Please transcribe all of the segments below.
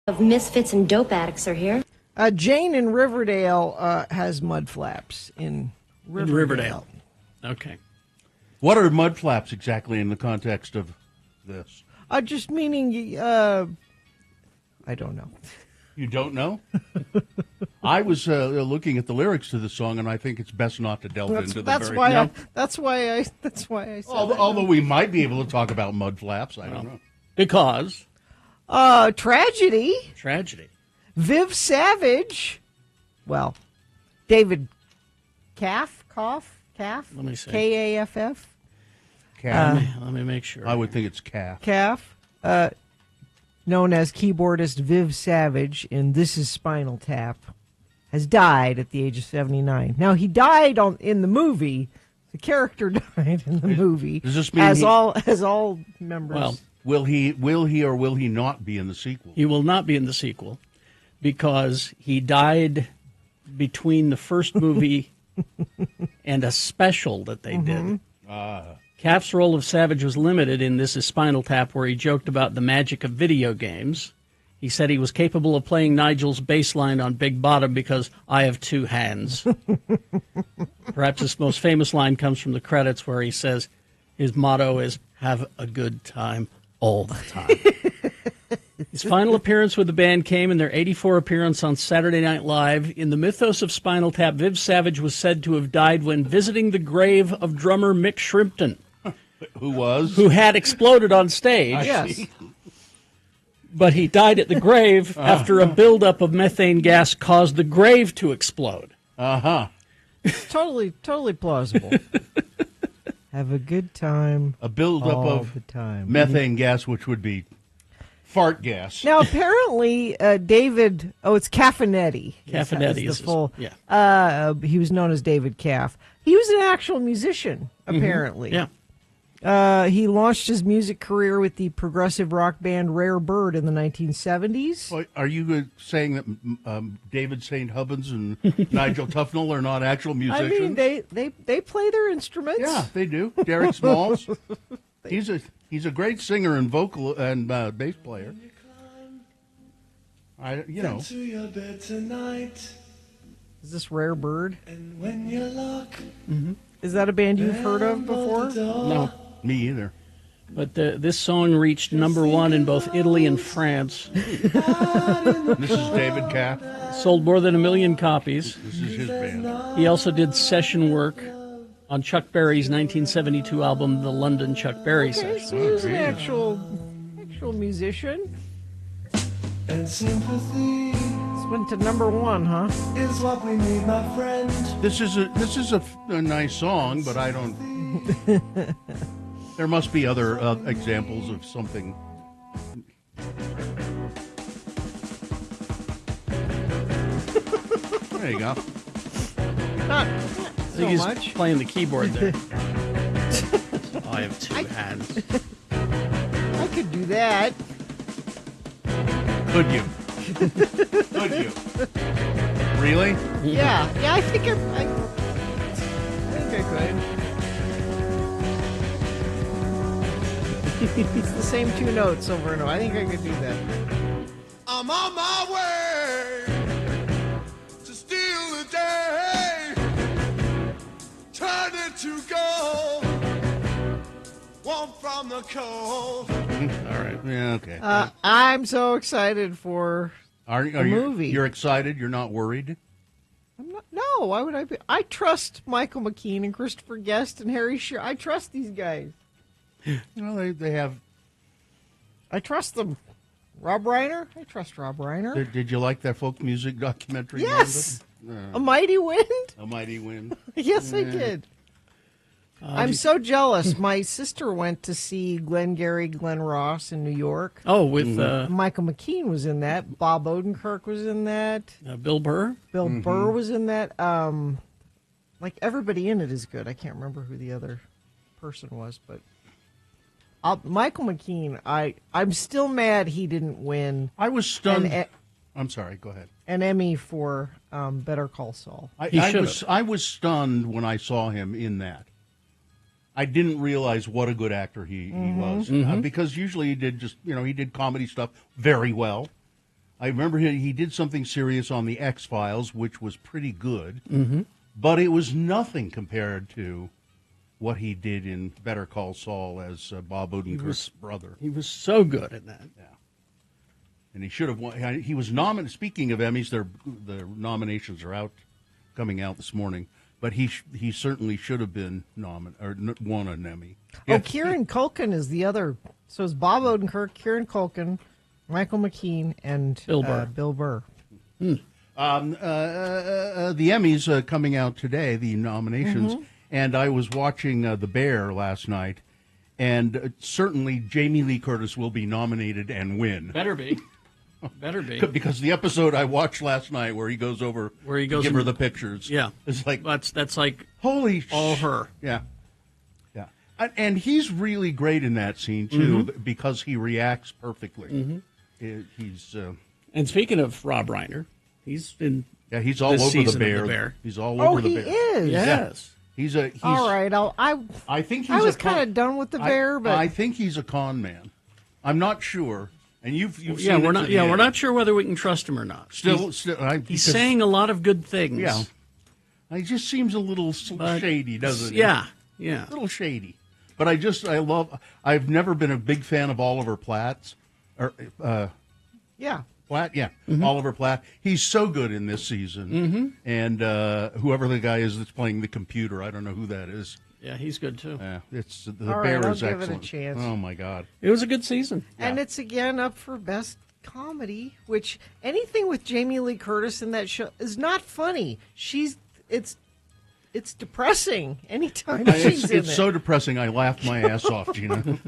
of misfits and dope addicts are here. Jane in Riverdale has mud flaps in Riverdale. Okay. What are mud flaps exactly in the context of this? Just meaning, I don't know. You don't know? I was looking at the lyrics to the song, and I think it's best not to delve into the that's very... why that's why I said although we might be able to talk about mud flaps, I don't know. Because? Tragedy. Viv Savage. Well, David Kaff. Let me see. Kaff. Let me make sure. I would think it's calf. Kaff. Known as keyboardist Viv Savage in This Is Spinal Tap, has died at the age of 79. Now, he died in the movie. The character died in the movie. Does this mean as all members? Well, will he or will he not be in the sequel? he will not be in the sequel because he died between the first movie and a special that they did. Kaff's role of Savage was limited in This Is Spinal Tap, where he joked about the magic of video games. He said he was capable of playing Nigel's bass line on Big Bottom because I have two hands. Perhaps his most famous line comes from the credits where he says his motto is, have a good time all the time. His final appearance with the band came in their 1984 appearance on Saturday Night Live. In the mythos of Spinal Tap, Viv Savage was said to have died when visiting the grave of drummer Mick Shrimpton. Who had exploded on stage. Yes. But he died at the grave after a buildup of methane gas caused the grave to explode. Totally plausible. Have a good time. A buildup all of the time. methane gas, which would be fart gas. Now, apparently, David... Oh, it's Caffinetti. Caffinetti is is the full... yeah. He was known as David Kaff. He was an actual musician, apparently. Yeah. He launched his music career with the progressive rock band Rare Bird in the 1970s. Well, are you saying that David St. Hubbins and Nigel Tufnell are not actual musicians? I mean, they play their instruments. Yeah, they do. Derek Smalls. He's a great singer and vocal and bass player. You know. To your bed tonight, Is this Rare Bird? and when you lock, Is that a band you've heard of before? No. Me either. But this song reached #1 in both Italy and France. This is David Kaff. Sold more than 1 million copies. This is his band. He also did session work on Chuck Berry's 1972 album, The London Chuck Berry Okay, Sessions. so he was an actual musician. and sympathy This went to #1, huh? is what we need, my friend. This is a nice song, but I don't. There must be other examples of something. There you go. Not I so think he's much. playing the keyboard there. I have two hands. I could do that. Could you? Could you? Really? Yeah, I think I could. It's the same two notes over and over. I think I could do that. I'm on my way to steal the day, turn it to gold, warm from the cold. All right. Yeah. Okay. I'm so excited for are the movie. You're excited? You're not worried? I'm not, no, why would I be? I trust Michael McKean and Christopher Guest and Harry Shearer. I trust these guys. Well, they have. I trust them. Rob Reiner? I trust Rob Reiner. Did you like that folk music documentary? Yes. A Mighty Wind? A Mighty Wind. Yes, I did. I'm so jealous. My sister went to see Glengarry Glen Ross in New York. Oh, with Michael McKean was in that. Bob Odenkirk was in that. Bill Burr? Bill Burr was in that. Like, everybody in it is good. I can't remember who the other person was, but Michael McKean, I'm still mad he didn't win I was stunned. I'm sorry. Go ahead. an Emmy for Better Call Saul. I was stunned when I saw him in that. I didn't realize what a good actor he was because usually he did comedy stuff very well. I remember he did something serious on the X-Files, which was pretty good, but it was nothing compared to what he did in Better Call Saul as Bob Odenkirk's brother. He was so good in that. Yeah. And he should have won. He was nominated. Speaking of Emmys, the nominations are coming out this morning. But he certainly should have been won an Emmy. Oh, Kieran Culkin is the other. So it's Bob Odenkirk, Kieran Culkin, Michael McKean, and Bill Burr. Bill Burr. The Emmys coming out today, the nominations, and I was watching The Bear last night, and certainly Jamie Lee Curtis will be nominated and win. Better be. Better be. Because the episode I watched last night where he goes to give her the pictures. Yeah. It's like, that's like holy all her. Yeah. Yeah. And he's really great in that scene, too, because he reacts perfectly. He's And speaking of Rob Reiner, he's in he's all this over season the of Bear. He's all over the Bear. Oh, he is? Yes. He's all right. I think he's I was kind of done with the Bear, but I think he's a con man. I'm not sure. And you've seen we're not we're not sure whether we can trust him or not. He's saying a lot of good things. Yeah. He just seems a little shady, doesn't he? Yeah. A little shady. But I've never been a big fan of Oliver Platt. Platt, yeah. Oliver Platt. He's so good in this season. And whoever the guy is that's playing the computer, I don't know who that is. Yeah, he's good too. Yeah, the All Bear right, is I'll give excellent. it a chance. Oh my God, it was a good season, and it's again up for best comedy. Which anything with Jamie Lee Curtis in that show is not funny. It's depressing anytime she's in it. It's so depressing. I laughed my ass off, Gina.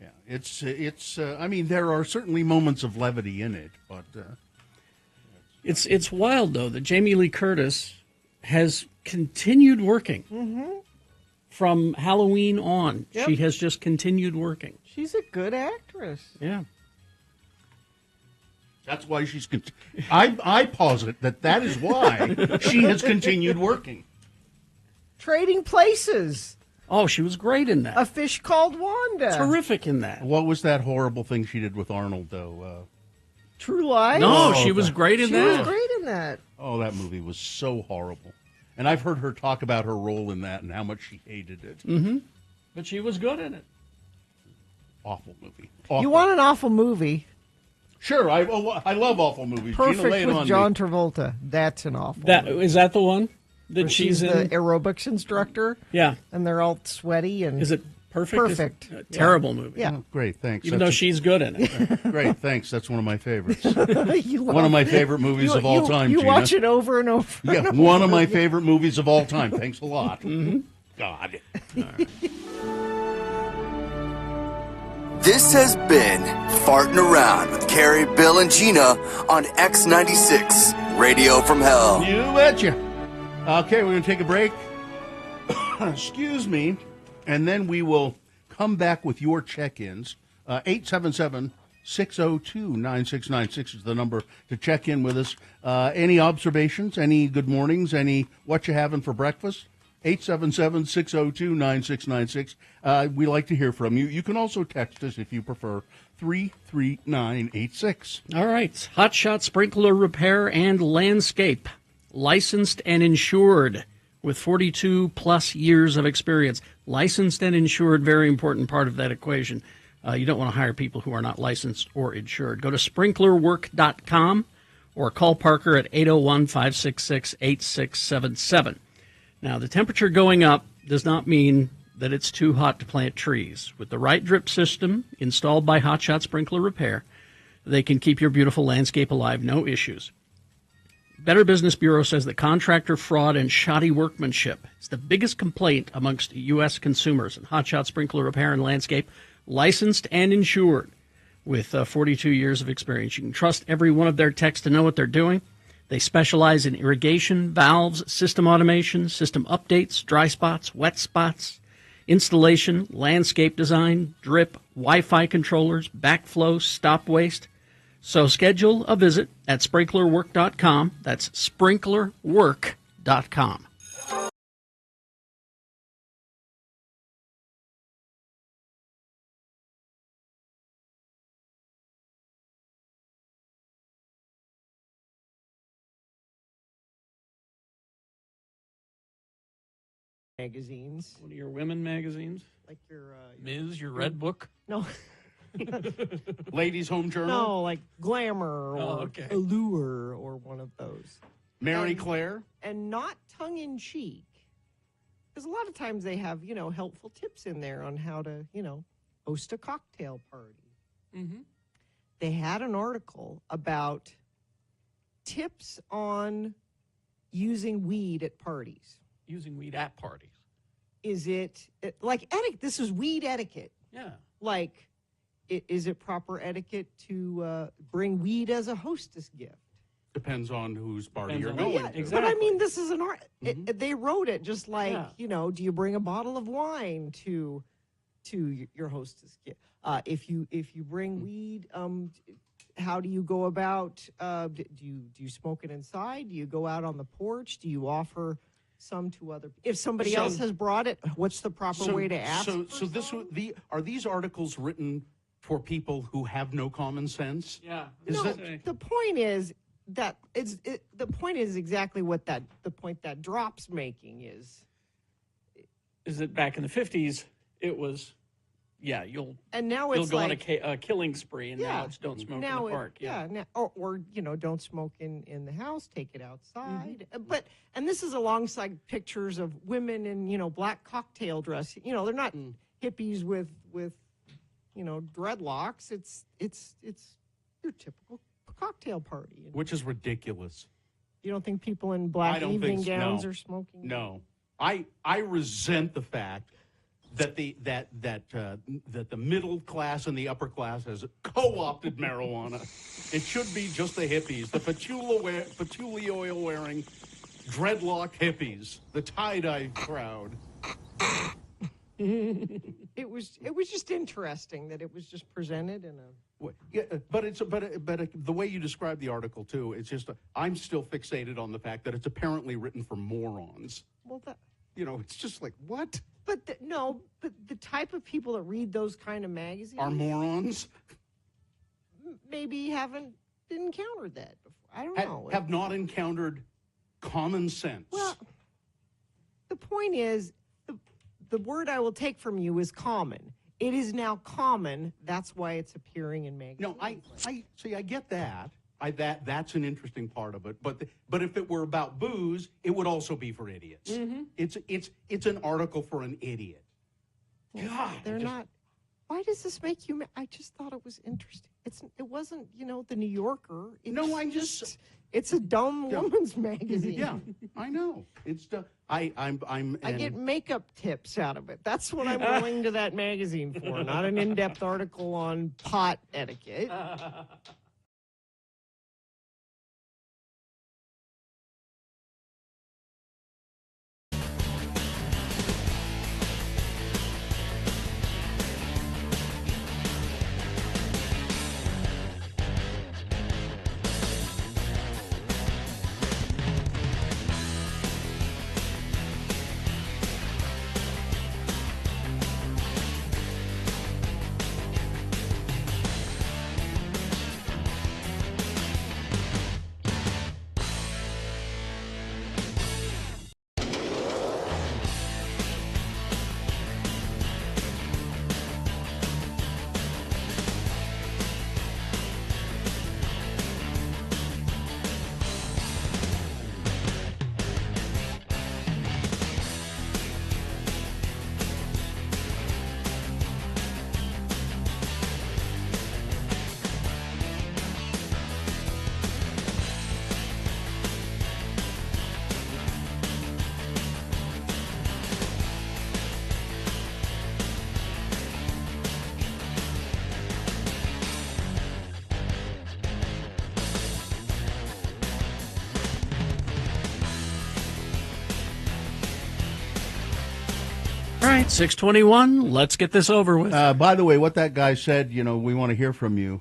Yeah, it's. I mean, there are certainly moments of levity in it, but it's wild though that Jamie Lee Curtis has continued working from Halloween on. Yep. She has just continued working. She's a good actress. Yeah. that's why she's. I posit that is why she has continued working. Trading Places. Oh, she was great in that. A Fish Called Wanda. Terrific in that. What was that horrible thing she did with Arnold, though? True Lies. No, she was great in She that. was great in that. Oh, that movie was so horrible. And I've heard her talk about her role in that and how much she hated it. But she was good in it. Awful movie. Awful. You want an awful movie? Sure, I love awful movies. Gina, lay Perfect it with on John me. Travolta. That's an awful movie. Is that the one that Where she's the in? aerobics instructor. Yeah. And they're all sweaty and Is it perfect? Perfect. It's a terrible movie. Yeah. Oh, great, thanks. Even though she's good in it. Great, thanks. That's one of my favorites. You love One of my favorite movies of all time, You Gina. watch it over and over. Yeah, one of my favorite movies of all time. Thanks a lot. God. This has been Farting Around with Carrie, Bill, and Gina on X96, Radio from Hell. You betcha. Okay, we're going to take a break. Excuse me. And then we will come back with your check-ins. 877-602-9696 is the number to check in with us. Any observations, any good mornings, any what you having for breakfast? 877-602-9696. We like to hear from you. You can also text us if you prefer, 33986. All right. Hot Shot Sprinkler Repair and Landscape. Licensed and insured with 42-plus years of experience. Licensed and insured, very important part of that equation. You don't want to hire people who are not licensed or insured. Go to sprinklerwork.com or call Parker at 801-566-8677. Now, the temperature going up does not mean that it's too hot to plant trees. With the right drip system installed by Hot Shot Sprinkler Repair, they can keep your beautiful landscape alive, no issues. Better Business Bureau says that contractor fraud and shoddy workmanship is the biggest complaint amongst U.S. consumers. And Hot Shot Sprinkler Repair and Landscape, licensed and insured with 42 years of experience. You can trust every one of their techs to know what they're doing. They specialize in irrigation, valves, system automation, system updates, dry spots, wet spots, installation, landscape design, drip, Wi-Fi controllers, backflow, stop waste. So schedule a visit at sprinklerwork.com. That's sprinklerwork.com. magazines, One of your women magazines? like your Ms., your Red Book? no, Ladies' Home Journal, no, like Glamour or okay. Allure or one of those, Mary Claire. and not tongue in cheek, because a lot of times they have helpful tips in there on how to host a cocktail party. Mm-hmm. They had an article about tips on using weed at parties. Using weed at parties. Is it like etiquette? This is weed etiquette. Yeah. Like, is it proper etiquette to bring weed as a hostess gift? Depends on whose party Depends you're on going who- to. exactly. But I mean, this is an art. Mm-hmm. They wrote it just like, Yeah. do you bring a bottle of wine to your hostess gift? If you bring weed, how do you go about? Do you smoke it inside? Do you go out on the porch? Do you offer some to other? If somebody else has brought it, what's the proper way to ask? Are these articles written for people who have no common sense? Yeah. The point is that the point is exactly what the point that Drop's making is. Is that back in the 50s, it was, you'll And now you'll it's go like, on a killing spree, and now it's don't smoke in the park. or don't smoke in the house, take it outside. And this is alongside pictures of women in black cocktail dress. They're not hippies with dreadlocks. It's your typical cocktail party. Which is ridiculous. You don't think people in black evening gowns no. are smoking? No, I resent the fact that the middle class and the upper class has co-opted marijuana. It should be just the hippies, the patchouli oil wearing, dreadlock hippies, the tie-dye crowd. It was just interesting that it was just presented in a. Yeah, but the way you describe the article too, it's just I'm still fixated on the fact that it's apparently written for morons. Well, that. It's just like what? But the type of people that read those kind of magazines Are morons? Maybe haven't encountered that before. I don't know. Have not encountered common sense. Well, the point is, the word I will take from you is common. It is now common. That's why it's appearing in magazines. No, I see. I get that. That's an interesting part of it. But if it were about booze, it would also be for idiots. Mm-hmm. It's an article for an idiot. God, They're not. Why does this make you? I just thought it was interesting. It wasn't the New Yorker. It's a dumb woman's magazine. Yeah, I know. It's I get makeup tips out of it. That's what I'm going to that magazine for, not an in-depth article on pot etiquette. All right, 621. Let's get this over with. By the way, what that guy said, we want to hear from you.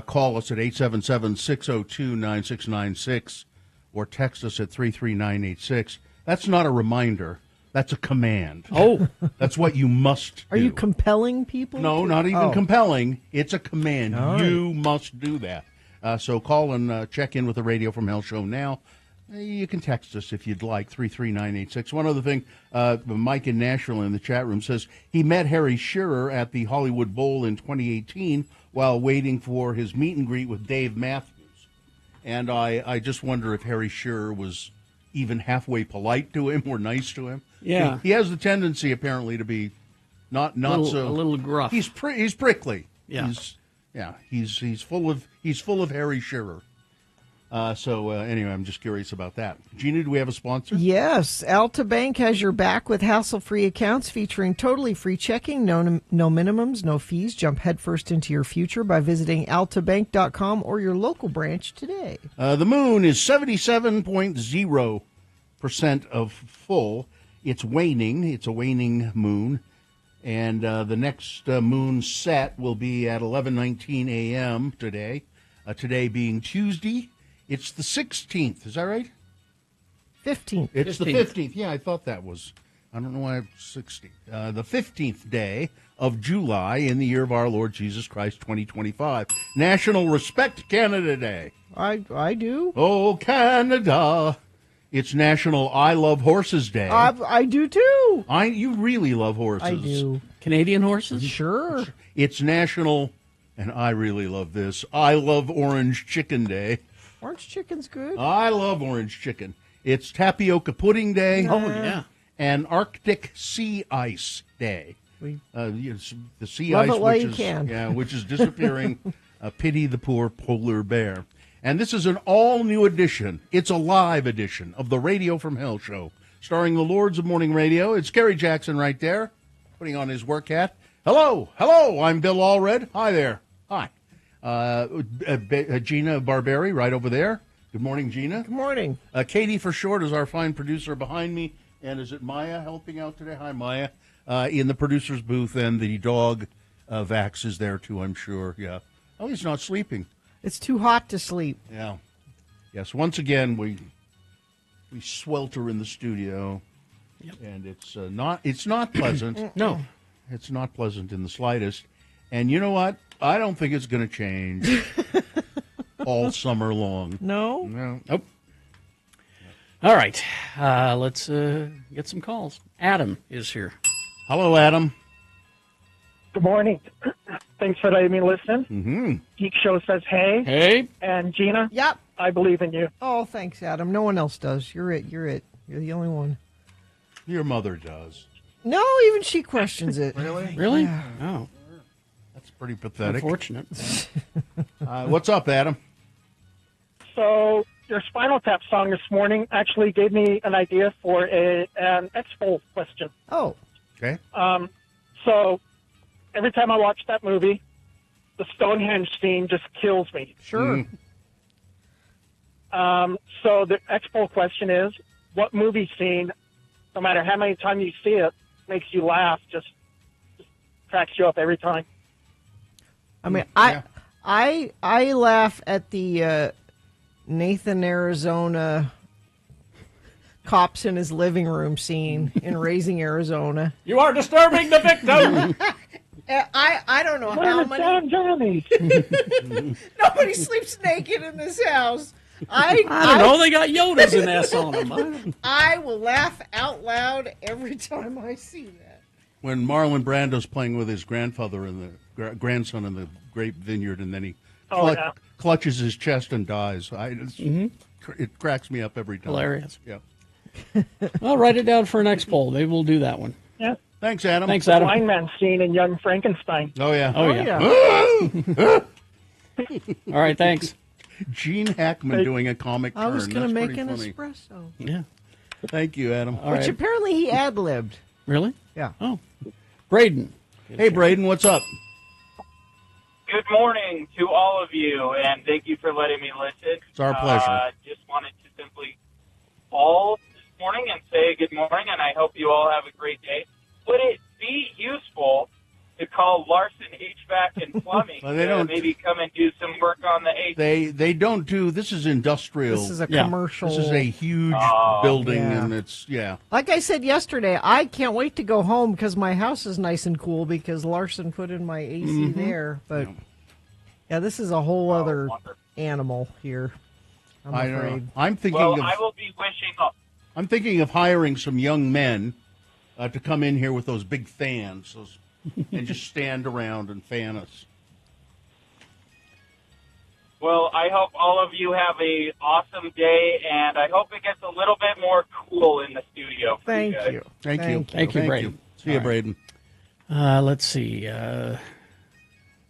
Call us at 877-602-9696 or text us at 33986. That's not a reminder. That's a command. Oh. That's what you must do. Are you compelling people? No, not even compelling. It's a command. All You must do that. So call and check in with the Radio from Hell show now. You can text us if you'd like, 33986. One other thing, Mike in Nashville in the chat room says he met Harry Shearer at the Hollywood Bowl in 2018 while waiting for his meet and greet with Dave Matthews. And I just wonder if Harry Shearer was even halfway polite to him or nice to him. Yeah. He has the tendency, apparently, to be not a so... little gruff. He's prickly. Yeah. He's full of Harry Shearer. Anyway, I'm just curious about that. Gina, do we have a sponsor? Yes, Alta Bank has your back with hassle-free accounts featuring totally free checking, no minimums, no fees. Jump headfirst into your future by visiting altabank.com or your local branch today. The moon is 77.0% of full. It's waning. It's a waning moon. And the next moon set will be at 11:19 a.m. today. Today being Tuesday. It's the 16th. Is that right? 15th. It's the 15th. Yeah, I thought that was. I don't know why it's 16th. The 15th day of July in the year of our Lord Jesus Christ, 2025. National Respect Canada Day. I do. Oh, Canada. It's National I Love Horses Day. I do too. You really love horses. I do. Canadian horses? Sure. It's National, and I really love this, I Love Orange Chicken Day. Orange chicken's good. I love orange chicken. It's Tapioca Pudding Day. Oh, yeah. And Arctic Sea Ice Day. The sea Love ice, it while which you is can. which is disappearing. Pity the poor polar bear. And this is an all-new edition. It's a live edition of the Radio from Hell show, starring the Lords of Morning Radio. It's Gary Jackson right there, putting on his work hat. Hello, I'm Bill Allred. Hi there. Hi. Gina Barberi right over there. Good morning, Gina. Good morning. Katie for short is our fine producer behind me. And is it Maya helping out today? Hi, Maya. In the producer's booth, and the dog, Vax, is there too, I'm sure. Yeah. Oh, he's not sleeping. It's too hot to sleep. Yeah. Yes, once again, we swelter in the studio. Yep. And it's not pleasant. No. It's not pleasant in the slightest. And you know what? I don't think it's going to change all summer long. No? Nope. All right. Let's get some calls. Adam is here. Hello, Adam. Good morning. Thanks for letting me listen. Mm-hmm. Geek Show says hey. Hey. And Gina, Yep. I believe in you. Oh, thanks, Adam. No one else does. You're it. You're the only one. Your mother does. No, even she questions it. Really? Really? Oh. That's pretty pathetic. Unfortunate. What's up, Adam? So your Spinal Tap song this morning actually gave me an idea for an Expo question. Oh. Okay. So every time I watch that movie, the Stonehenge scene just kills me. Sure. So the Expo question is, what movie scene, no matter how many times you see it, makes you laugh, just cracks you up every time? I mean, Yeah. I laugh at the Nathan, Arizona cops in his living room scene in Raising Arizona. You are disturbing the victim. I don't know how many. Down, Johnny. Nobody sleeps naked in this house. I don't know. They got Yoda's in S on them. I will laugh out loud every time I see that. When Marlon Brando's playing with his grandfather and the grandson in the grape vineyard, and then he clutches his chest and dies. It cracks me up every time. Hilarious. Yeah. I'll write it down for an X poll. Maybe we'll do that one. Yeah. Thanks, Adam. Thanks, Adam. Blind man scene in Young Frankenstein. Oh, yeah. Oh, yeah. All right, thanks. Gene Hackman doing a comic turn. I was going to That's make pretty an funny. espresso. Yeah. Thank you, Adam. All Which right. apparently he ad-libbed. Really? Yeah. Oh. Braden. Hey, Braden, what's up? Good morning to all of you, and thank you for letting me listen. It's our pleasure. Just wanted to simply call this morning and say good morning, and I hope you all have a great day. Would it be useful to call Larson HVAC and Plumbing Well, they to don't- maybe come and do some work on the AC? They don't do, this is industrial. This is a Yeah. commercial. This is a huge building, Yeah. and it's, Like I said yesterday, I can't wait to go home because my house is nice and cool because Larson put in my AC there. But yeah, this is a whole other wonderful. animal here. I'm I know. afraid. I'm thinking Well, of I will be wishing. I'm thinking of hiring some young men to come in here with those big fans and just stand around and fan us. Well, I hope all of you have a awesome day, and I hope it gets a little bit more cool in the studio. for Thank guys. you. Thank you. Thank you, Braden. See you, Braden. Let's see.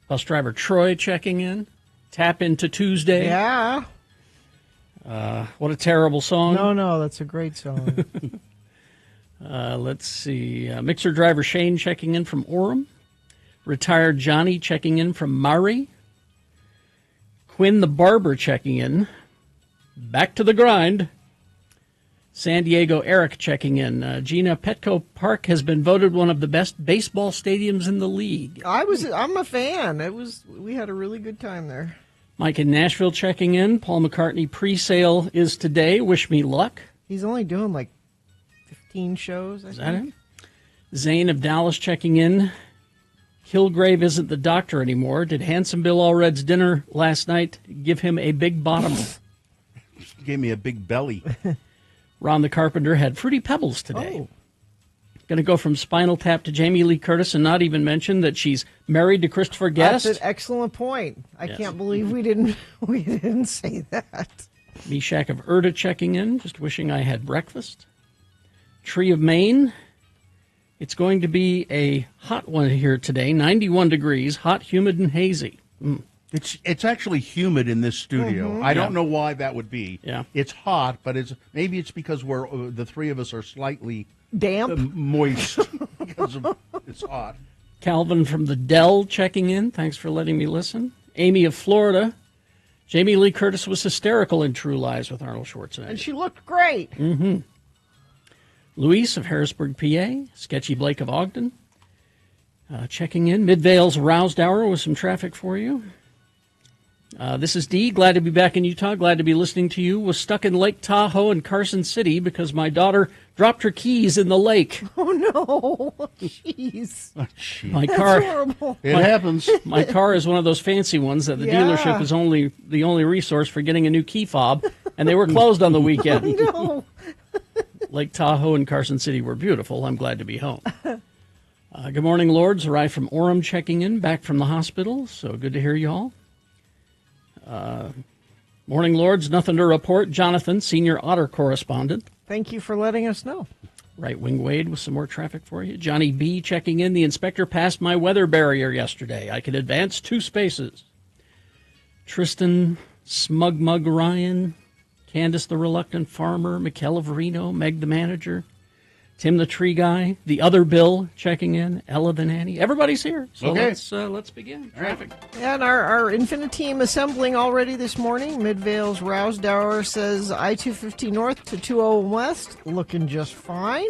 Bus driver Troy checking in. Tap into Tuesday. Yeah. What a terrible song. No, that's a great song. Let's see. Mixer driver Shane checking in from Orem. Retired Johnny checking in from Murray. Quinn the barber checking in. Back to the grind. San Diego Eric checking in. Gina, Petco Park has been voted one of the best baseball stadiums in the league. I'm a fan. We had a really good time there. Mike in Nashville checking in. Paul McCartney pre-sale is today. Wish me luck. He's only doing like 15 shows, I Is think. that it? Zane of Dallas checking in. Kilgrave isn't the doctor anymore. Did Handsome Bill Allred's dinner last night give him a big bottom? Gave me a big belly. Ron the Carpenter had Fruity Pebbles today. Oh. Going to go from Spinal Tap to Jamie Lee Curtis and not even mention that she's married to Christopher Guest. That's an excellent point. I Yes. can't believe we didn't say that. Meshach of Erda checking in, just wishing I had breakfast. Tree of Maine. It's going to be a hot one here today, 91 degrees, hot, humid, and hazy. It's actually humid in this studio. I don't know why that would be. Yeah. It's hot, but maybe it's because the three of us are slightly Damp. moist because it's hot. Calvin from the Dell checking in. Thanks for letting me listen. Amy of Florida. Jamie Lee Curtis was hysterical in True Lies with Arnold Schwarzenegger. And she looked great. Luis of Harrisburg, PA. Sketchy Blake of Ogden. Checking in. Midvale's Roused Hour with some traffic for you. This is Dee. Glad to be back in Utah. Glad to be listening to you. Was stuck in Lake Tahoe and Carson City because my daughter dropped her keys in the lake. Oh, no. Jeez. My That's car, horrible. It happens. my car is one of those fancy ones that the Yeah. dealership is the only resource for getting a new key fob, and they were closed on the weekend. No. Lake Tahoe and Carson City were beautiful. I'm glad to be home. Good morning, Lords. Arrived from Orem checking in, back from the hospital, so good to hear you all. Morning, Lords. Nothing to report. Jonathan, senior otter correspondent. Thank you for letting us know. Right Wing Wade with some more traffic for you. Johnny B checking in. The inspector passed my weather barrier yesterday. I can advance 2 spaces. Tristan, Smug Mug Ryan, Candace the Reluctant Farmer, Mikkel of Reno, Meg the Manager, Tim the Tree Guy, the other Bill checking in, Ella the Nanny. Everybody's here. So Okay. let's begin. Traffic. And our Infinite team assembling already this morning. Midvale's Roused Hour says I-250 North to 201 West, looking just fine.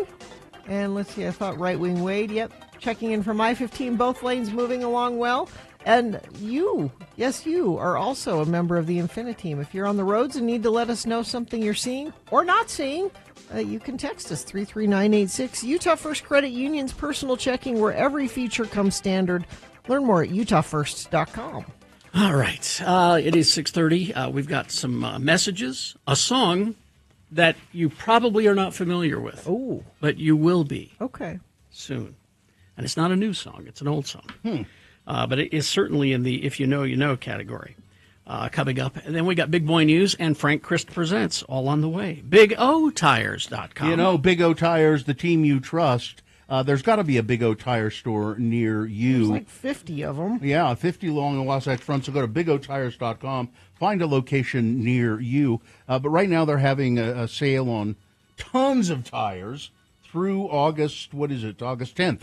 And let's see, I thought Right Wing Wade, yep, checking in from I-15, both lanes moving along well. And you, yes, you are also a member of the Infinite team. If you're on the roads and need to let us know something you're seeing or not seeing, you can text us 33986. Utah First Credit Union's personal checking, where every feature comes standard. Learn more at utahfirst.com. All right. It is 6:30. We've got some messages, a song that you probably are not familiar with. Oh, But you will be okay. soon. And it's not a new song. It's an old song. But it is certainly in the if you know, you know category coming up. And then we got Big Boy News and Frank Christ Presents all on the way. BigOTires.com. You know, Big O Tires, the team you trust. There's got to be a Big O Tire store near you. There's like 50 of them. Yeah, 50 along the Wasatch Front. So go to bigotires.com, find a location near you. But right now they're having a sale on tons of tires through August, August 10th.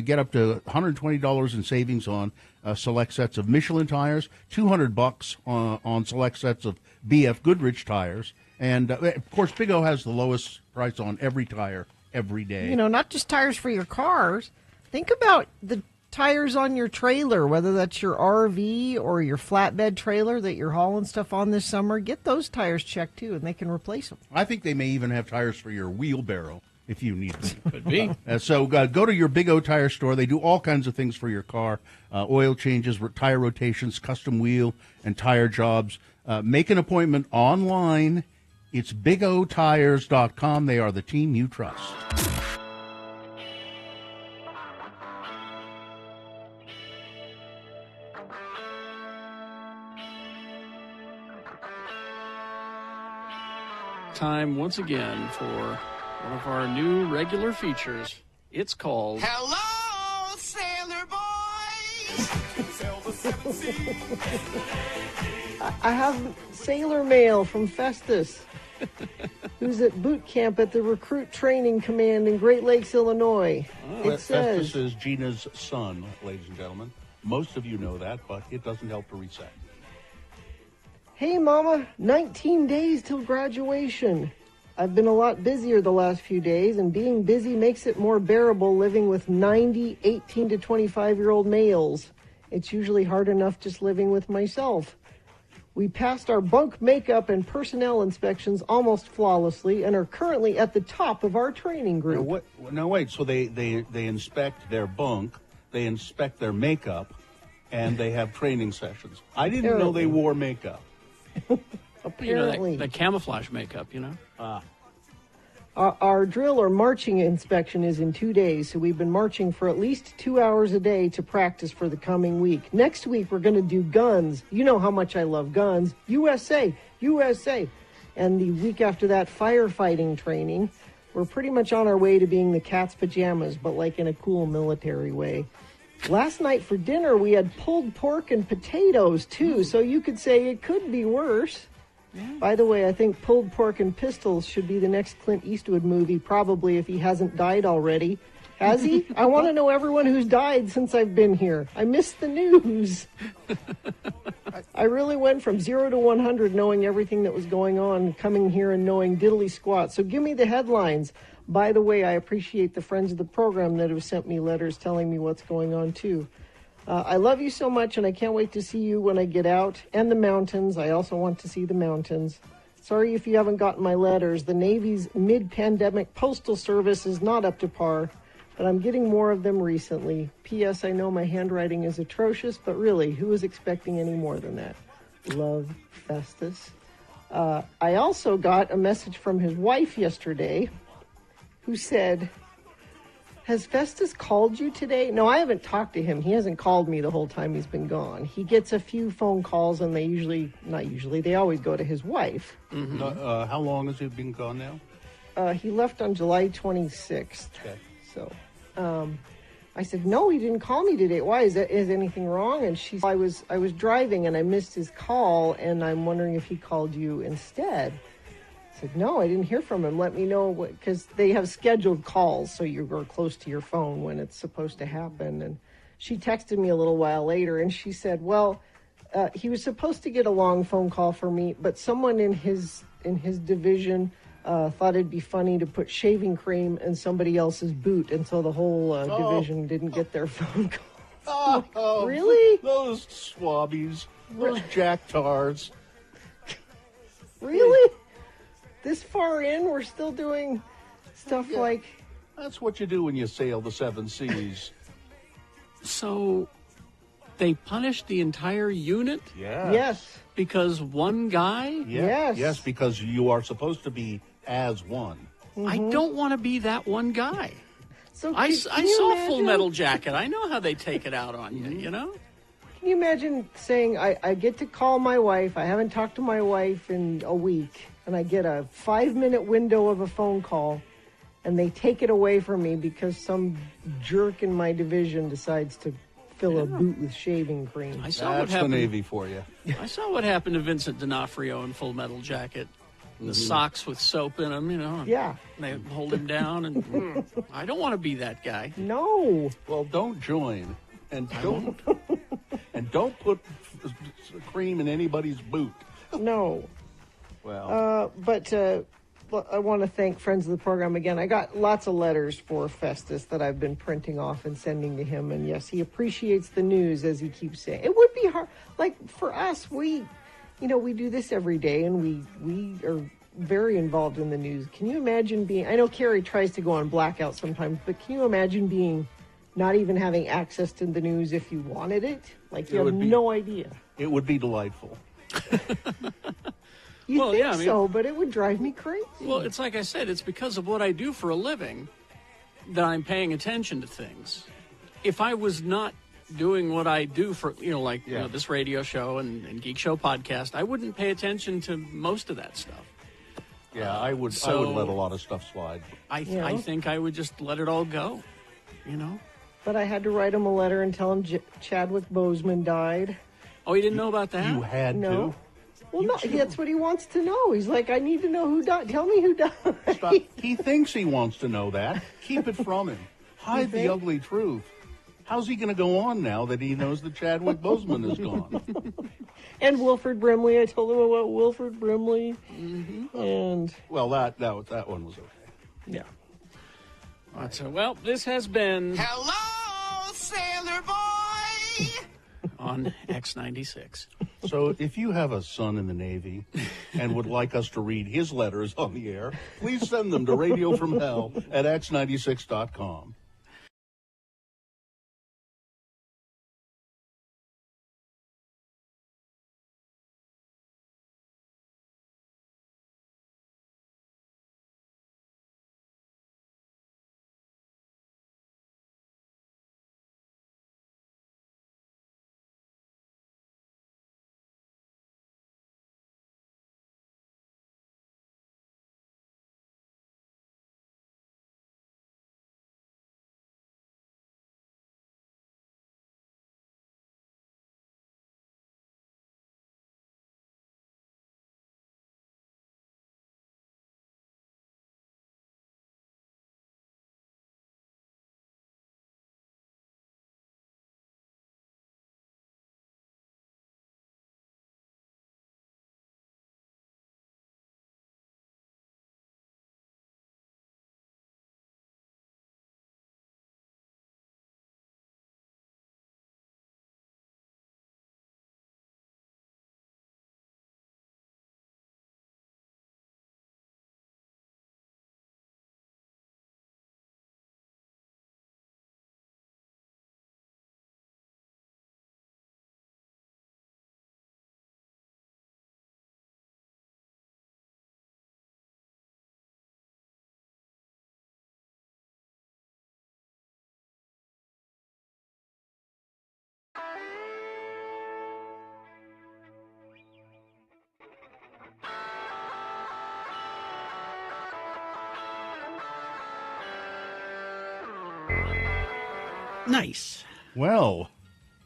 Get up to $120 in savings on select sets of Michelin tires, $200 on select sets of BF Goodrich tires. And, of course, Big O has the lowest price on every tire every day. You know, not just tires for your cars. Think about the tires on your trailer, whether that's your RV or your flatbed trailer that you're hauling stuff on this summer. Get those tires checked, too, and they can replace them. I think they may even have tires for your wheelbarrow. if you need them. Could be. So go to your Big O Tire store. They do all kinds of things for your car, oil changes, tire rotations, custom wheel and tire jobs. Make an appointment online. It's bigotires.com. They are the team you trust. Time once again for one of our new regular features. It's called Hello, sailor boys. Sail the seven seas. I have sailor mail from Festus, who's at boot camp at the Recruit Training Command in Great Lakes, Illinois. It says, Festus is Gina's son, ladies and gentlemen. Most of you know that, but it doesn't help to reset. "Hey, Mama, 19 days till graduation. I've been a lot busier the last few days, and being busy makes it more bearable living with 90 18 to 25-year-old males. It's usually hard enough just living with myself. We passed our bunk makeup and personnel inspections almost flawlessly and are currently at the top of our training group." Now wait, so they inspect their bunk, they inspect their makeup, and they have training sessions. I didn't know they wore makeup. Apparently. the camouflage makeup, Our drill or marching inspection is in 2 days, so we've been marching for at least 2 hours a day to practice for the coming week. Next week, we're going to do guns. You know how much I love guns. USA, USA. And the week after that, firefighting training. We're pretty much on our way to being the cat's pajamas, but like in a cool military way. Last night for dinner, we had pulled pork and potatoes, too, so you could say it could be worse. Yeah. By the way, I think Pulled Pork and Pistols should be the next Clint Eastwood movie, probably, if he hasn't died already. Has he? I want to know everyone who's died since I've been here. I missed the news. I really went from 0 to 100 knowing everything that was going on, coming here and knowing diddly squat. So give me the headlines. By the way, I appreciate the friends of the program that have sent me letters telling me what's going on, too. I love you so much, and I can't wait to see you when I get out. And the mountains. I also want to see the mountains. Sorry if you haven't gotten my letters. The Navy's mid-pandemic postal service is not up to par, but I'm getting more of them recently. P.S. I know my handwriting is atrocious, but really, who is expecting any more than that? Love, Festus. I also got a message from his wife yesterday who said, "Has Festus called you today?" No, I haven't talked to him. He hasn't called me the whole time he's been gone. He gets a few phone calls, and they always go to his wife. Mm-hmm. How long has he been gone now? He left on July 26th. Okay. So, I said, "No, he didn't call me today. Why? Is anything wrong?" And she said, I was driving and I missed his call, and I'm wondering if he called you instead. I said, "No, I didn't hear from him. Let me know," because they have scheduled calls, so you're close to your phone when it's supposed to happen. And she texted me a little while later, and she said, "Well, he was supposed to get a long phone call for me, but someone in his division thought it'd be funny to put shaving cream in somebody else's boot, and so the whole division didn't get their phone call." Oh, really? Those swabbies, those jacktars. Really? This far in, we're still doing stuff like... That's what you do when you sail the seven seas. So they punished the entire unit? Yes. Because one guy? Yes. Yes, because you are supposed to be as one. Mm-hmm. I don't want to be that one guy. So I can you saw imagine? Full Metal Jacket. I know how they take it out on you, you know? Can you imagine saying, I get to call my wife, I haven't talked to my wife in a week, and I get a 5-minute window of a phone call, and they take it away from me because some jerk in my division decides to fill a boot with shaving cream. I saw what That's the happened. Navy for you. I saw what happened to Vincent D'Onofrio in Full Metal Jacket. The socks with soap in them, you know. Yeah. They hold him down, and I don't want to be that guy. No. Well, don't join, and don't put cream in anybody's boot. No. Well, But I want to thank friends of the program again. I got lots of letters for Festus that I've been printing off and sending to him. And yes, he appreciates the news, as he keeps saying. It would be hard. Like, for us, we do this every day, and we are very involved in the news. Can you imagine being, I know Carrie tries to go on blackout sometimes, but can you imagine being not even having access to the news if you wanted it? Like, you have no idea. It would be delightful. You think so, but it would drive me crazy. Well, it's like I said, it's because of what I do for a living that I'm paying attention to things. If I was not doing what I do for, this radio show and Geek Show podcast, I wouldn't pay attention to most of that stuff. Yeah, I would let a lot of stuff slide. I think I would just let it all go, But I had to write him a letter and tell him Chadwick Boseman died. Oh, you didn't know about that? You had to? Well, no, that's what he wants to know. He's like, I need to know who died. Tell me who died. Stop. He thinks he wants to know that. Keep it from him. Hide the ugly truth. How's he going to go on now that he knows that Chadwick Boseman is gone? And Wilford Brimley. I told him about Wilford Brimley. Mm-hmm. And well, that one was okay. Yeah. So, well, this has been Hello, sailor boy. on X96. So if you have a son in the Navy and would like us to read his letters on the air, please send them to Radio from Hell at x96.com. Nice. Well,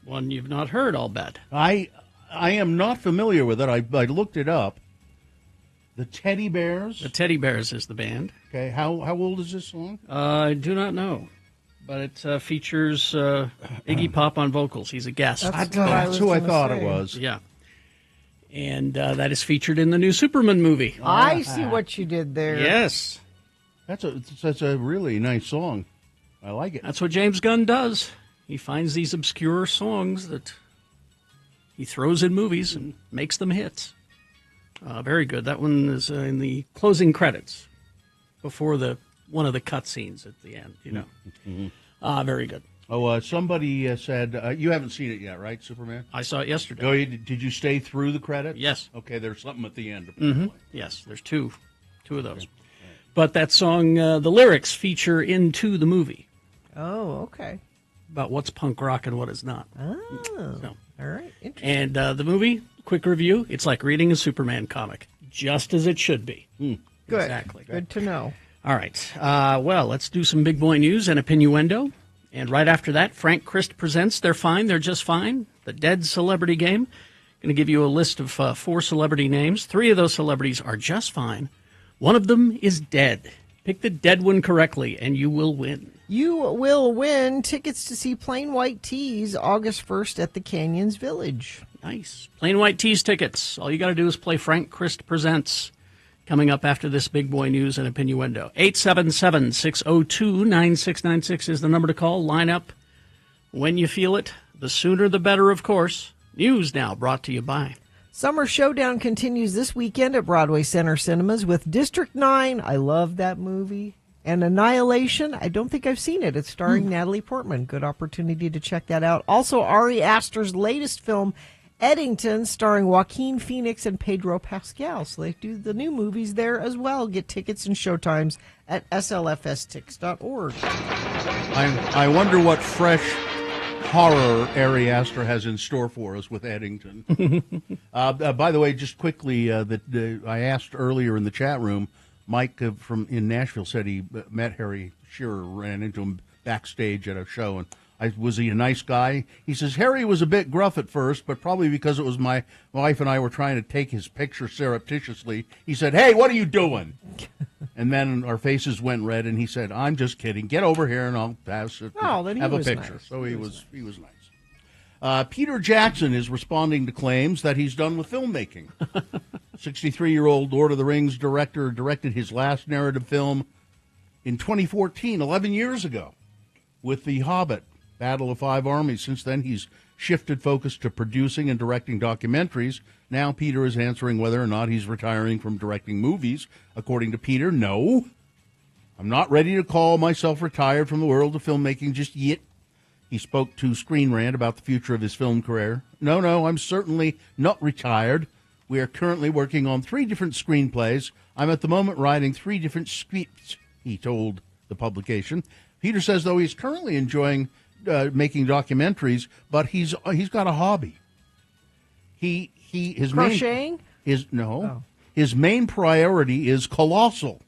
one you've not heard, I'll bet. I am not familiar with it. I looked it up. The Teddy Bears? The Teddy Bears is the band. Okay, how old is this song? I do not know, but it features Iggy Pop on vocals. He's a guest. That's who I thought it was. Yeah. And that is featured in the new Superman movie. I see what you did there. Yes. That's a really nice song. I like it. That's what James Gunn does. He finds these obscure songs that he throws in movies and makes them hits. Very good. That one is in the closing credits before one of the cutscenes at the end. Mm-hmm. Very good. Oh, somebody said you haven't seen it yet, right, Superman? I saw it yesterday. Oh, did you stay through the credits? Yes. Okay, there's something at the end. Mm-hmm. Yes, there's two of those. Okay. But that song, the lyrics feature into the movie. Oh, okay. About what's punk rock and what is not. Oh, so, all right. Interesting. And the movie, quick review, it's like reading a Superman comic, just as it should be. Good. Exactly. Good to know. All right. Well, let's do some big boy news and Opinnuendo. And right after that, Frank Christ presents They're Fine, They're Just Fine, the Dead Celebrity Game. Going to give you a list of 4 celebrity names. 3 of those celebrities are just fine. One of them is dead. Pick the dead one correctly, and you will win. You will win tickets to see Plain White Tees August 1st at the Canyons Village. Nice. Plain White Tees tickets. All you got to do is play Frank Christ Presents. Coming up after this big boy news and Opinnuendo. 877-602-9696 is the number to call. Line up when you feel it. The sooner the better, of course. News now brought to you by Summer Showdown continues this weekend at Broadway Center Cinemas with District 9. I love that movie. And Annihilation. I don't think I've seen it. It's starring Natalie Portman. Good opportunity to check that out. Also, Ari Aster's latest film, Eddington, starring Joaquin Phoenix and Pedro Pascal. So they do the new movies there as well. Get tickets and showtimes at slfstix.org. I wonder what fresh horror Ari Aster has in store for us with Eddington. By the way, just quickly, I asked earlier in the chat room, Mike in Nashville said he met Harry Shearer, ran into him backstage at a show, and was he a nice guy? He says, Harry was a bit gruff at first, but probably because it was my wife and I were trying to take his picture surreptitiously. He said, hey, what are you doing? And then our faces went red, and he said, I'm just kidding. Get over here, and I'll pass it. Then have a picture. Nice. So he was nice. Peter Jackson is responding to claims that he's done with filmmaking. 63-year-old Lord of the Rings director directed his last narrative film in 2014, 11 years ago, with The Hobbit, Battle of Five Armies. Since then, he's shifted focus to producing and directing documentaries. Now Peter is answering whether or not he's retiring from directing movies. According to Peter, no. I'm not ready to call myself retired from the world of filmmaking just yet. He spoke to Screen Rant about the future of his film career. No, I'm certainly not retired. We are currently working on 3 different screenplays. I'm at the moment writing 3 different scripts, he told the publication. Peter says, though, he's currently enjoying making documentaries, but he's got a hobby. His crocheting? His main priority is Colossal.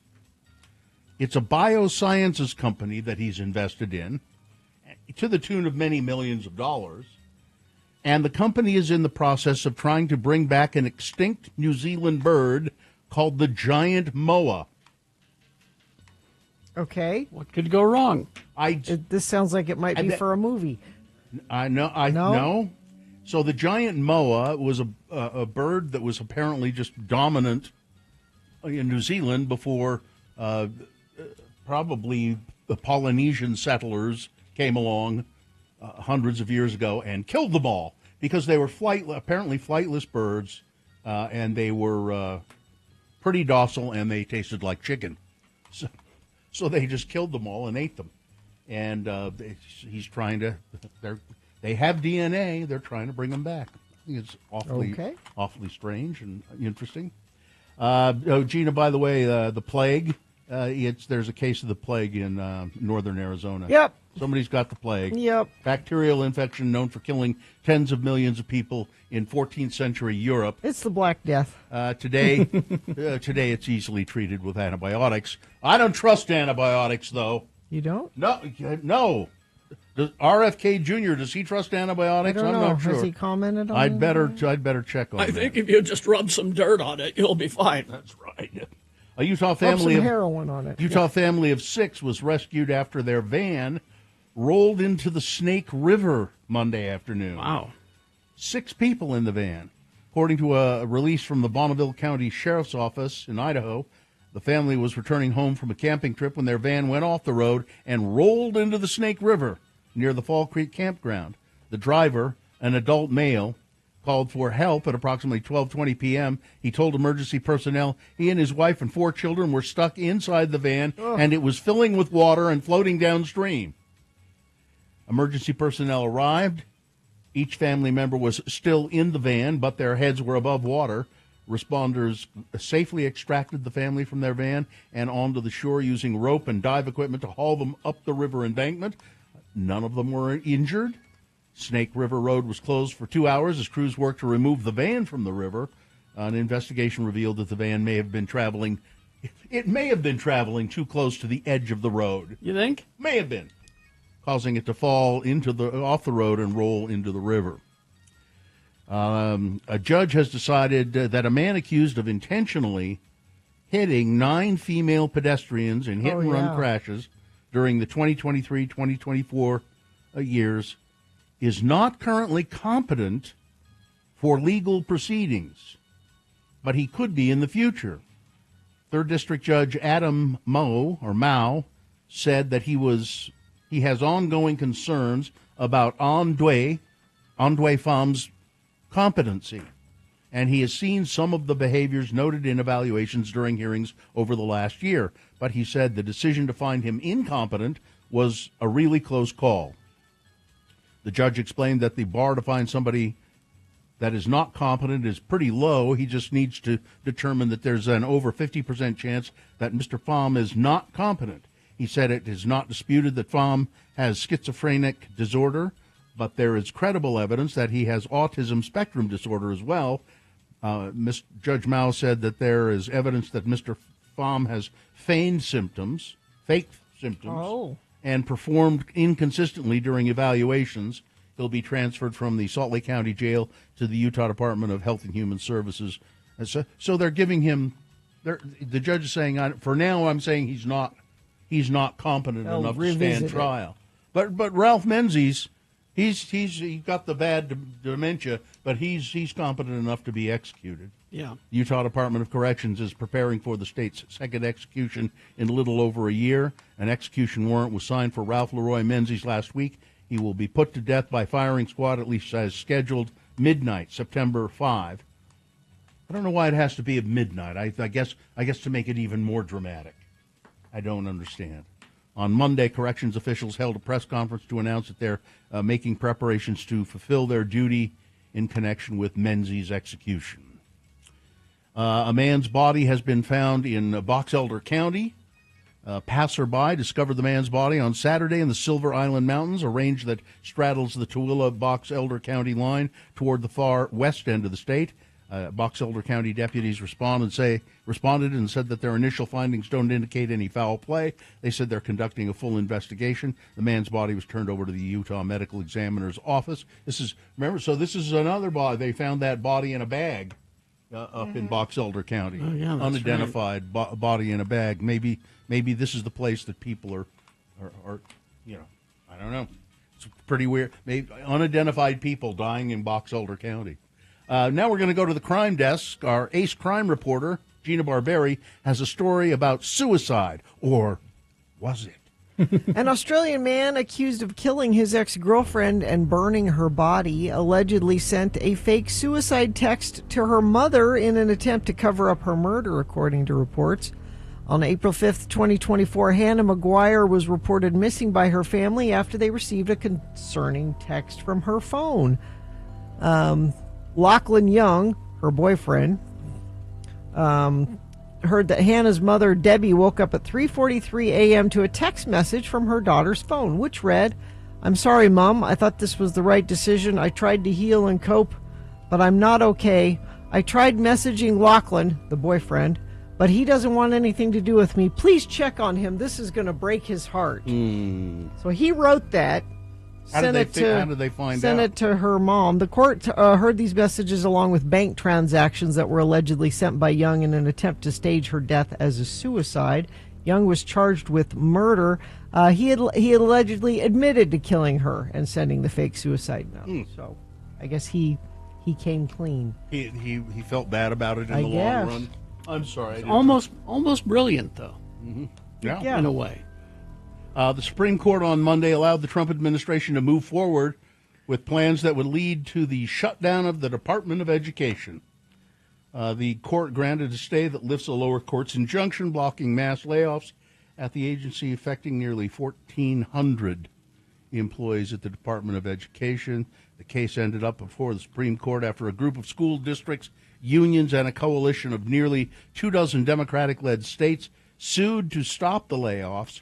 It's a biosciences company that he's invested in to the tune of many millions of dollars. And the company is in the process of trying to bring back an extinct New Zealand bird called the giant moa. Okay. What could go wrong? This sounds like it might be for a movie. No. So the giant moa was a bird that was apparently just dominant in New Zealand before probably the Polynesian settlers came along hundreds of years ago and killed them all because they were apparently flightless birds, and they were pretty docile, and they tasted like chicken. So they just killed them all and ate them. And he's trying to. They have DNA. They're trying to bring them back. I think it's awfully strange and interesting. Gina, by the way, the plague. There's a case of the plague in northern Arizona. Yep. Somebody's got the plague. Yep. Bacterial infection known for killing tens of millions of people in 14th century Europe. It's the Black Death. Today it's easily treated with antibiotics. I don't trust antibiotics, though. You don't? No. Does RFK Jr., does he trust antibiotics? I'm not sure. Has he commented on I'd it? better check on that. I think if you just rub some dirt on it, you'll be fine. That's right. A Utah family some heroin on it. Family of 6 was rescued after their van rolled into the Snake River Monday afternoon. Wow. 6 people in the van. According to a release from the Bonneville County Sheriff's Office in Idaho, the family was returning home from a camping trip when their van went off the road and rolled into the Snake River near the Fall Creek campground. The driver, an adult male, called for help at approximately 12:20 p.m. He told emergency personnel he and his wife and 4 children were stuck inside the van, and it was filling with water and floating downstream. Emergency personnel arrived. Each family member was still in the van, but their heads were above water. Responders safely extracted the family from their van and onto the shore using rope and dive equipment to haul them up the river embankment. None of them were injured. Snake River Road was closed for 2 hours as crews worked to remove the van from the river. An investigation revealed that the van may have been traveling too close to the edge of the road. You think? May have been, causing it to fall off the road and roll into the river. A judge has decided that a man accused of intentionally hitting 9 female pedestrians in hit-and-run crashes during the 2023-2024 years is not currently competent for legal proceedings, but he could be in the future. 3rd District Judge Adam Mao said that he has ongoing concerns about An Dui Phom's competency. and he has seen some of the behaviors noted in evaluations during hearings over the last year. But he said the decision to find him incompetent was a really close call. The judge explained that the bar to find somebody that is not competent is pretty low. He just needs to determine that there's an over 50% chance that Mr. Pham is not competent. He said it is not disputed that Pham has schizophrenic disorder, but there is credible evidence that he has autism spectrum disorder as well. Judge Mao said that there is evidence that Mr. Pham has feigned symptoms, fake symptoms, and performed inconsistently during evaluations. He'll be transferred from the Salt Lake County Jail to the Utah Department of Health and Human Services. And so they're giving him. The judge is saying, for now, I'm saying he's not competent enough to stand trial. But Ralph Menzies, he's got the bad dementia, but he's competent enough to be executed. Yeah. The Utah Department of Corrections is preparing for the state's second execution in a little over a year. An execution warrant was signed for Ralph Leroy Menzies last week. He will be put to death by firing squad, at least as scheduled, midnight, September 5. I don't know why it has to be at midnight. I guess to make it even more dramatic. I don't understand. On Monday, corrections officials held a press conference to announce that they're making preparations to fulfill their duty in connection with Menzies' execution. A man's body has been found in Box Elder County. A passerby discovered the man's body on Saturday in the Silver Island Mountains, a range that straddles the Tooele-Box Elder County line toward the far west end of the state. Box Elder County deputies responded and said that their initial findings don't indicate any foul play. They said they're conducting a full investigation. The man's body was turned over to the Utah Medical Examiner's office. This is another body. They found that body in a bag up in Box Elder County. Oh, yeah, that's unidentified body in a bag. Maybe this is the place that people are I don't know. It's pretty weird. Maybe unidentified people dying in Box Elder County. Now we're going to go to the crime desk. Our ace crime reporter, Gina Barberi, has a story about suicide. Or was it? An Australian man accused of killing his ex-girlfriend and burning her body allegedly sent a fake suicide text to her mother in an attempt to cover up her murder, according to reports. On April 5th, 2024, Hannah McGuire was reported missing by her family after they received a concerning text from her phone. Lachlan Young, her boyfriend, heard that Hannah's mother, Debbie, woke up at 3:43 a.m. to a text message from her daughter's phone, which read, "I'm sorry, Mom. I thought this was the right decision. I tried to heal and cope, but I'm not okay. I tried messaging Lachlan, the boyfriend, but he doesn't want anything to do with me. Please check on him. This is going to break his heart." So he wrote that. How did they find Sent out? it to her mom. The court heard these messages along with bank transactions that were allegedly sent by Young in an attempt to stage her death as a suicide. Young was charged with murder. He allegedly admitted to killing her and sending the fake suicide note. So I guess he came clean. He felt bad about it in the long run. I'm sorry. Almost brilliant, though. Yeah. In a way. The Supreme Court on Monday allowed the Trump administration to move forward with plans that would lead to the shutdown of the Department of Education. The court granted a stay that lifts a lower court's injunction blocking mass layoffs at the agency, affecting nearly 1,400 employees at the Department of Education. The case ended up before the Supreme Court after a group of school districts, unions, and a coalition of nearly 24 Democratic-led states sued to stop the layoffs.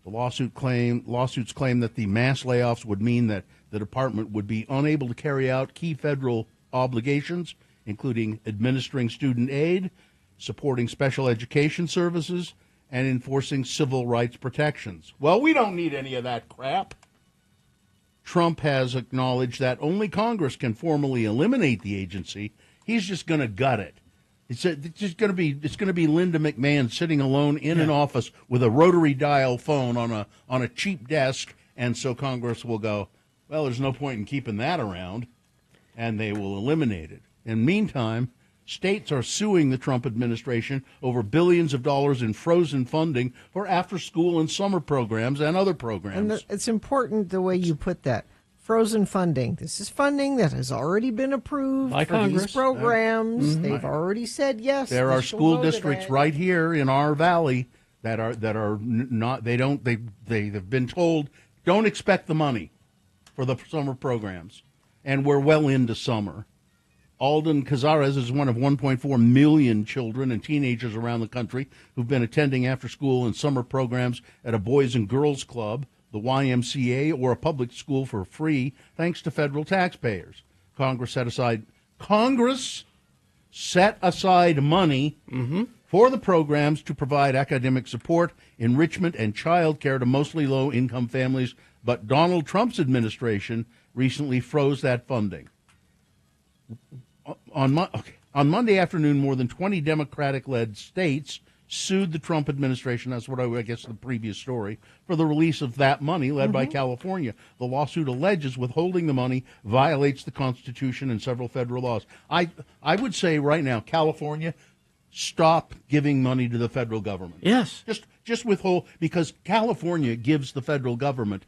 The lawsuits claim that the mass layoffs would mean that the department would be unable to carry out key federal obligations, including administering student aid, supporting special education services, and enforcing civil rights protections. Well, we don't need any of that crap. Trump has acknowledged that only Congress can formally eliminate the agency. He's just going to gut it. It's going to be Linda McMahon sitting alone in an office with a rotary dial phone on a cheap desk, and so Congress will go, well, there's no point in keeping that around, and they will eliminate it. In the meantime, states are suing the Trump administration over billions of dollars in frozen funding for after-school and summer programs and other programs. And it's important the way you put that. frozen funding. This is funding that has already been approved by for Congress. these programs. They've already said yes. There are this will school go to districts that. right here in our valley that are not. They've been told don't expect the money for the summer programs, and we're well into summer. Alden Cazares is one of 1.4 million children and teenagers around the country who've been attending after-school and summer programs at a Boys and Girls Club, the YMCA, or a public school for free, thanks to federal taxpayers. Congress set aside money for the programs to provide academic support, enrichment, and child care to mostly low-income families, but Donald Trump's administration recently froze that funding. On Monday afternoon, more than 20 Democratic-led states sued the Trump administration, that's what I guess the previous story, for the release of that money led by California. The lawsuit alleges withholding the money violates the Constitution and several federal laws. I would say right now, California, stop giving money to the federal government. Yes. Just withhold, because California gives the federal government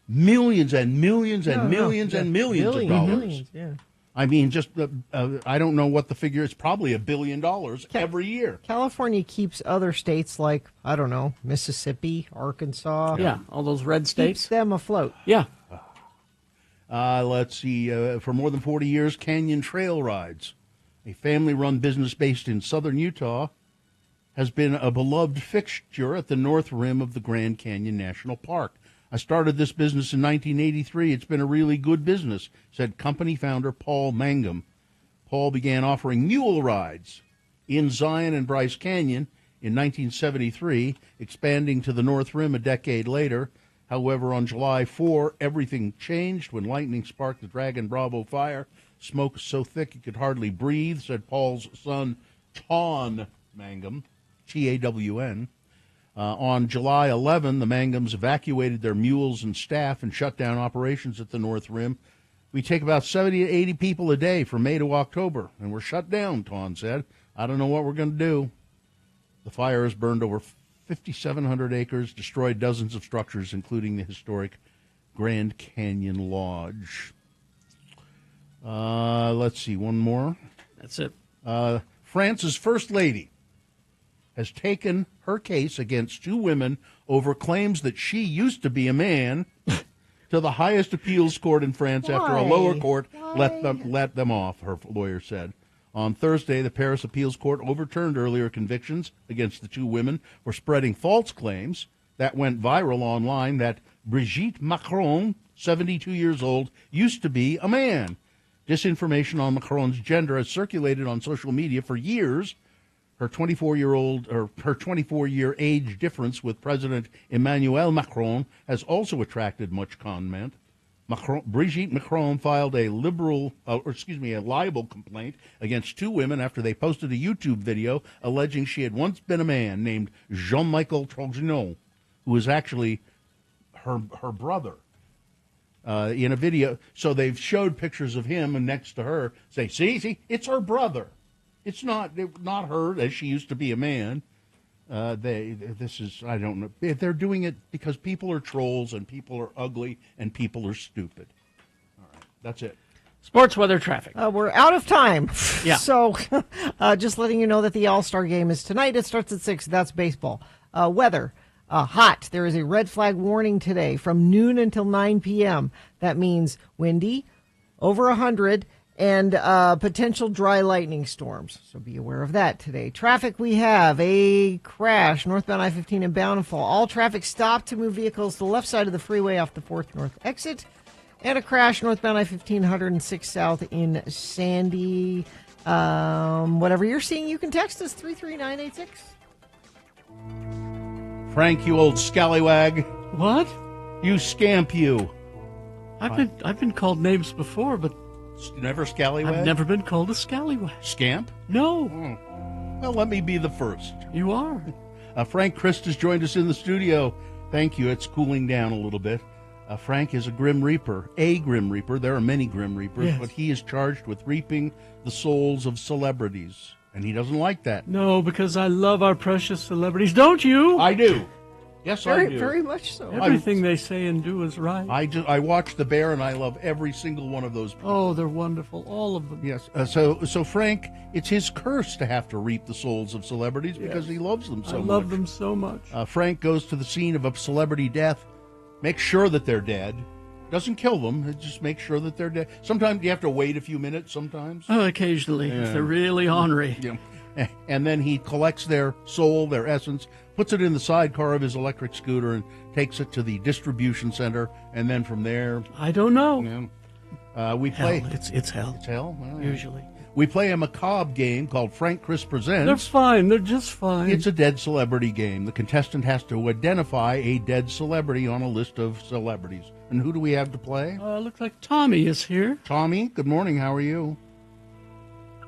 millions and millions and millions and millions of dollars. Millions, yeah. I mean, just I don't know what the figure is. Probably $1 billion every year. California keeps other states like, I don't know, Mississippi, Arkansas. Yeah, all those red states. Keeps them afloat. Yeah. Let's see. For more than 40 years, Canyon Trail Rides, a family-run business based in southern Utah, has been a beloved fixture at the north rim of the Grand Canyon National Park. I started this business in 1983. It's been a really good business, said company founder Paul Mangum. Paul began offering mule rides in Zion and Bryce Canyon in 1973, expanding to the North Rim a decade later. However, on July 4, everything changed when lightning sparked the Dragon Bravo fire. Smoke was so thick he could hardly breathe, said Paul's son, Tawn Mangum, T-A-W-N. On July 11, the Mangums evacuated their mules and staff and shut down operations at the North Rim. We take about 70 to 80 people a day from May to October, and we're shut down, Tawn said. I don't know what we're going to do. The fire has burned over 5,700 acres, destroyed dozens of structures, including the historic Grand Canyon Lodge. Let's see, one more. That's it. France's First Lady has taken her case against two women over claims that she used to be a man to the highest appeals court in France after a lower court let them off, her lawyer said. On Thursday, the Paris appeals court overturned earlier convictions against the two women for spreading false claims that went viral online that Brigitte Macron, 72 years old, used to be a man. Disinformation on Macron's gender has circulated on social media for years. Her 24-year age difference with President Emmanuel Macron has also attracted much comment. Brigitte Macron filed a libel complaint against two women after they posted a YouTube video alleging she had once been a man named Jean-Michel Troginon, who was actually her brother. In a video, so they've showed pictures of him and next to her, say, see, it's her brother. It's not her, as she used to be a man. I don't know. They're doing it because people are trolls and people are ugly and people are stupid. All right, that's it. Sports, weather, traffic. We're out of time. Yeah. So just letting you know that the All-Star game is tonight. It starts at 6. That's baseball. Weather. Hot. There is a red flag warning today from noon until 9 p.m. That means windy, over 100, and potential dry lightning storms. So be aware of that today. Traffic, we have a crash northbound I-15 in Bountiful. All traffic stopped to move vehicles to the left side of the freeway off the 4th North exit. And a crash northbound I-15 106 South in Sandy. Whatever you're seeing, you can text us 33986. Frank, you old scallywag. What? You scamp, you. I've been called names before, but never scallywag? I've never been called a scallywag. Scamp? No. Well, let me be the first. You are. Frank Christ has joined us in the studio. Thank you. It's cooling down a little bit. Frank is a Grim Reaper. There are many Grim Reapers, yes, but he is charged with reaping the souls of celebrities, and he doesn't like that. No, because I love our precious celebrities. Don't you? I do. Yes, I do. Very much so. Everything they say and do is right. I watch The Bear, and I love every single one of those people. Oh, they're wonderful, all of them. Yes. So Frank, it's his curse to have to reap the souls of celebrities because he loves them so much. I love them so much. Frank goes to the scene of a celebrity death, makes sure that they're dead, doesn't kill them, it just makes sure that they're dead. Sometimes you have to wait a few minutes. Sometimes. Oh, occasionally, if they're really ornery. Yeah. And then he collects their soul, their essence, puts it in the sidecar of his electric scooter, and takes it to the distribution center. And then from there, I don't know. we play. Hell, it's hell. It's hell. Well, Usually. We play a macabre game called Frank Chris Presents. They're fine. They're just fine. It's a dead celebrity game. The contestant has to identify a dead celebrity on a list of celebrities. And who do we have to play? Looks like Tommy is here. Tommy, good morning. How are you?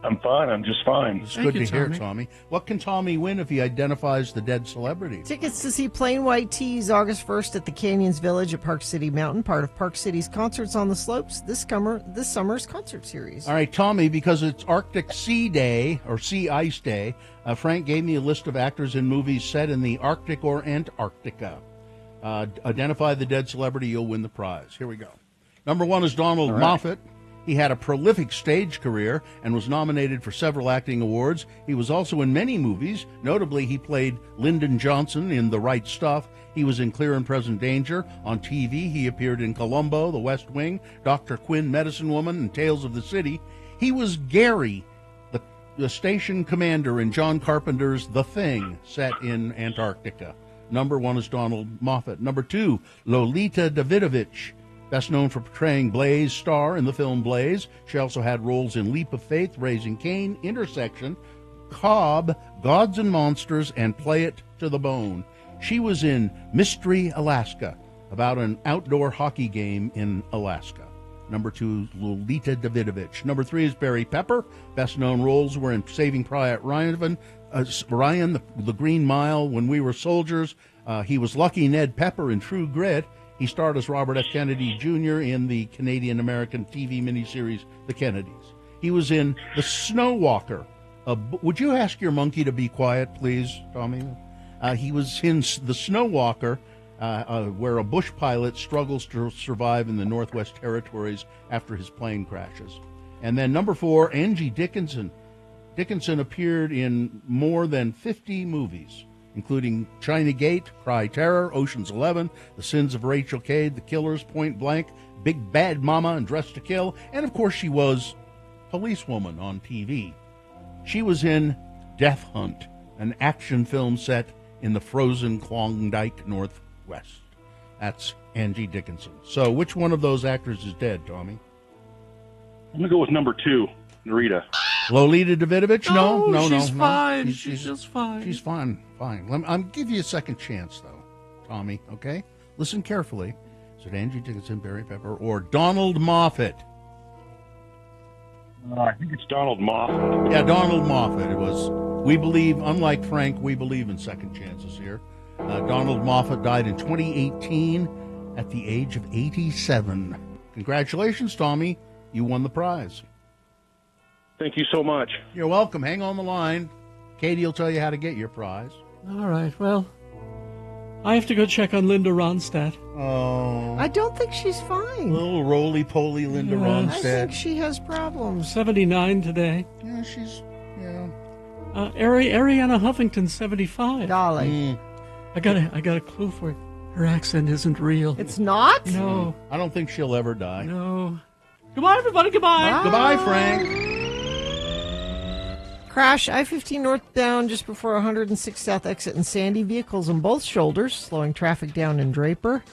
I'm fine. I'm just fine. It's Thank good you, to hear, Tommy. Tommy. What can Tommy win if he identifies the dead celebrity? Tickets to see Plain White Tees August 1st at the Canyons Village at Park City Mountain, part of Park City's Concerts on the Slopes, this summer's concert series. All right, Tommy, because it's Arctic Sea Day, or Sea Ice Day, Frank gave me a list of actors in movies set in the Arctic or Antarctica. Identify the dead celebrity, you'll win the prize. Here we go. Number 1 is Donald Moffat. He had a prolific stage career and was nominated for several acting awards. He was also in many movies. Notably, he played Lyndon Johnson in The Right Stuff. He was in Clear and Present Danger. On TV, he appeared in Columbo, The West Wing, Dr. Quinn, Medicine Woman, and Tales of the City. He was Gary, the station commander in John Carpenter's The Thing, set in Antarctica. Number 1 is Donald Moffat. Number 2, Lolita Davidovich. Best known for portraying Blaze Starr in the film Blaze. She also had roles in Leap of Faith, Raising Cain, Intersection, Cobb, Gods and Monsters, and Play It to the Bone. She was in Mystery Alaska, about an outdoor hockey game in Alaska. Number 2 is Lolita Davidovich. Number 3 is Barry Pepper. Best known roles were in Saving Private Ryan, the Green Mile, When We Were Soldiers. He was Lucky Ned Pepper in True Grit. He starred as Robert F. Kennedy Jr. in the Canadian-American TV miniseries The Kennedys. He was in The Snow Walker. Would you ask your monkey to be quiet, please, Tommy? He was in The Snow Walker, where a bush pilot struggles to survive in the Northwest Territories after his plane crashes. And then number 4, Angie Dickinson. Dickinson appeared in more than 50 movies, including China Gate, Cry Terror, Ocean's 11, The Sins of Rachel Cade, The Killers, Point Blank, Big Bad Mama, and Dressed to Kill, and of course she was Policewoman on TV. She was in Death Hunt, an action film set in the frozen Klondike Northwest. That's Angie Dickinson. So which one of those actors is dead, Tommy? I'm going to go with number 2, Narita. Lolita Davidovich? No. She's fine. She's just fine. She's fine. I'll give you a second chance, though, Tommy, okay? Listen carefully. Is it Angie Dickinson, Barry Pepper, or Donald Moffat? I think it's Donald Moffat. Yeah, Donald Moffat. It was. We believe, unlike Frank, we believe in second chances here. Donald Moffat died in 2018 at the age of 87. Congratulations, Tommy. You won the prize. Thank you so much. You're welcome. Hang on the line. Katie will tell you how to get your prize. All right, well, I have to go check on Linda Ronstadt. Oh. I don't think she's fine. Little roly-poly Linda Yeah. I Ronstadt. think she has problems. 79 today. Yeah, she's, yeah. Ariana Huffington, 75. Golly. I got a clue for you. Her accent isn't real. It's not? No, I don't think she'll ever die. no. Goodbye, everybody. Goodbye. Goodbye, Frank. Crash, I-15 northbound just before 106 South exit in Sandy. Vehicles on both shoulders, slowing traffic down in Draper.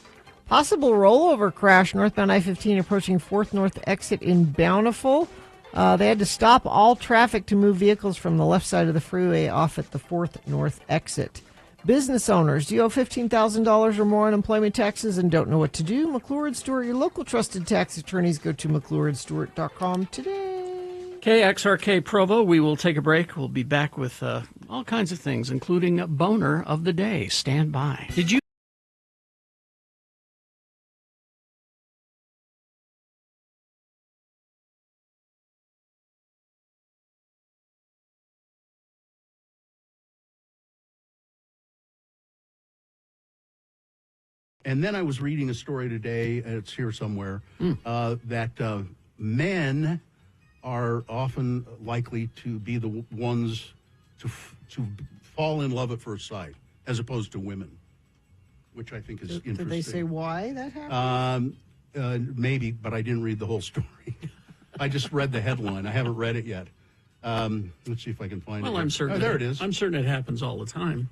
Possible rollover crash northbound I-15 approaching 4th North exit in Bountiful. They had to stop all traffic to move vehicles from the left side of the freeway off at the 4th North exit. Business owners, do you owe $15,000 or more on employment taxes and don't know what to do? McClure & Stewart, your local trusted tax attorneys. Go to McClureandStewart.com today. KXRK Provo, we will take a break. We'll be back with all kinds of things, including a boner of the day. Stand by. Did you And then I was reading a story today, it's here somewhere, that men are often likely to be the ones to fall in love at first sight, as opposed to women, which I think is interesting. Did they say why that happened? Maybe, but I didn't read the whole story. I just read the headline. I haven't read it yet. Let's see if I can find it. Well, I'm certain. There it is. I'm certain it happens all the time.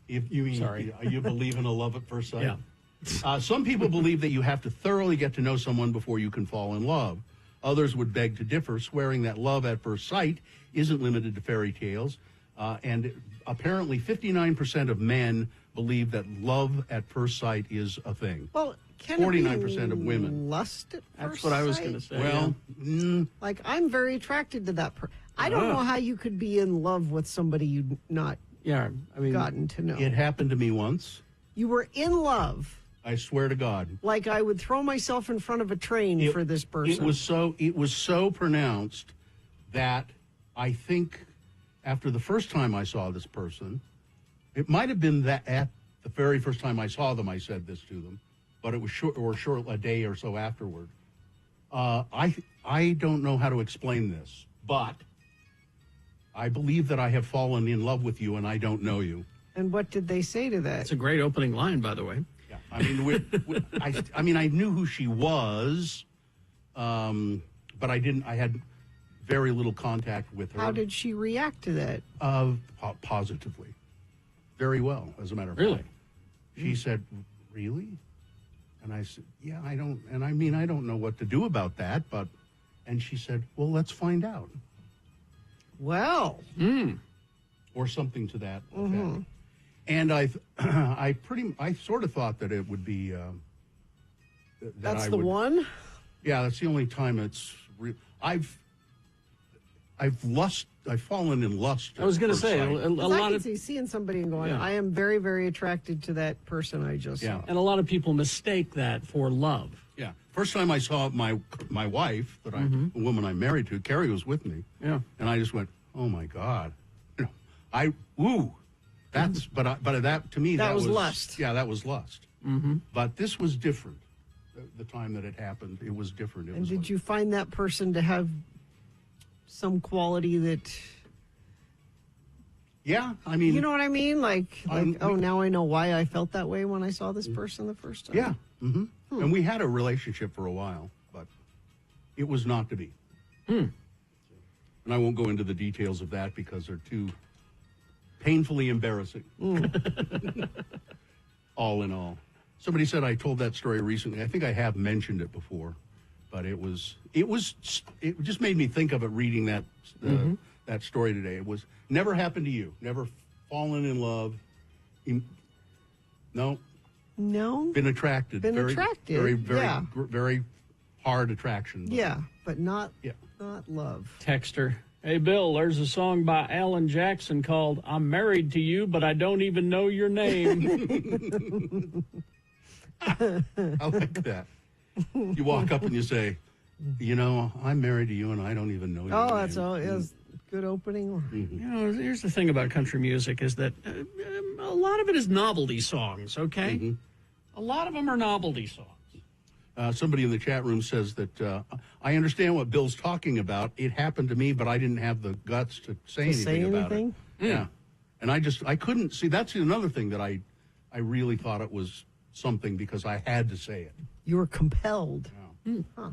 If you mean, Sorry. You believe in a love at first sight? Yeah. Some people believe that you have to thoroughly get to know someone before you can fall in love. Others would beg to differ, swearing that love at first sight isn't limited to fairy tales. And apparently 59% of men believe that love at first sight is a thing. Well, can 49% of women. Lust at That's first what I was sight? going to say. Well, Like, I'm very attracted to that person. I don't know how you could be in love with somebody you'd not yeah, I mean, gotten to know. it happened to me once. You were in love. I swear to God. Like I would throw myself in front of a train for this person. It was so pronounced that I think after the first time I saw this person, it might have been that at the very first time I saw them, I said this to them, but it was short a day or so afterward. I don't know how to explain this, but I believe that I have fallen in love with you and I don't know you. And what did they say to that? it's a great opening line, by the way. Yeah, I mean, I knew who she was, but I didn't. I had very little contact with her. How did she react to that? Positively, very well. As a matter of Really? fact, she said, "Really?" And I said, "Yeah, I don't." And I mean, I don't know what to do about that, but. And she said, "Well, let's find out," Well, or something to that effect. And I sort of thought that it would be. that's I the would, one? Yeah, that's the only time it's. I've fallen in lust. I was going to at first say, sight. a 'Cause I lot can of see seeing somebody and going, Yeah. I am very, very attracted to that person I just Yeah. saw. and a lot of people mistake that for love. Yeah, first time I saw my wife, the woman I'm married to, Carrie was with me. Yeah. And I just went, "Oh my God," That's but that to me That was lust. Yeah, that was lust. Mm-hmm. But this was different. The time that it happened, it was different. And did you find that person to have some quality that, Yeah, I mean, you know what I mean? Like we- now I know why I felt that way when I saw this person the first time. Yeah. Mm-hmm. And we had a relationship for a while, but it was not to be. And I won't go into the details of that because they're too painfully embarrassing. All in all. Somebody said I told that story recently. I think I have mentioned it before, but it just made me think of it reading that that story today. It was never happened to you. Never fallen in love. No. No? Been attracted. Been very, attracted, Very, very, yeah. very hard attraction. But Yeah, but not Yeah. not love. Texter. Hey, Bill, there's a song by Alan Jackson called I'm Married to You, but I Don't Even Know Your Name. I like that. You walk up and you say, "You know, I'm married to you and I don't even know you." Oh, that's all. It was good opening. You know, here's the thing about country music is that a lot of it is novelty songs, okay? A lot of them are novelty songs. Somebody in the chat room says that I understand what Bill's talking about. It happened to me, but I didn't have the guts to say anything about it. Yeah, and I couldn't see. That's another thing that I really thought it was something because I had to say it. You were compelled. Yeah. Huh.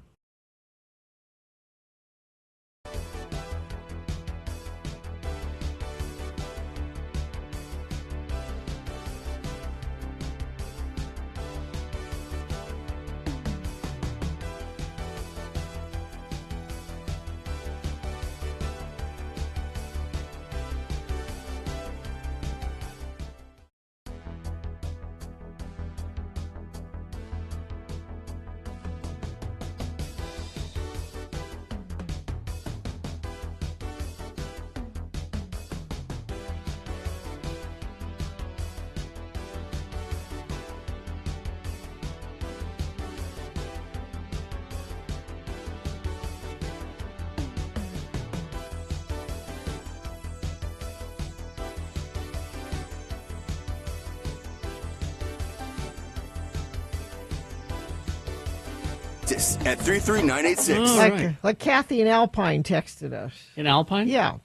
at 33986. Oh. Like Kathy in Alpine texted us. In Alpine? Yeah.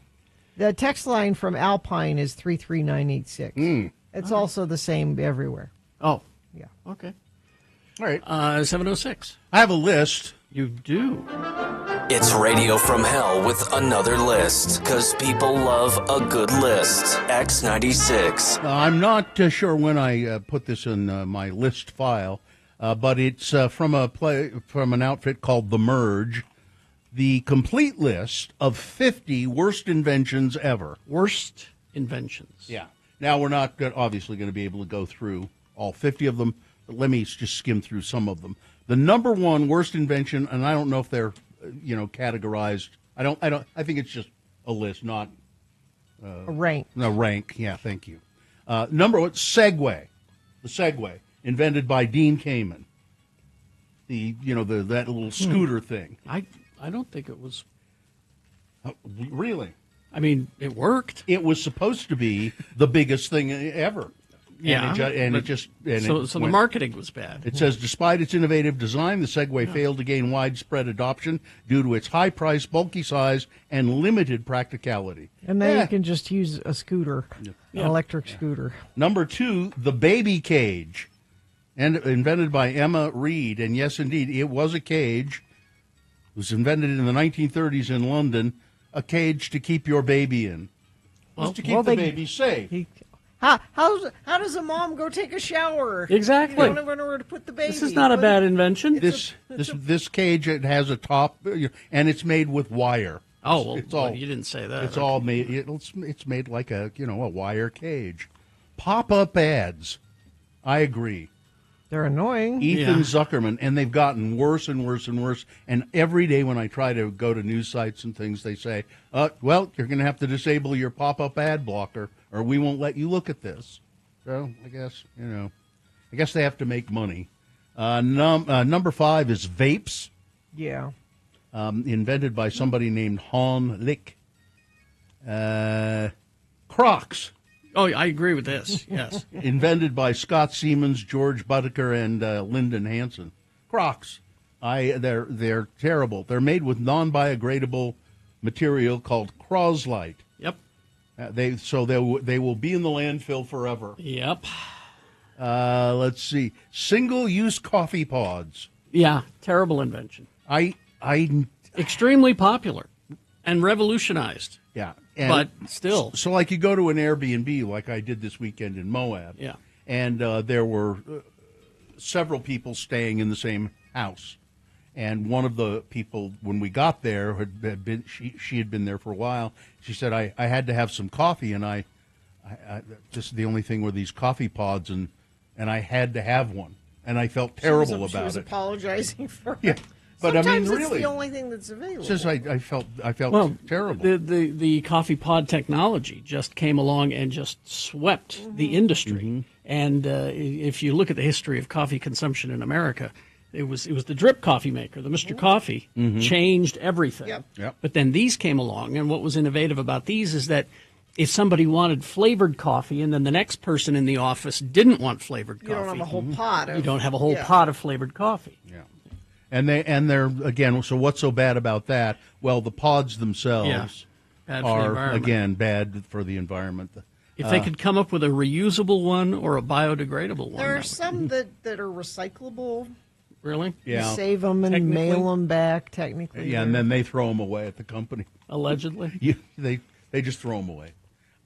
The text line from Alpine is 33986. It's also the same everywhere. Oh. Yeah. Okay. All right. 706. I have a list. You do. It's Radio from Hell with another list, because people love a good list. X96. I'm not sure when I put this in my list file, but it's from an outfit called The Merge. The complete list of 50 worst inventions ever. Worst inventions. Yeah. Now, we're not obviously going to be able to go through all 50 of them, but let me just skim through some of them. The number one worst invention, and I don't know if they're categorized. I think it's just a list, not A rank. a rank. Yeah, thank you. Number one, Segway. The Segway, invented by Dean Kamen. That little scooter thing. I don't think it was. Really? I mean, it worked. It was supposed to be the biggest thing ever. Yeah. So the marketing was bad. It says, despite its innovative design, the Segway failed to gain widespread adoption due to its high price, bulky size, and limited practicality. And now you can just use a scooter, an electric scooter. Number two, the baby cage, and invented by Emma Reed. And yes, indeed, it was a cage. It was invented in the 1930s in London, a cage to keep your baby in. Just to keep the baby safe. How does a mom go take a shower? Exactly. You don't know where to put the baby. This is not a bad invention. This cage, it has a top, and it's made with wire. Oh, it's all, you didn't say that. It's all made. It's made like a wire cage. Pop-up ads. I agree. They're annoying. Ethan Zuckerman, and they've gotten worse and worse and worse. And every day when I try to go to news sites and things, they say, well, you're going to have to disable your pop-up ad blocker, or we won't let you look at this. So I guess they have to make money. Number 5 is vapes. Yeah. Invented by somebody named Han Lick. Crocs. Oh, I agree with this. Yes. Invented by Scott Siemens, George Buttaker, and Lyndon Hanson. Crocs. They're terrible. They're made with non-biodegradable material called Crozlite. Yep. They will be in the landfill forever. Yep. Let's see. Single-use coffee pods. Yeah. Terrible invention. I extremely popular and revolutionized. Yeah. But still. So like you go to an Airbnb like I did this weekend in Moab. Yeah. And there were several people staying in the same house. And one of the people, when we got there, had been she had been there for a while. She said, I had to have some coffee, and I just the only thing were these coffee pods, and I had to have one. And I felt terrible about it. She was apologizing for it. Yeah. But sometimes I mean, it's really, the only thing that's available. Just I felt terrible. The coffee pod technology just came along and just swept the industry. Mm-hmm. And if you look at the history of coffee consumption in America, it was the drip coffee maker, the Mr. Coffee, changed everything. Yep. But then these came along, and what was innovative about these is that if somebody wanted flavored coffee, and then the next person in the office didn't want flavored coffee, you don't have a whole pot. You don't have a whole pot of flavored coffee. Yeah. And they're again. So what's so bad about that? Well, the pods themselves are again bad for the environment. If they could come up with a reusable one or a biodegradable one, there are some that are recyclable. Really? Yeah. You save them and mail them back. Technically, yeah, and then they throw them away at the company. Allegedly, they just throw them away.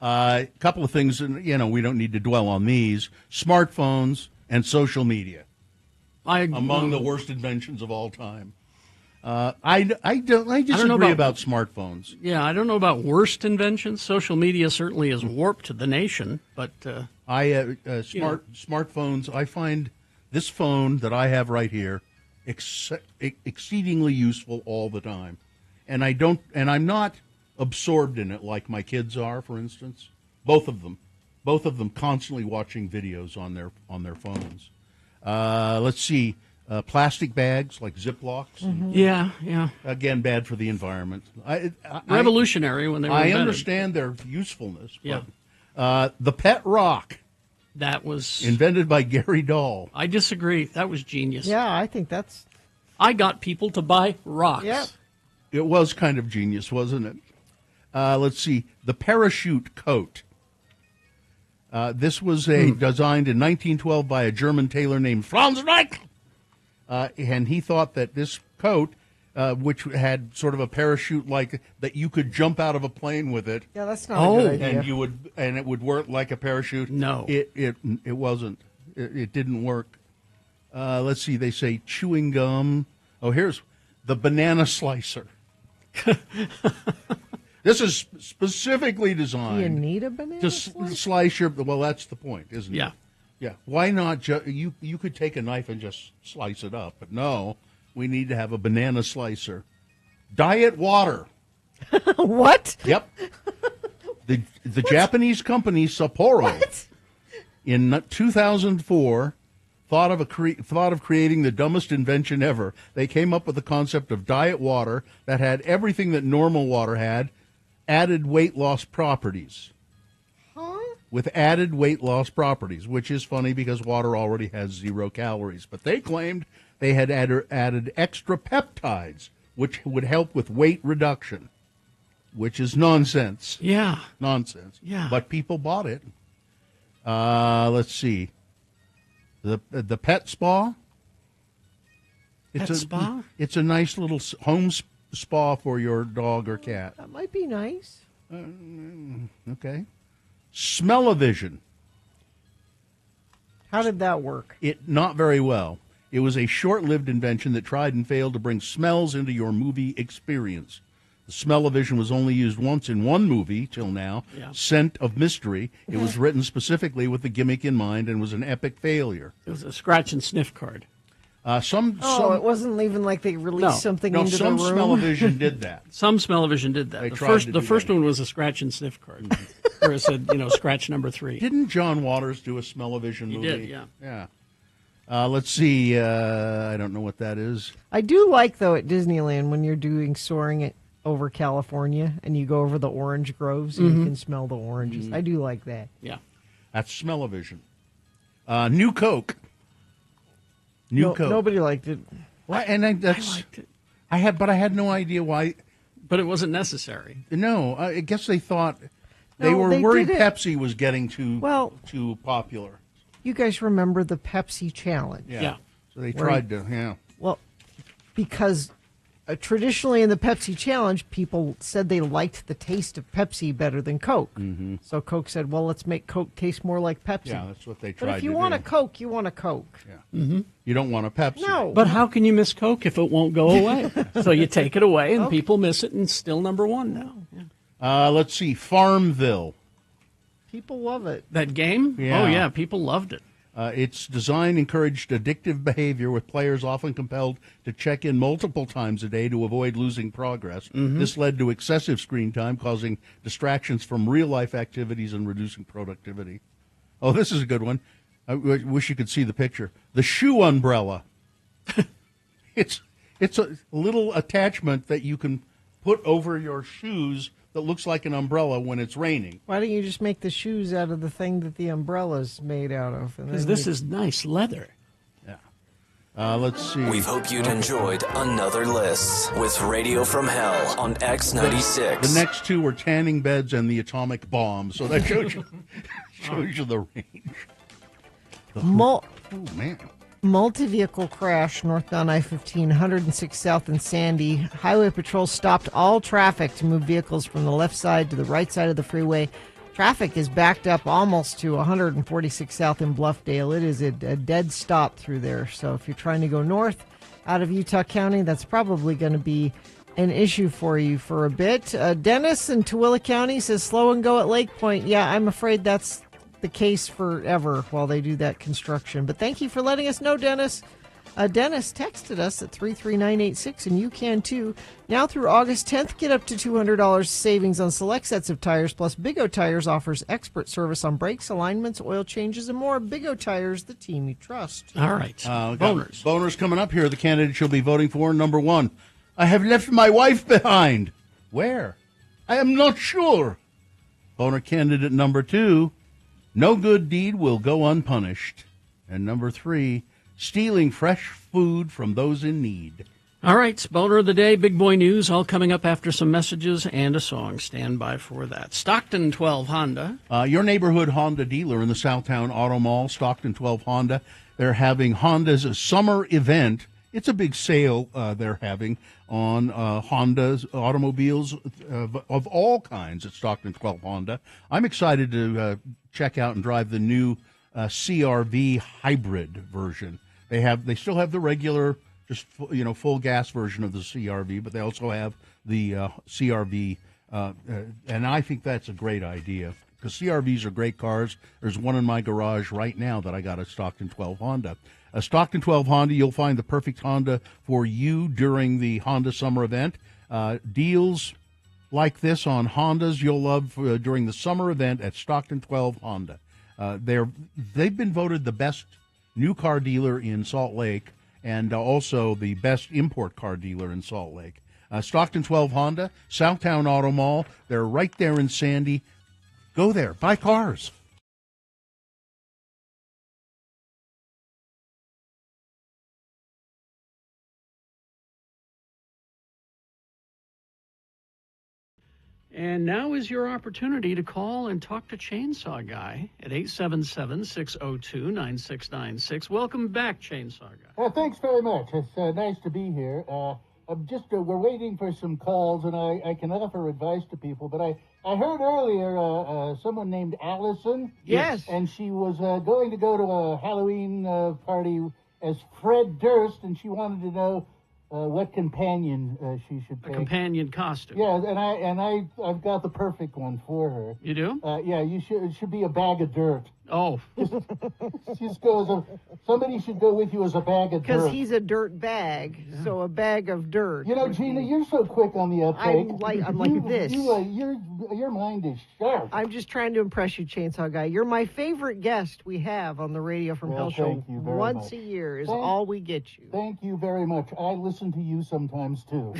A couple of things, and we don't need to dwell on these: smartphones and social media. Among the worst inventions of all time. I disagree about smartphones. Yeah, I don't know about worst inventions. Social media certainly has warped the nation, but smartphones. I find this phone that I have right here exceedingly useful all the time, and I'm not absorbed in it like my kids are, for instance. Both of them constantly watching videos on their phones. Let's see, plastic bags like Ziplocs. Mm-hmm. Yeah. Again, bad for the environment. Revolutionary when they were invented. understand their usefulness. But, the pet rock. That was invented by Gary Dahl. I disagree. That was genius. Yeah, I think that's I got people to buy rocks. Yep. It was kind of genius, wasn't it? Let's see. The parachute coat. This was designed in 1912 by a German tailor named Franz Reich. And he thought that this coat, which had sort of a parachute like that you could jump out of a plane with it. Yeah, that's not a good idea. And it would work like a parachute. No. It wasn't. It didn't work. Let's see. They say chewing gum. Oh, here's the banana slicer. This is specifically designed. Do you need a banana to slicer? slice your. Well, that's the point, isn't it? Yeah. Yeah. Why not? You could take a knife and just slice it up, but no, we need to have a banana slicer. Diet water. What? Yep. The Japanese company Sapporo in 2004 thought of creating the dumbest invention ever. They came up with the concept of diet water that had everything that normal water had, added weight loss properties. With added weight loss properties, which is funny because water already has 0 calories. But they claimed they had added extra peptides, which would help with weight reduction, which is nonsense. Yeah. Nonsense. Yeah. But people bought it. Let's see. The pet spa. Spa? It's a nice little home spa for your dog or cat. That might be nice. Okay. Smell-o-vision. How did that work? Not very well. It was a short-lived invention that tried and failed to bring smells into your movie experience. The smell-o-vision was only used once in one movie till now, Scent of Mystery. It was written specifically with the gimmick in mind and was an epic failure. It was a scratch and sniff card. It wasn't even like they released something into the room. Some smell-o-vision did that. Some smell-o-vision did that. The first one was a scratch and sniff card, where it said, scratch number 3. Didn't John Waters do a smell-o-vision movie? He did, yeah. Yeah. Let's see. I don't know what that is. I do like, though, at Disneyland when you're doing soaring over California and you go over the orange groves and you can smell the oranges. I do like that. Yeah. That's smell-o-vision. New Coke. Coke. Nobody liked it. I liked it. I had no idea why. But it wasn't necessary. No, I guess they thought they were worried Pepsi was getting too popular. You guys remember the Pepsi challenge? Yeah. So they tried to, yeah. Well, because traditionally in the Pepsi challenge, people said they liked the taste of Pepsi better than Coke. Mm-hmm. So Coke said, well, let's make Coke taste more like Pepsi. Yeah, that's what they tried to do. But if you want a Coke, you want a Coke. Yeah. Mm-hmm. You don't want a Pepsi. No. But how can you miss Coke if it won't go away? So you take it away and people miss it and it's still number 1 now. Yeah. Let's see, Farmville. People love it. That game? Yeah. Oh, yeah, people loved it. Its design encouraged addictive behavior, with players often compelled to check in multiple times a day to avoid losing progress. Mm-hmm. This led to excessive screen time, causing distractions from real-life activities and reducing productivity. Oh, this is a good one. I wish you could see the picture. The shoe umbrella. It's a little attachment that you can put over your shoes that looks like an umbrella when it's raining. Why don't you just make the shoes out of the thing that the umbrella's made out of? Because this is nice leather. Yeah. Let's see. We hope you'd enjoyed another list with Radio from Hell on X96. The next 2 were tanning beds and the atomic bomb, so that shows you the range. Oh, man. Multi-vehicle crash northbound I-15, 106 South and Sandy. Highway Patrol stopped all traffic to move vehicles from the left side to the right side of the freeway. Traffic is backed up almost to 146 South in Bluffdale. It is a dead stop through there. So if you're trying to go north out of Utah County, that's probably going to be an issue for you for a bit. Dennis in Tooele County says slow and go at Lake Point. Yeah, I'm afraid that's the case forever while they do that construction. But thank you for letting us know, Dennis. Dennis texted us at 33986, and you can too. Now through August 10th, get up to $200 savings on select sets of tires. Plus, Big O Tires offers expert service on brakes, alignments, oil changes, and more. Big O Tires, the team you trust. All right. Boners. Boners coming up here. The candidates you'll be voting for. Number 1, I have left my wife behind. Where? I am not sure. Boner candidate number 2, no good deed will go unpunished. And number 3, stealing fresh food from those in need. All right, Spelter of the Day, Big Boy News, all coming up after some messages and a song. Stand by for that. Stockton 12 Honda. Your neighborhood Honda dealer in the Southtown Auto Mall, Stockton 12 Honda. They're having Honda's summer event. It's a big sale they're having on Honda's automobiles of all kinds at Stockton 12 Honda. I'm excited to check out and drive the new CRV hybrid version. They still have the regular, just full gas version of the CRV, but they also have the CRV, and I think that's a great idea because CRVs are great cars. There's one in my garage right now that I got at Stockton 12 Honda. Stockton 12 Honda, you'll find the perfect Honda for you during the Honda summer event. Deals like this on Hondas you'll love during the summer event at Stockton 12 Honda. They've been voted the best new car dealer in Salt Lake and also the best import car dealer in Salt Lake. Stockton 12 Honda, Southtown Auto Mall. They're right there in Sandy. Go there. Buy cars. And now is your opportunity to call and talk to Chainsaw Guy at 877-602-9696. Welcome back, Chainsaw Guy. Thanks very much. It's nice to be here. We're waiting for some calls, and I can offer advice to people, but I heard earlier someone named Allison. Yes. And she was going to go to a Halloween party as Fred Durst, and she wanted to know what companion she should take. A companion costume. Yeah, and I've got the perfect one for her. You do? Yeah, it should be a bag of dirt. Oh. Just go somebody should go with you as a bag of dirt. Because he's a dirt bag, so a bag of dirt. You know, Gina, you're so quick on the uptake. I'm like this. Your mind is sharp. I'm just trying to impress you, Chainsaw Guy. You're my favorite guest we have on the Radio from Hell show. Thank you very Once much. a year is all we get you. Thank you very much. I listen to you sometimes, too.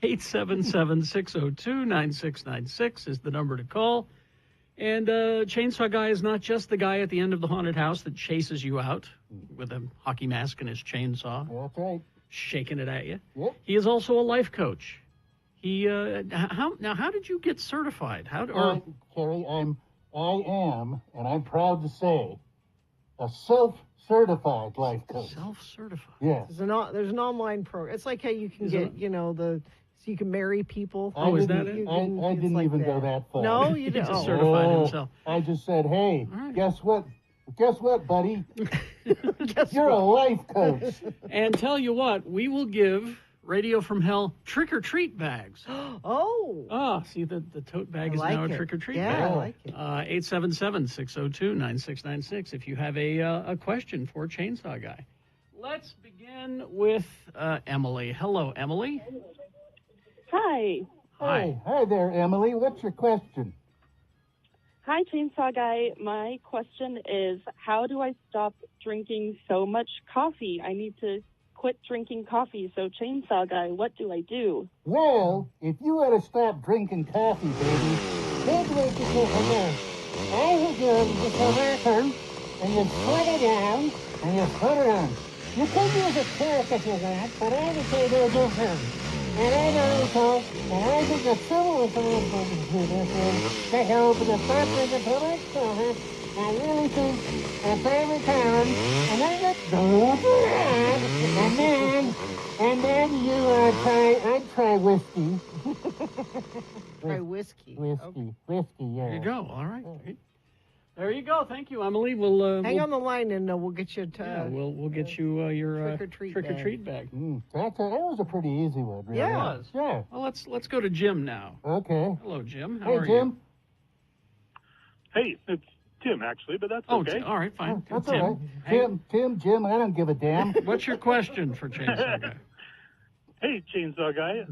877-602-9696 is the number to call. And Chainsaw Guy is not just the guy at the end of the haunted house that chases you out with a hockey mask and his chainsaw. That's right. Shaking it at you. Yep. He is also a life coach. How did you get certified? Kerry, I am, and I'm proud to say, a self-certified life coach. Self-certified? Yes. There's an online program. It's like how you can get, so you can marry people. Is that it? I didn't even go that far. No, you didn't. He just certified himself. I just said, hey, right. Guess what, buddy? You're a life coach. And tell you what, we will give Radio from Hell trick-or-treat bags. Oh, see, the tote bag is like now a it. trick-or-treat Yeah, bag. I like it. 877-602-9696 if you have a question for Chainsaw Guy. Let's begin with Emily. Hello, Emily. Hi. Hi. Hi there, Emily. What's your question? Hi, Chainsaw Guy. My question is, how do I stop drinking so much coffee? I need to quit drinking coffee. So, Chainsaw Guy, what do I do? Well, if you were to stop drinking coffee, baby, here's what you do. I would do the converter, and you put it down, and you put it on. You could use a carrot if you want, but I would say no different. And I think the simplest way to do this is to open the front of the public service. I really think that every time, and then just go and then you try whiskey. Try whiskey. Whiskey, yeah. There you go. All right. There you go. Thank you, Emily. We'll hang on the line, and we'll get you. We'll get you your trick-or-treat bag. That was a pretty easy one, really. Yeah, it was. Yeah. Well, let's go to Jim now. Okay. Hello, Jim. How Hey, are Jim. you? Hey, it's Tim, actually, but that's okay. All right, fine. That's Tim. all right. Jim, I don't give a damn. What's your question for Chainsaw Guy? Hey, Chainsaw Guy.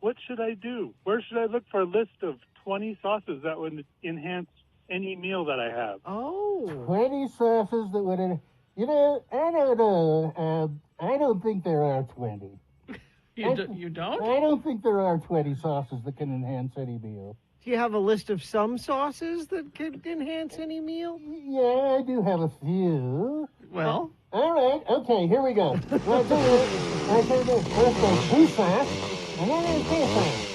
What should I do? Where should I look for a list of 20 sauces that would enhance any meal that I have? 20 sauces that would, I don't know. I don't think there are 20. You don't? I don't think there are 20 sauces that can enhance any meal. Do you have a list of some sauces that could enhance any meal? Yeah, I do have a few. Well, all right, okay, here we go. Well, I tell you this. First there's blue sauce, and then there's pea sauce.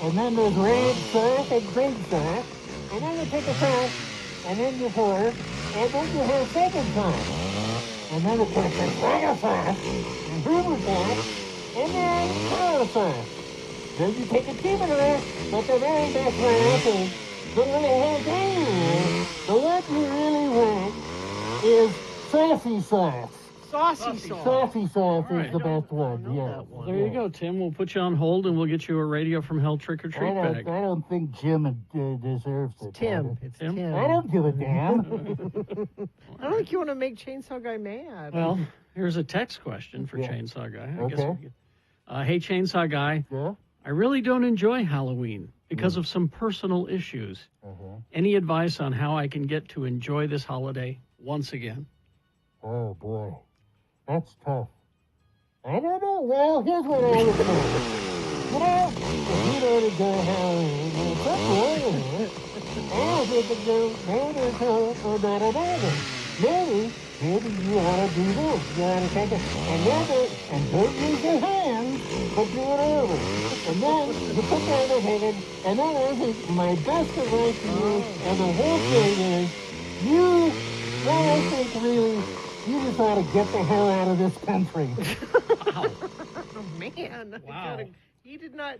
And then there's red sauce and green sauce. And then you take a sauce, and then you pour, and then you have second sauce. And then you put the tomato sauce, and Hoover sauce, and then tomato sauce. Then you take a cumin, but the very best one is the little jalapeno. The one you really want is saucy sauce. Saucy sauce. Saucy sauce right. is the best one, yeah. there you go, Tim. We'll put you on hold, and we'll get you a Radio from Hell trick-or-treat bag. I don't think Jim deserves it. Tim. It's Tim. I don't give a damn. I don't think you want to make Chainsaw Guy mad. Well, here's a text question for Yeah. Chainsaw Guy. Okay. Hey, Chainsaw Guy. Yeah? I really don't enjoy Halloween because of some personal issues. Any advice on how I can get to enjoy this holiday once again? Oh, boy. That's tough. I don't know. Well, here's what I would do. You know, if you don't enjoy Halloween, it's up to you. I don't think it's or not another. Maybe you ought to do this. You ought to take it and don't use your hands, but do it over. And then you put down the hand, and then I think my best advice to you, and the whole thing is, I think really, you just ought to get the hell out of this country. Oh, man. Wow. He did not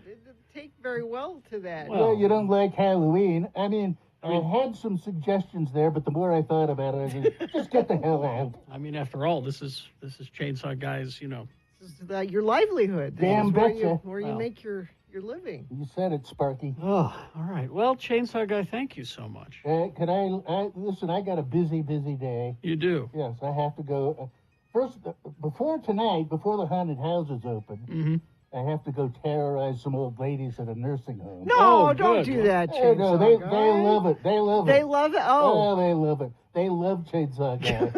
take very well to that. Well, you don't like Halloween. I mean, I had some suggestions there, but the more I thought about it, I said, just get the hell out. I mean, after all, this is Chainsaw Guy's, This is your livelihood. This Damn is where betcha. where you make your living. You said it, Sparky. Oh, all right. Well, Chainsaw Guy, thank you so much. Could I listen, I got a busy day. You do? Yes, I have to go. First, before tonight, before the haunted houses open, I have to go terrorize some old ladies at a nursing home. No, don't do that, Chainsaw No, they Guy. love it. They love it. They love it? Oh. They love it. They love Chainsaw Guy.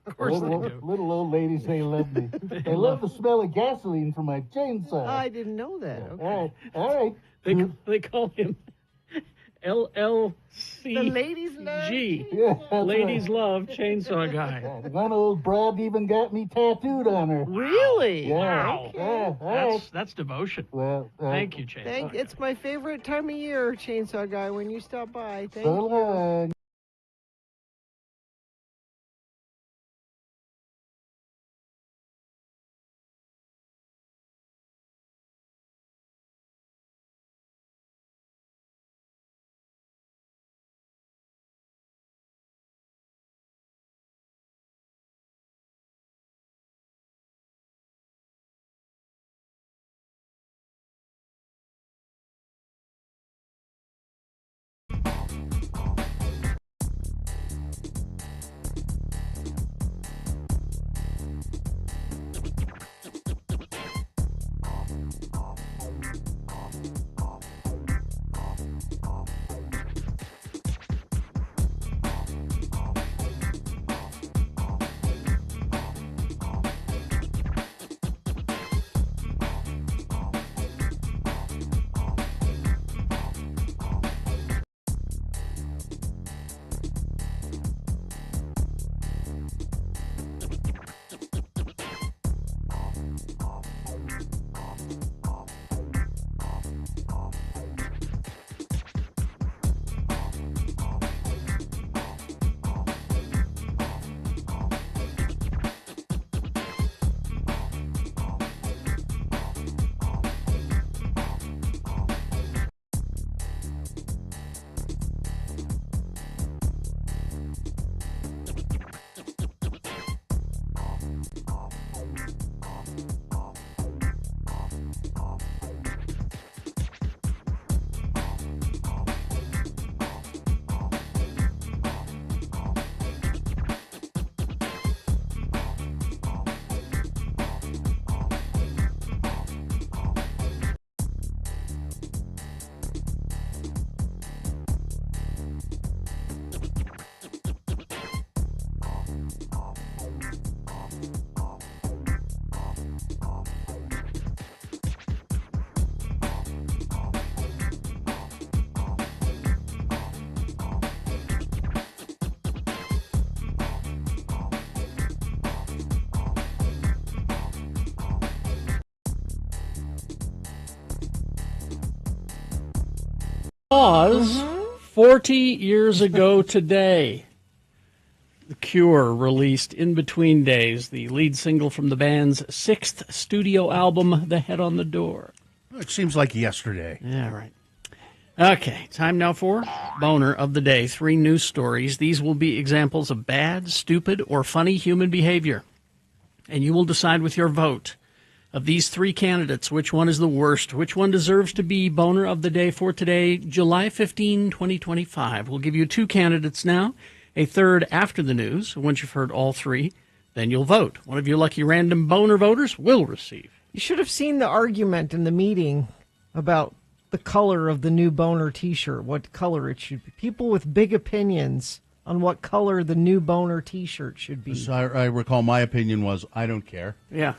Of course they do. Little old ladies, they love me. They love the smell of gasoline from my chainsaw. I didn't know that. Okay. All right. They call him LLC. The ladies love G. Yeah, that's Ladies right. love Chainsaw Guy. One old broad even got me tattooed on her. Really? Yeah. Wow. Yeah, all right. That's devotion. Well, Thank you, Chainsaw Guy. It's my favorite time of year, Chainsaw Guy, when you stop by. Thank So you. long. Because 40 years ago today, The Cure released In Between Days, the lead single from the band's 6th studio album, The Head on the Door. It seems like yesterday. Yeah, right. Okay, time now for Boner of the Day. 3 news stories. These will be examples of bad, stupid, or funny human behavior. And you will decide with your vote of these 3 candidates which one is the worst, which one deserves to be Boner of the Day for today, July 15, 2025. We'll give you 2 candidates now, a third after the news. Once you've heard all 3, then you'll vote. One of your lucky random Boner voters will receive. You should have seen the argument in the meeting about the color of the new Boner T-shirt, what color it should be. People with big opinions on what color the new Boner T-shirt should be. So I recall my opinion was, I don't care. Yeah.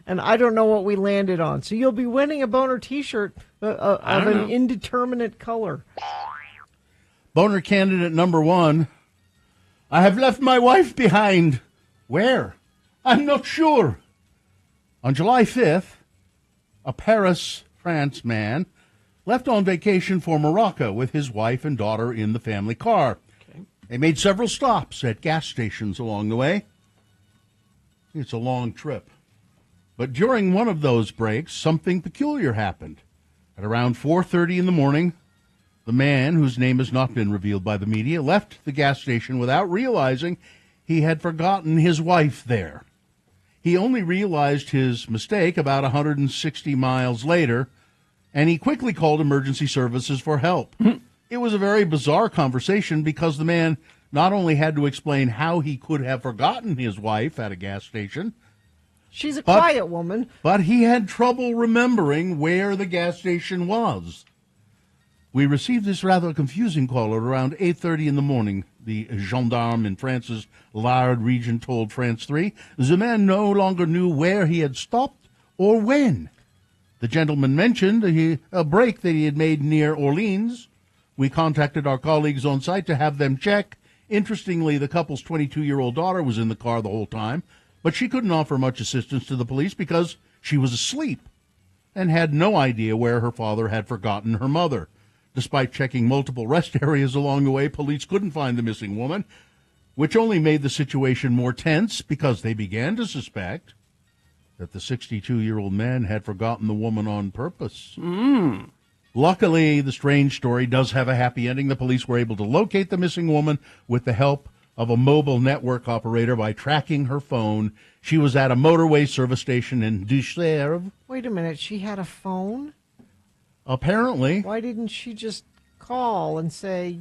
And I don't know what we landed on. So you'll be winning a Boner T-shirt of an indeterminate color. Boner candidate number 1. I have left my wife behind. Where? I'm not sure. On July 5th, a Paris, France man left on vacation for Morocco with his wife and daughter in the family car. Okay. They made several stops at gas stations along the way. It's a long trip. But during one of those breaks, something peculiar happened. At around 4:30 in the morning, the man, whose name has not been revealed by the media, left the gas station without realizing he had forgotten his wife there. He only realized his mistake about 160 miles later, and he quickly called emergency services for help. It was a very bizarre conversation because the man not only had to explain how he could have forgotten his wife at a gas station, she's a quiet woman, but he had trouble remembering where the gas station was. We received this rather confusing call at around 8:30 in the morning. The gendarme in France's Loire region told France 3 the man no longer knew where he had stopped or when. The gentleman mentioned a break that he had made near Orleans. We contacted our colleagues on site to have them check. Interestingly, the couple's 22-year-old daughter was in the car the whole time, but she couldn't offer much assistance to the police because she was asleep and had no idea where her father had forgotten her mother. Despite checking multiple rest areas along the way, police couldn't find the missing woman, which only made the situation more tense because they began to suspect that the 62-year-old man had forgotten the woman on purpose. Luckily, the strange story does have a happy ending. The police were able to locate the missing woman with the help of a mobile network operator by tracking her phone. She was at a motorway service station in Duchère. Wait a minute, she had a phone? Apparently. Why didn't she just call and say,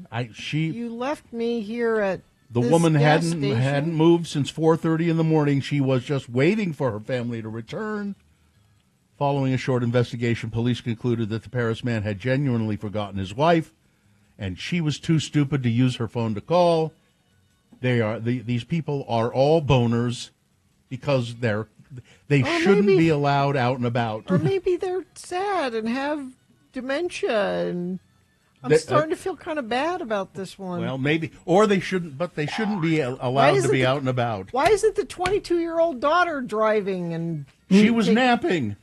you left me here at the this woman gas hadn't station? moved since 4:30 in the morning. She was just waiting for her family to return. Following a short investigation, police concluded that the Paris man had genuinely forgotten his wife, and she was too stupid to use her phone to call. These people are all boners because they shouldn't be allowed out and about. Or maybe they're sad and have dementia, and I'm starting to feel kind of bad about this one. Well, maybe, or they shouldn't, but they shouldn't be allowed to be out and about. Why isn't the 22-year-old daughter driving? And she was napping.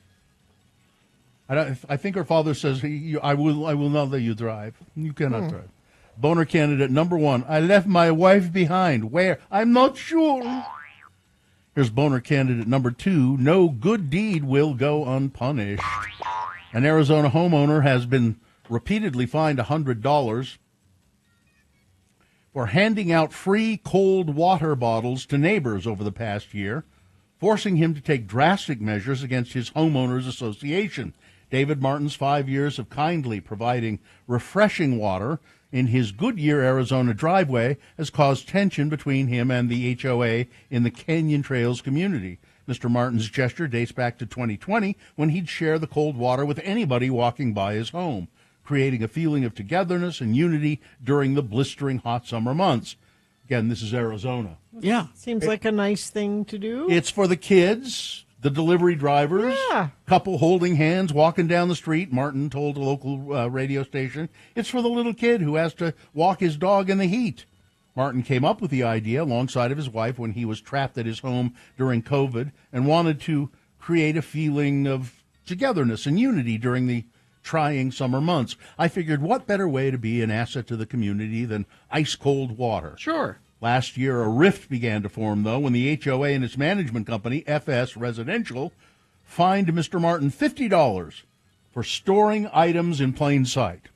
I think her father says, I will not let you drive. You cannot drive. Boner candidate number 1, I left my wife behind. Where? I'm not sure. Here's boner candidate number 2, no good deed will go unpunished. An Arizona homeowner has been repeatedly fined $100 for handing out free cold water bottles to neighbors over the past year, forcing him to take drastic measures against his homeowners association. David Martin's 5 years of kindly providing refreshing water in his Goodyear, Arizona driveway has caused tension between him and the HOA in the Canyon Trails community. Mr. Martin's gesture dates back to 2020 when he'd share the cold water with anybody walking by his home, creating a feeling of togetherness and unity during the blistering hot summer months. Again, this is Arizona. Yeah. Seems like a nice thing to do. It's for the kids, the delivery drivers, couple holding hands, walking down the street, Martin told a local radio station. It's for the little kid who has to walk his dog in the heat. Martin came up with the idea alongside of his wife when he was trapped at his home during COVID and wanted to create a feeling of togetherness and unity during the trying summer months. I figured what better way to be an asset to the community than ice-cold water? Sure. Last year, a rift began to form, though, when the HOA and its management company, FS Residential, fined Mr. Martin $50 for storing items in plain sight.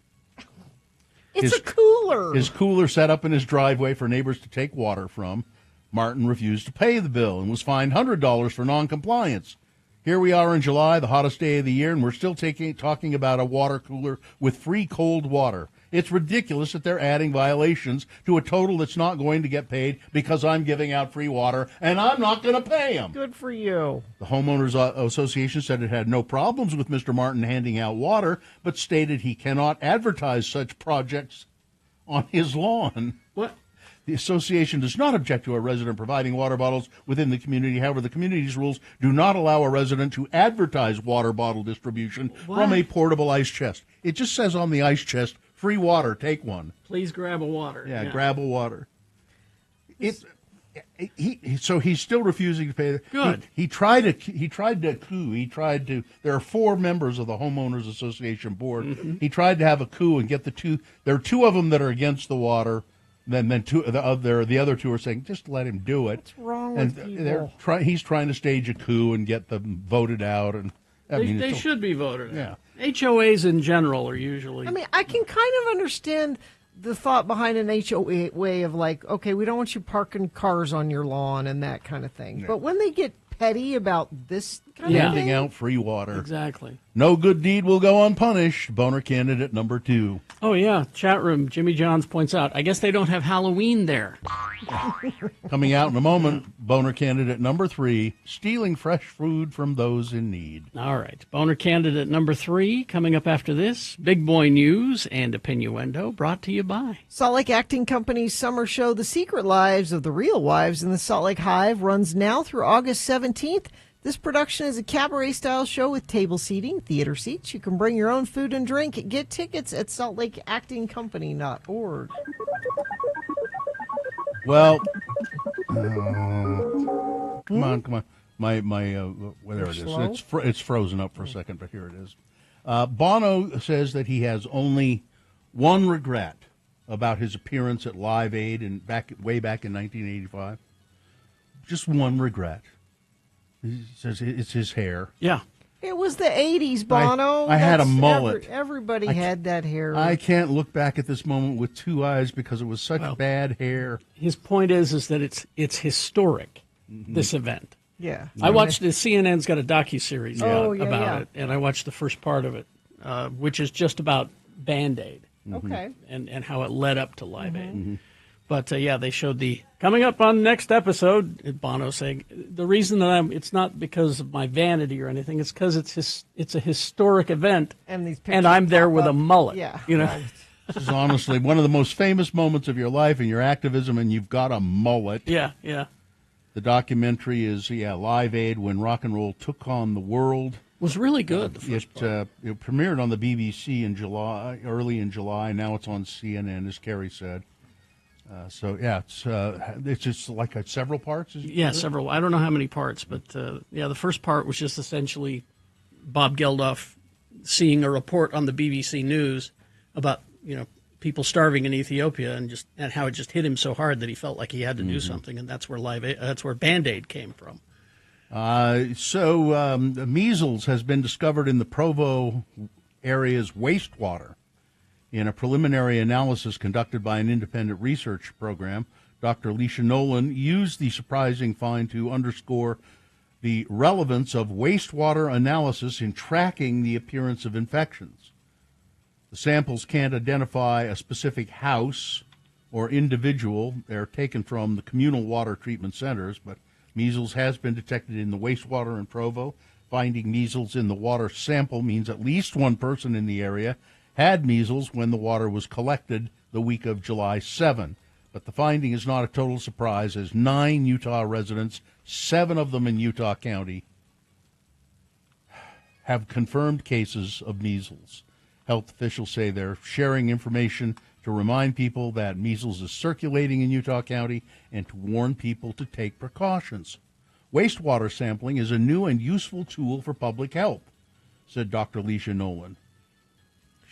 It's a cooler. His cooler set up in his driveway for neighbors to take water from. Martin refused to pay the bill and was fined $100 for noncompliance. Here we are in July, the hottest day of the year, and we're still talking about a water cooler with free cold water. It's ridiculous that they're adding violations to a total that's not going to get paid because I'm giving out free water, and I'm not going to pay them. Good for you. The Homeowners Association said it had no problems with Mr. Martin handing out water, but stated he cannot advertise such projects on his lawn. What? The association does not object to a resident providing water bottles within the community. However, the community's rules do not allow a resident to advertise water bottle distribution from a portable ice chest. It just says on the ice chest, free water, take one. Please grab a water. Yeah. Grab a water. So he's still refusing to pay. Good. He tried to coup. There are 4 members of the Homeowners Association board. Mm-hmm. He tried to have a coup and get the 2. There are 2 of them that are against the water. Then the other 2 are saying, just let him do it. What's wrong with people? He's trying to stage a coup and get them voted out. And They should be voted out. HOAs in general are usually... I mean, I can kind of understand the thought behind an HOA way of like, okay, we don't want you parking cars on your lawn and that kind of thing. Yeah. But when they get petty about this kind of handing thing... out free water. Exactly. No good deed will go unpunished. Boner candidate number 2. Oh, yeah. Chat room. Jimmy Johns points out, I guess they don't have Halloween there. Coming out in a moment, boner candidate number 3, stealing fresh food from those in need. All right. Boner candidate number 3, coming up after this. Big boy news and Opinioendo, brought to you by Salt Lake Acting Company's summer show, The Secret Lives of the Real Wives in the Salt Lake Hive, runs now through August 17th. This production is a cabaret-style show with table seating, theater seats. You can bring your own food and drink. Get tickets at saltlakeactingcompany.org. Well, come on. My there it is. It's frozen up for a second, but here it is. Bono says that he has only one regret about his appearance at Live Aid way back in 1985. Just one regret. He says it's his hair. Yeah. It was the 80s, Bono. I had a mullet. Everybody had that hair. I can't look back at this moment with 2 eyes because it was such bad hair. His point is that it's historic, this event. Yeah. I watched the CNN's got a docuseries about it, and I watched the first part of it, which is just about Band-Aid. Okay. And how it led up to Live Aid. Mm-hmm. But, they showed coming up on next episode, Bono saying, the reason that it's not because of my vanity or anything, it's because it's a historic event, and I'm there with a mullet. Yeah. You know? This is honestly one of the most famous moments of your life in your activism, and you've got a mullet. Yeah. The documentary is, Live Aid, When Rock and Roll Took on the World. Was really good. It premiered on the BBC in July, early in July. Now it's on CNN, as Kerry said. It's just like several parts. Several. I don't know how many parts, but the first part was just essentially Bob Geldof seeing a report on the BBC News about people starving in Ethiopia and how it just hit him so hard that he felt like he had to do something, and that's where Band-Aid came from. Measles has been discovered in the Provo area's wastewater. In a preliminary analysis conducted by an independent research program, Dr. Alicia Nolan used the surprising find to underscore the relevance of wastewater analysis in tracking the appearance of infections. The samples can't identify a specific house or individual. They're taken from the communal water treatment centers, but measles has been detected in the wastewater in Provo. Finding measles in the water sample means at least one person in the area had measles when the water was collected the week of July 7. But the finding is not a total surprise, as 9 Utah residents, 7 of them in Utah County, have confirmed cases of measles. Health officials say they're sharing information to remind people that measles is circulating in Utah County and to warn people to take precautions. Wastewater sampling is a new and useful tool for public health, said Dr. Alicia Nolan.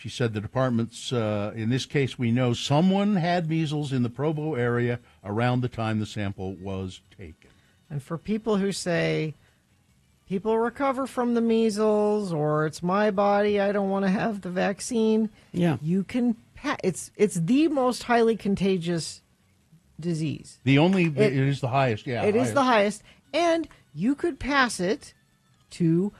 She said the department's, in this case, we know someone had measles in the Provo area around the time the sample was taken. And for people who say people recover from the measles or it's my body, I don't want to have the vaccine, you can. It's the most highly contagious disease. It is the highest. Yeah, it is the highest, and you could pass it to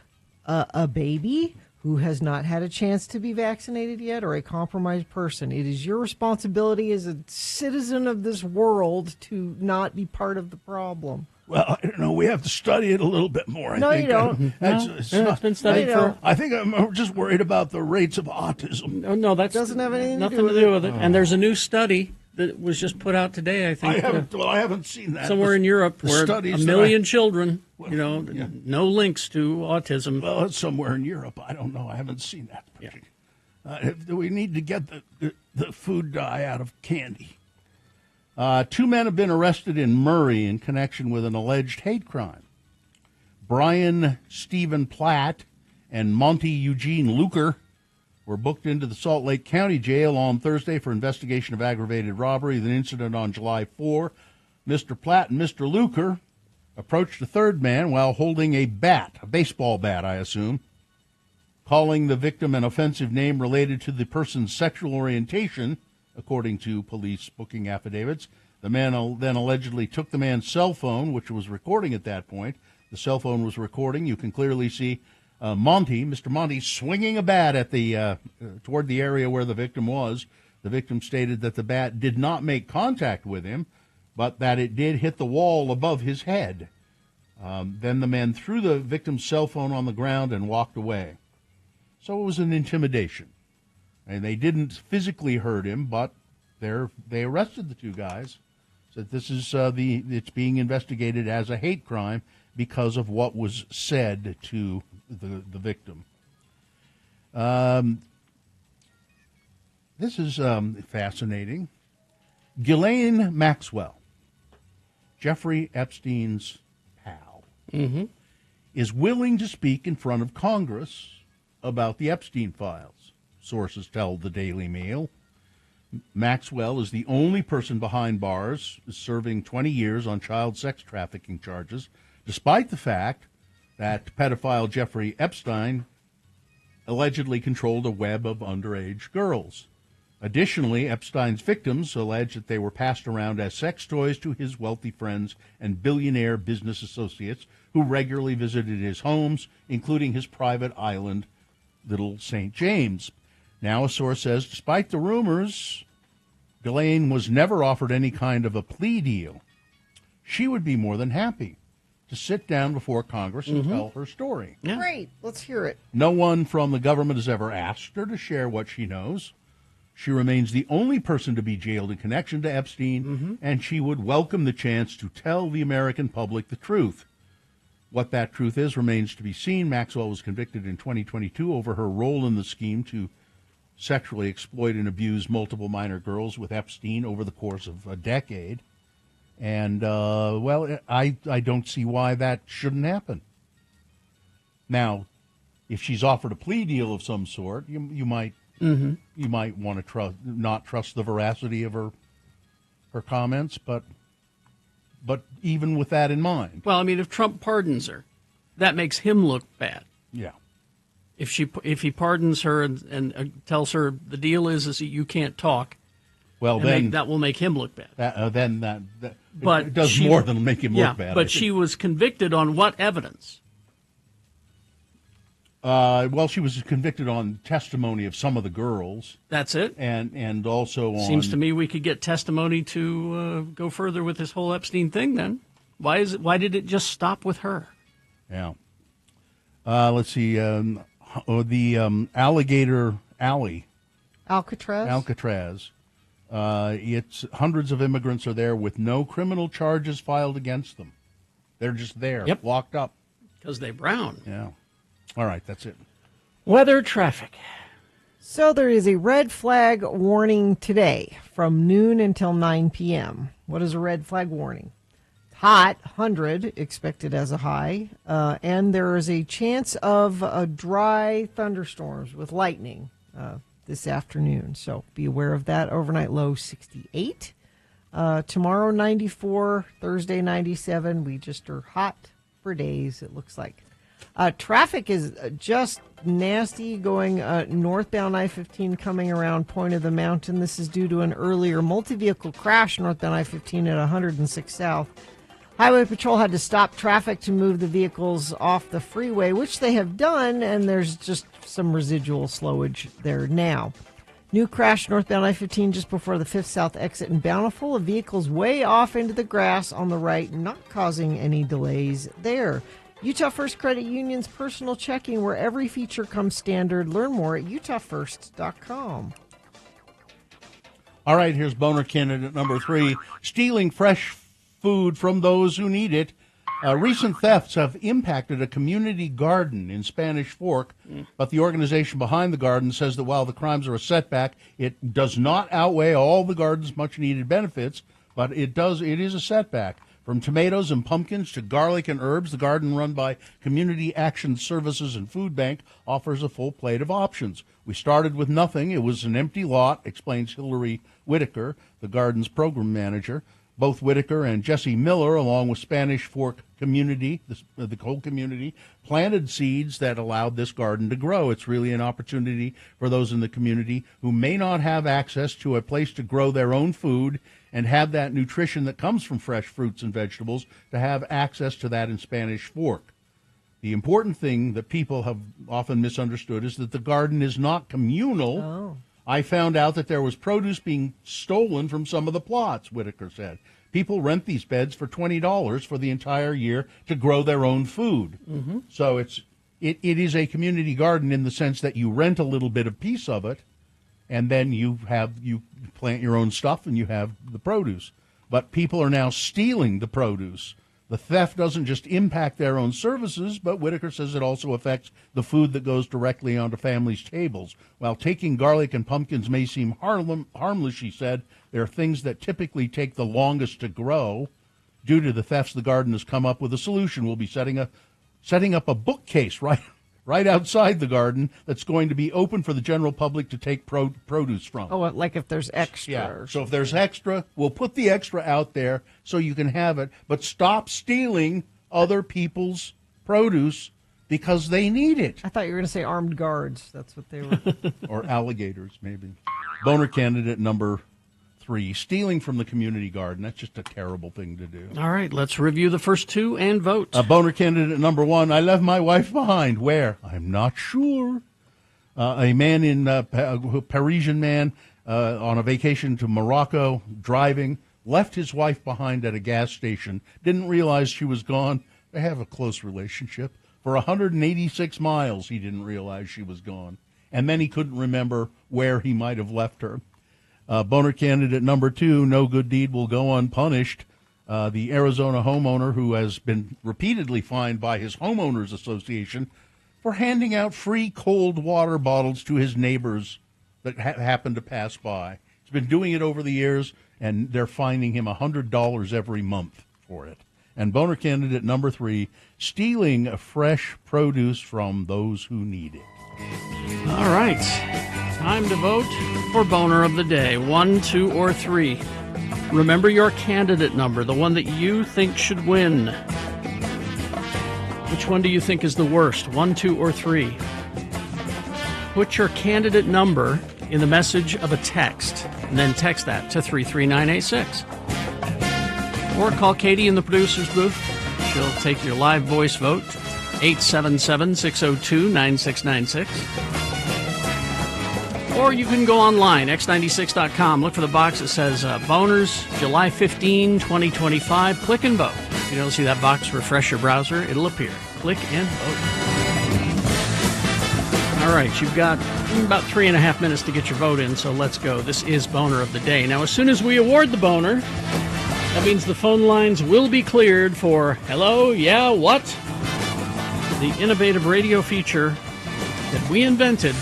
a baby who has not had a chance to be vaccinated yet, or a compromised person. It is your responsibility as a citizen of this world to not be part of the problem. Well, I don't know. We have to study it a little bit more. No, you don't. It's been studied for. I think I'm just worried about the rates of autism. No, that doesn't have anything nothing to do with it. And there's a new study that was just put out today. I think I haven't seen that somewhere in Europe where a million children. No links to autism. Well, it's somewhere in Europe. I don't know. I haven't seen that. We need to get the food dye out of candy. 2 men have been arrested in Murray in connection with an alleged hate crime. Brian Stephen Platt and Monty Eugene Luker were booked into the Salt Lake County Jail on Thursday for investigation of aggravated robbery. The incident on July 4. Mr. Platt and Mr. Luker approached a third man while holding a baseball bat, I assume, calling the victim an offensive name related to the person's sexual orientation, according to police booking affidavits. The man then allegedly took the man's cell phone, which was recording at that point. The cell phone was recording. You can clearly see Mr. Monty, swinging a bat at toward the area where the victim was. The victim stated that the bat did not make contact with him, but that it did hit the wall above his head. Then the man threw the victim's cell phone on the ground and walked away. So it was an intimidation. And they didn't physically hurt him, but they arrested the two guys. So this is it's being investigated as a hate crime because of what was said to the victim. This is fascinating. Ghislaine Maxwell, Jeffrey Epstein's pal, is willing to speak in front of Congress about the Epstein files. Sources tell the Daily Mail. Maxwell is the only person behind bars serving 20 years on child sex trafficking charges, despite the fact that pedophile Jeffrey Epstein allegedly controlled a web of underage girls. Additionally, Epstein's victims allege that they were passed around as sex toys to his wealthy friends and billionaire business associates who regularly visited his homes, including his private island, Little St. James. Now, a source says, despite the rumors, Ghislaine was never offered any kind of a plea deal. She would be more than happy to sit down before Congress and tell her story. Yeah. Great. Let's hear it. No one from the government has ever asked her to share what she knows. She remains the only person to be jailed in connection to Epstein, and she would welcome the chance to tell the American public the truth. What that truth is remains to be seen. Maxwell was convicted in 2022 over her role in the scheme to sexually exploit and abuse multiple minor girls with Epstein over the course of a decade. And, I don't see why that shouldn't happen. Now, if she's offered a plea deal of some sort, you might want to not trust the veracity of her comments, but even with that in mind. Well, I mean, if Trump pardons her, that makes him look bad. Yeah. If he pardons her and tells her the deal is that you can't talk, well, then that will make him look bad. But it does more than make him look bad. But she was convicted on what evidence? She was convicted on testimony of some of the girls. That's it? And also on... Seems to me we could get testimony to go further with this whole Epstein thing then. Why did it just stop with her? Yeah. Let's see. The Alligator Alley. Alcatraz. It's hundreds of immigrants are there with no criminal charges filed against them. They're just there, locked up. Because they're brown. Yeah. All right, that's it. Weather, traffic. So there is a red flag warning today from noon until 9 p.m. What is a red flag warning? Hot, 100, expected as a high, and there is a chance of dry thunderstorms with lightning this afternoon. So be aware of that. Overnight low 68. Tomorrow 94, Thursday 97. We just are hot for days, it looks like. Traffic is just nasty going northbound I-15 coming around Point of the Mountain. This is due to an earlier multi-vehicle crash northbound I-15 at 106 South. Highway Patrol had to stop traffic to move the vehicles off the freeway, which they have done, and there's just some residual slowage there now. New crash northbound I-15 just before the 5th South exit in Bountiful. A vehicle's way off into the grass on the right, not causing any delays there. Utah First Credit Union's personal checking, where every feature comes standard. Learn more at utahfirst.com. All right, here's boner candidate number 3. Stealing fresh food from those who need it. Recent thefts have impacted a community garden in Spanish Fork, but the organization behind the garden says that while the crimes are a setback, it does not outweigh all the garden's much-needed benefits, but it is a setback. From tomatoes and pumpkins to garlic and herbs, the garden run by Community Action Services and Food Bank offers a full plate of options. We started with nothing. It was an empty lot, explains Hillary Whitaker, the garden's program manager. Both Whitaker and Jesse Miller, along with Spanish Fork community, the whole community, planted seeds that allowed this garden to grow. It's really an opportunity for those in the community who may not have access to a place to grow their own food and have that nutrition that comes from fresh fruits and vegetables, to have access to that in Spanish Fork. The important thing that people have often misunderstood is that the garden is not communal. Oh. I found out that there was produce being stolen from some of the plots, Whitaker said. People rent these beds for $20 for the entire year to grow their own food. Mm-hmm. So it is a community garden in the sense that you rent a little bit of piece of it, and then you plant your own stuff and you have the produce. But people are now stealing the produce. The theft doesn't just impact their own services, but Whitaker says it also affects the food that goes directly onto families' tables. While taking garlic and pumpkins may seem harmless, she said, there are things that typically take the longest to grow. Due to the thefts, the garden has come up with a solution. We'll be setting up a bookcase right outside the garden that's going to be open for the general public to take produce from. Oh, like if there's extra. Yeah. So if there's extra, we'll put the extra out there so you can have it. But stop stealing other people's produce because they need it. I thought you were going to say armed guards. That's what they were. Or alligators, maybe. Boner candidate number 3, stealing from the community garden. That's just a terrible thing to do. All right, let's review the first 2 and vote. Boner candidate number 1, I left my wife behind. Where? I'm not sure. A man a Parisian man on a vacation to Morocco, driving, left his wife behind at a gas station, didn't realize she was gone. They have a close relationship. For 186 miles, he didn't realize she was gone. And then he couldn't remember where he might have left her. Boner candidate number 2, no good deed will go unpunished. The Arizona homeowner who has been repeatedly fined by his homeowners association for handing out free cold water bottles to his neighbors that happen to pass by. He's been doing it over the years, and they're fining him $100 every month for it. And boner candidate number 3, stealing fresh produce from those who need it. All right. Time to vote for boner of the day. 1, 2, or 3. Remember your candidate number, the one that you think should win. Which one do you think is the worst? 1, 2, or 3? Put your candidate number in the message of a text, and then text that to 33986. Or call Katie in the producer's booth. She'll take your live voice vote, 877-602-9696. Or you can go online, x96.com. Look for the box that says Boners, July 15, 2025. Click and vote. If you don't see that box, refresh your browser. It'll appear. Click and vote. All right, you've got about 3.5 minutes to get your vote in, so let's go. This is Boner of the Day. Now, as soon as we award the boner, that means the phone lines will be cleared for Hello, Yeah, What? The innovative radio feature that we invented,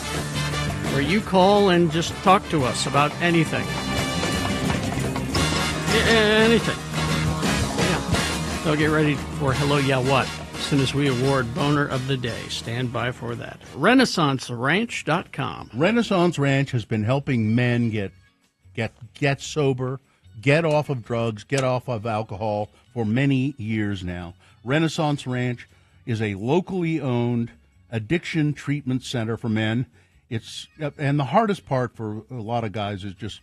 where you call and just talk to us about anything. Anything. Yeah. So get ready for Hello, Yeah, What? As soon as we award Boner of the Day. Stand by for that. RenaissanceRanch.com. Renaissance Ranch has been helping men get sober, get off of drugs, get off of alcohol for many years now. Renaissance Ranch is a locally owned addiction treatment center for men. And the hardest part for a lot of guys is just,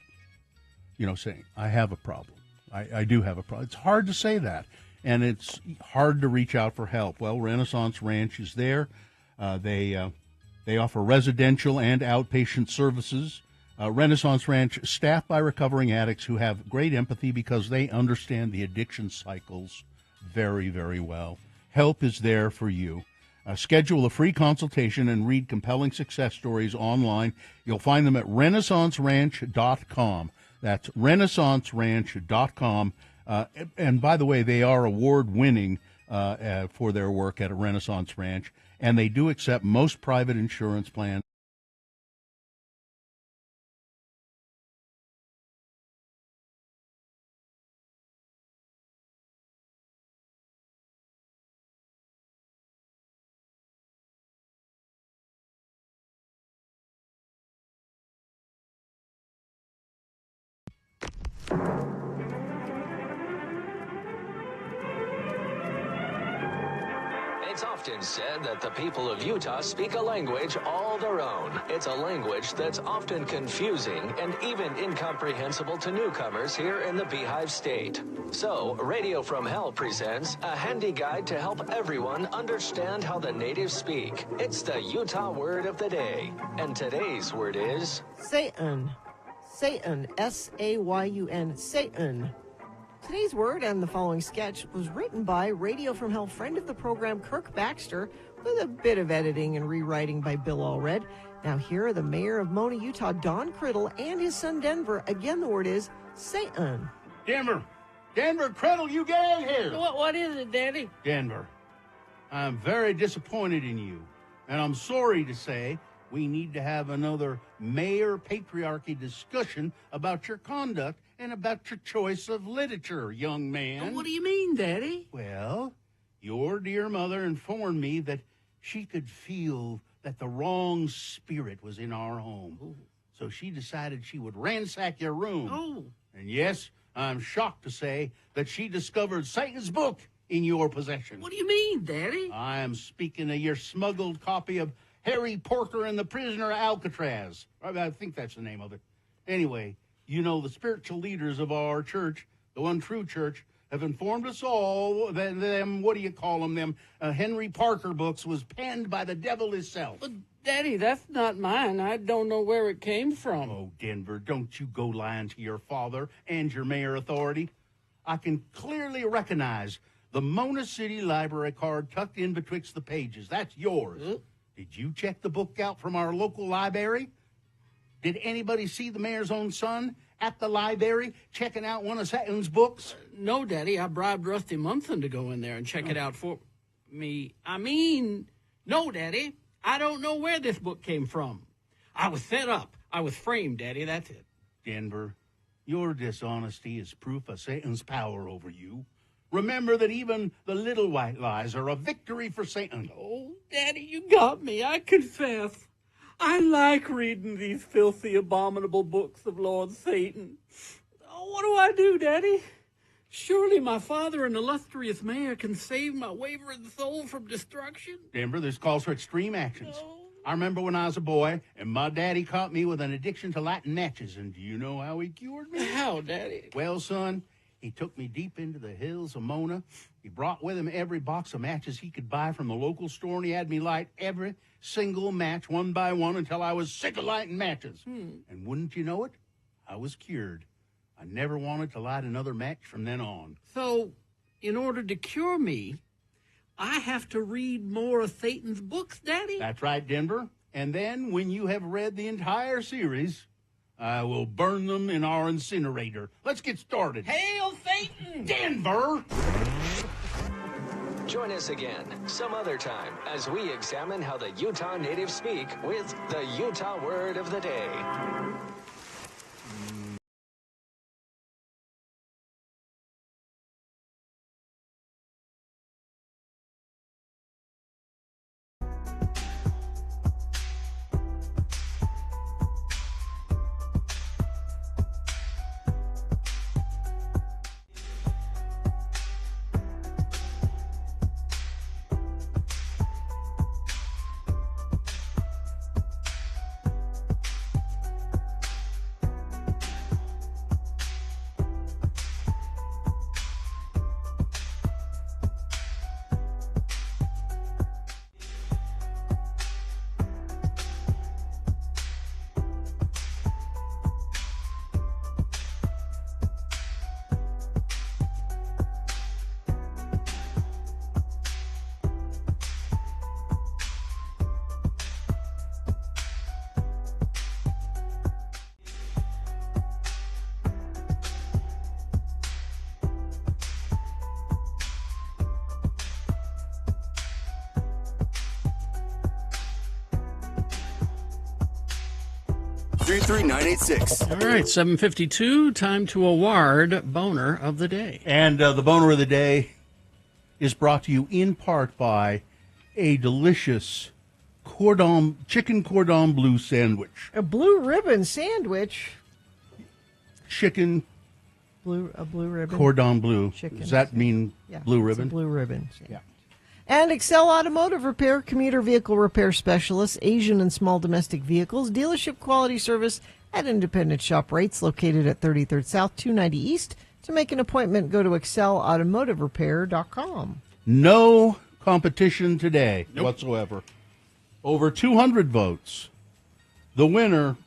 saying, I have a problem. I do have a problem. It's hard to say that, and it's hard to reach out for help. Well, Renaissance Ranch is there. They offer residential and outpatient services. Renaissance Ranch staffed by recovering addicts who have great empathy because they understand the addiction cycles very, very well. Help is there for you. Schedule a free consultation and read compelling success stories online. You'll find them at RenaissanceRanch.com. That's RenaissanceRanch.com. And by the way, they are award-winning for their work at a Renaissance Ranch, and they do accept most private insurance plans. It's often said that the people of Utah speak a language all their own. It's a language that's often confusing and even incomprehensible to newcomers here in the Beehive State. So, Radio from Hell presents a handy guide to help everyone understand how the natives speak. It's the Utah word of the day. And today's word is... Satan. Satan. S-A-Y-U-N. Satan. Today's word and the following sketch was written by Radio from Hell friend of the program Kirk Baxter, with a bit of editing and rewriting by Bill Allred. Now here are the mayor of Mona, Utah, Don Criddle, and his son Denver. Again, the word is Satan. Denver, Criddle, you get out here. What is it, Daddy? Denver, I'm very disappointed in you, and I'm sorry to say we need to have another mayor patriarchy discussion about your conduct and about your choice of literature, young man. What do you mean, Daddy? Well, your dear mother informed me that she could feel that the wrong spirit was in our home. Ooh. So she decided she would ransack your room. Oh. And yes, I'm shocked to say that she discovered Satan's book in your possession. What do you mean, Daddy? I am speaking of your smuggled copy of Harry Porker and the Prisoner of Alcatraz. I think that's the name of it. Anyway, the spiritual leaders of our church, the one true church, have informed us all that them Henry Parker books was penned by the devil himself. But, Daddy, that's not mine. I don't know where it came from. Oh, Denver, don't you go lying to your father and your mayor authority. I can clearly recognize the Mona City Library card tucked in betwixt the pages. That's yours. Did you check the book out from our local library? Did anybody see the mayor's own son at the library checking out one of Satan's books? No, Daddy. I bribed Rusty Munthin to go in there and check it out for me. No, Daddy. I don't know where this book came from. I was set up. I was framed, Daddy. That's it. Denver, your dishonesty is proof of Satan's power over you. Remember that even the little white lies are a victory for Satan. Oh, Daddy, you got me. I confess. I like reading these filthy, abominable books of Lord Satan. Oh, what do I do, Daddy? Surely my father and illustrious mayor can save my wavering soul from destruction. Denver, this calls for extreme actions. Oh. I remember when I was a boy, and my daddy caught me with an addiction to lighting matches, and do you know how he cured me? How, Daddy? Well, son, he took me deep into the hills of Mona. He brought with him every box of matches he could buy from the local store, and he had me light every single match one by one until I was sick of lighting matches. And wouldn't you know it, I was cured. I never wanted to light another match from then on. So, in order to cure me, I have to read more of Satan's books, Daddy? That's right, Denver. And then, when you have read the entire series, I will burn them in our incinerator. Let's get started. Hail Satan! Denver! Join us again some other time as we examine how the Utah natives speak with the Utah word of the day. 602-986. All right, 7:52. Time to award Boner of the Day. And the Boner of the Day is brought to you in part by a delicious chicken cordon bleu sandwich. A blue ribbon sandwich. Chicken A blue ribbon. cordon bleu. Chicken. Does that mean blue ribbon? It's a blue ribbon sandwich. Yeah. And Excel Automotive Repair, commuter vehicle repair specialists, Asian and small domestic vehicles, dealership quality service at independent shop rates, located at 33rd South, 290 East. To make an appointment, go to excelautomotiverepair.com. No competition today whatsoever. Over 200 votes. The winner,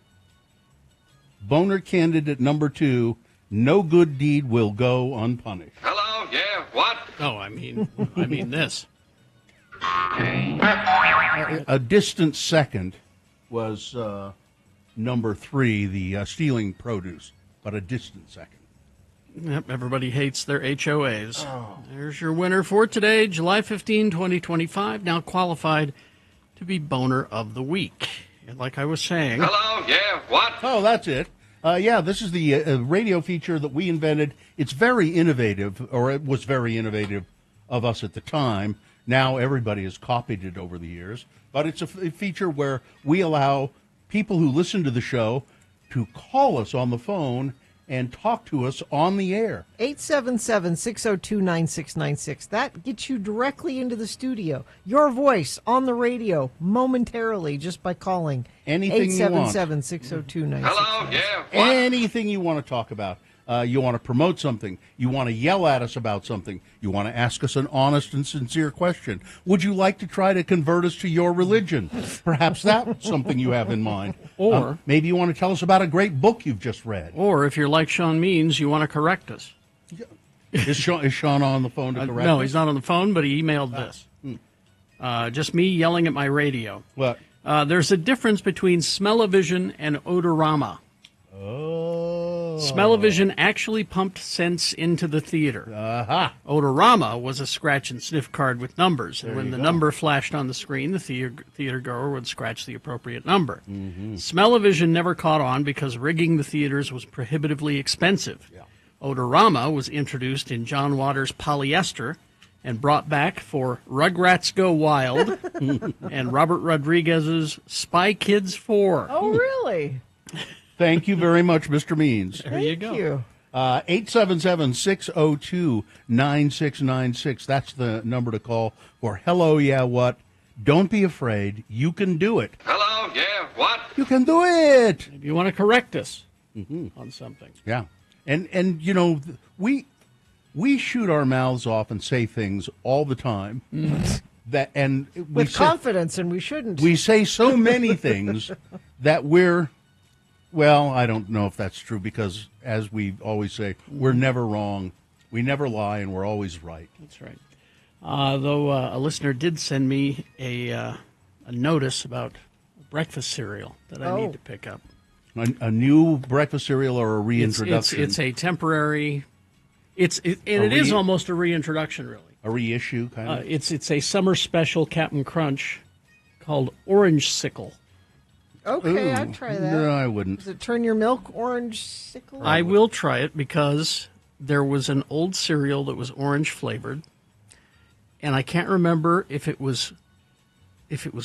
Boner candidate number 2, no good deed will go unpunished. Hello, yeah, what? Oh, I mean this. A distant second was number 3, the stealing produce, but a distant second. Yep, everybody hates their HOAs. There's your winner for today, July 15, 2025, now qualified to be Boner of the Week. And like I was saying... Hello, yeah, what? Oh, that's it. This is the radio feature that we invented. It's very innovative, or it was very innovative of us at the time. Now everybody has copied it over the years. But it's a feature where we allow people who listen to the show to call us on the phone and talk to us on the air. 877-602-9696. That gets you directly into the studio. Your voice on the radio momentarily just by calling. Anything you want. 877-602-9696. Hello, yeah, what? Anything you want to talk about. You want to promote something. You want to yell at us about something. You want to ask us an honest and sincere question. Would you like to try to convert us to your religion? Perhaps that's something you have in mind. Or maybe you want to tell us about a great book you've just read. Or if you're like Sean Means, you want to correct us. Is Sean on the phone to correct us? No, he's not on the phone, but he emailed this. Just me yelling at my radio. What? There's a difference between smell-o-vision and odorama. Oh. Smell-o-vision actually pumped sense into the theater. Aha. Odorama was a scratch and sniff card with numbers, and There when you the go. number flashed on the screen, the theater goer would scratch the appropriate number. Smell-o-vision never caught on because rigging the theaters was prohibitively expensive. Odorama was introduced in John Waters' Polyester and brought back for Rugrats Go Wild and Robert Rodriguez's Spy Kids 4. Oh, really? Thank you very much, Mr. Means. There you go. Thank you. 877-602-9696. That's the number to call for Hello, Yeah, What? Don't be afraid. You can do it. Hello, yeah, what? You can do it. If you want to correct us on something. Yeah. And you know, we shoot our mouths off and say things all the time. That and With confidence, and we shouldn't. we say so many things that we're, well, I don't know if that's true because, as we always say, we're never wrong, we never lie, and we're always right. That's right. Though a listener did send me a notice about breakfast cereal that I need to pick up. A new breakfast cereal or a reintroduction? It's a temporary. It is almost a reintroduction, really. A reissue, kind of? It's a summer special Captain Crunch called Orange Sickle. Okay, Ooh. I'd try that. No, I wouldn't. Does it turn your milk orange sickle? I will try it because there was an old cereal that was orange flavored, and I can't remember if it was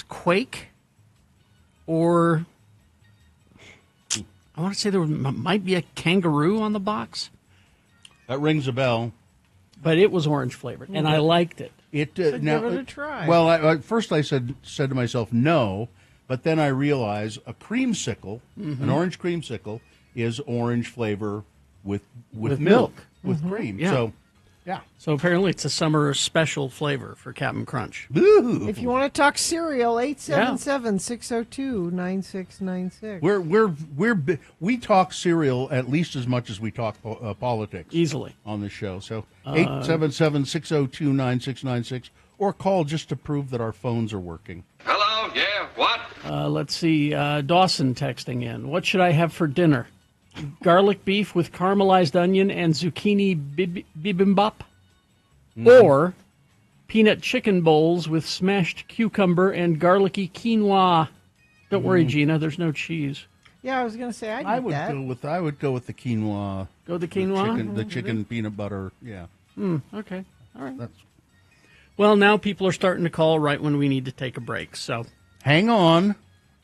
Quake or I want to say there might be a kangaroo on the box. That rings a bell. But it was orange flavored, and I liked it. So give it a try. Well, at first I said to myself no, but then I realized a creamsicle, an orange creamsicle, is orange flavor with milk, with cream. Yeah. So, yeah. So apparently it's a summer special flavor for Captain Crunch. Ooh. If you want to talk cereal, 877-602-9696. We talk cereal at least as much as we talk politics. Easily. On the show. So 877-602-9696 or call just to prove that our phones are working. Hello, yeah, what? Let's see. Dawson texting in. What should I have for dinner? Garlic beef with caramelized onion and zucchini bibimbap? Or peanut chicken bowls with smashed cucumber and garlicky quinoa? Don't worry, Gina, there's no cheese. Yeah, I was going to say I would that. go with the quinoa. Go the quinoa? The chicken peanut butter. Yeah. Okay. All right. Well, now people are starting to call right when we need to take a break. So hang on.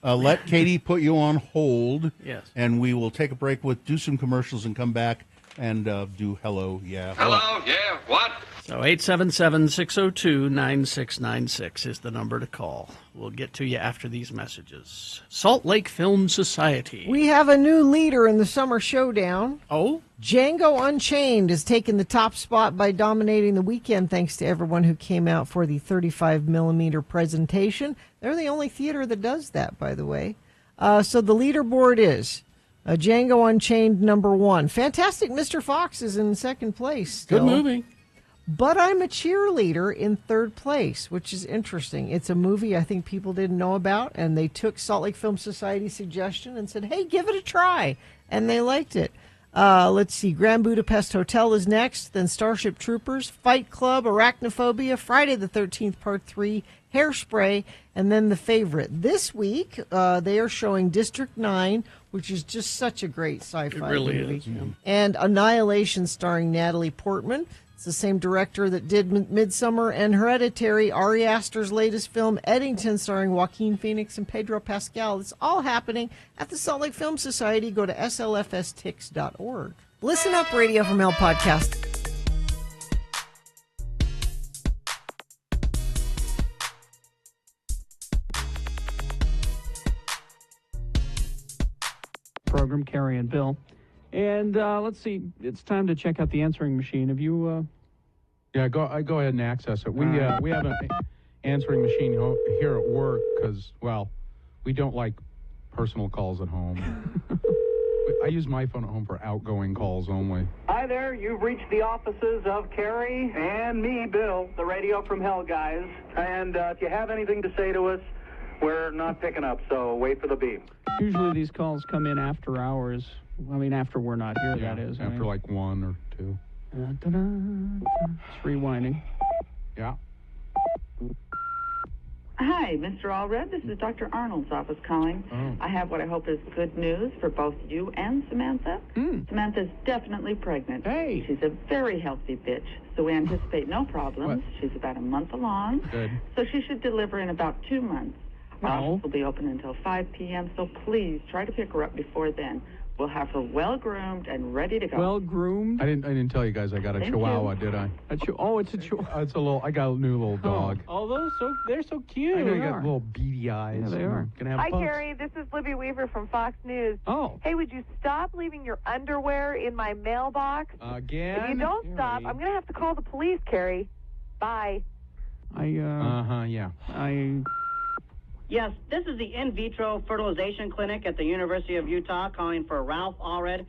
Let Katie put you on hold. Yes. And we will take a break do some commercials and come back and do hello, yeah. Hello, yeah, what? So 877-602-9696 is the number to call. We'll get to you after these messages. Salt Lake Film Society. We have a new leader in the Summer Showdown. Oh? Django Unchained has taken the top spot by dominating the weekend, thanks to everyone who came out for the 35mm presentation. They're the only theater that does that, by the way. So the leaderboard is Django Unchained #1. Fantastic Mr. Fox is in second place still. Good movie. But I'm a Cheerleader in third place, which is interesting. It's a movie I think people didn't know about, and they took Salt Lake Film Society's suggestion and said, hey, give it a try. And they liked it. Let's see. Grand Budapest Hotel is next, then Starship Troopers, Fight Club, Arachnophobia, Friday the 13th, Part 3, Hairspray, and then the favorite. This week, they are showing District 9, which is just such a great sci-fi really movie. is, yeah. And Annihilation starring Natalie Portman. It's the same director that did Midsommar and Hereditary, Ari Aster's latest film, Eddington, starring Joaquin Phoenix and Pedro Pascal. It's all happening at the Salt Lake Film Society. Go to slfstix.org. Listen Up Radio from Hell podcast. Program, Carrie and Bill. And let's see, it's time to check out the answering machine. Have you... Yeah, go ahead and access it. We have an answering machine here at work because, well, we don't like personal calls at home. I use my phone at home for outgoing calls only. Hi there, you've reached the offices of Carrie and me, Bill, the Radio from Hell guys. And if you have anything to say to us, we're not picking up, so wait for the beep. Usually these calls come in after hours. I mean, after we're not here, Yeah, that is. after like 1 or 2. It's rewinding. Yeah. Hi, Mr. Allred. This is Dr. Arnold's office calling. Oh. I have what I hope is good news for both you and Samantha. Samantha's definitely pregnant. Hey. She's a very healthy bitch, so we anticipate no problems. What? She's about a month along. Good. So she should deliver in about 2 months. Office will be open until 5 p.m., so please try to pick her up before then. We'll have her well-groomed and ready to go. Well-groomed? I didn't tell you guys I got a Thank Chihuahua, you. did I? It's a Chihuahua. It's a little. I got a new little dog. Oh, they're so cute. I know you got little beady eyes. Yeah, they are. Gonna have Hi, pups. Carrie. This is Libby Weaver from Fox News. Oh. Hey, would you stop leaving your underwear in my mailbox? Again? If you don't stop, I'm going to have to call the police, Carrie. Bye. Yeah. Yes, this is the in vitro fertilization clinic at the University of Utah calling for Ralph Allred.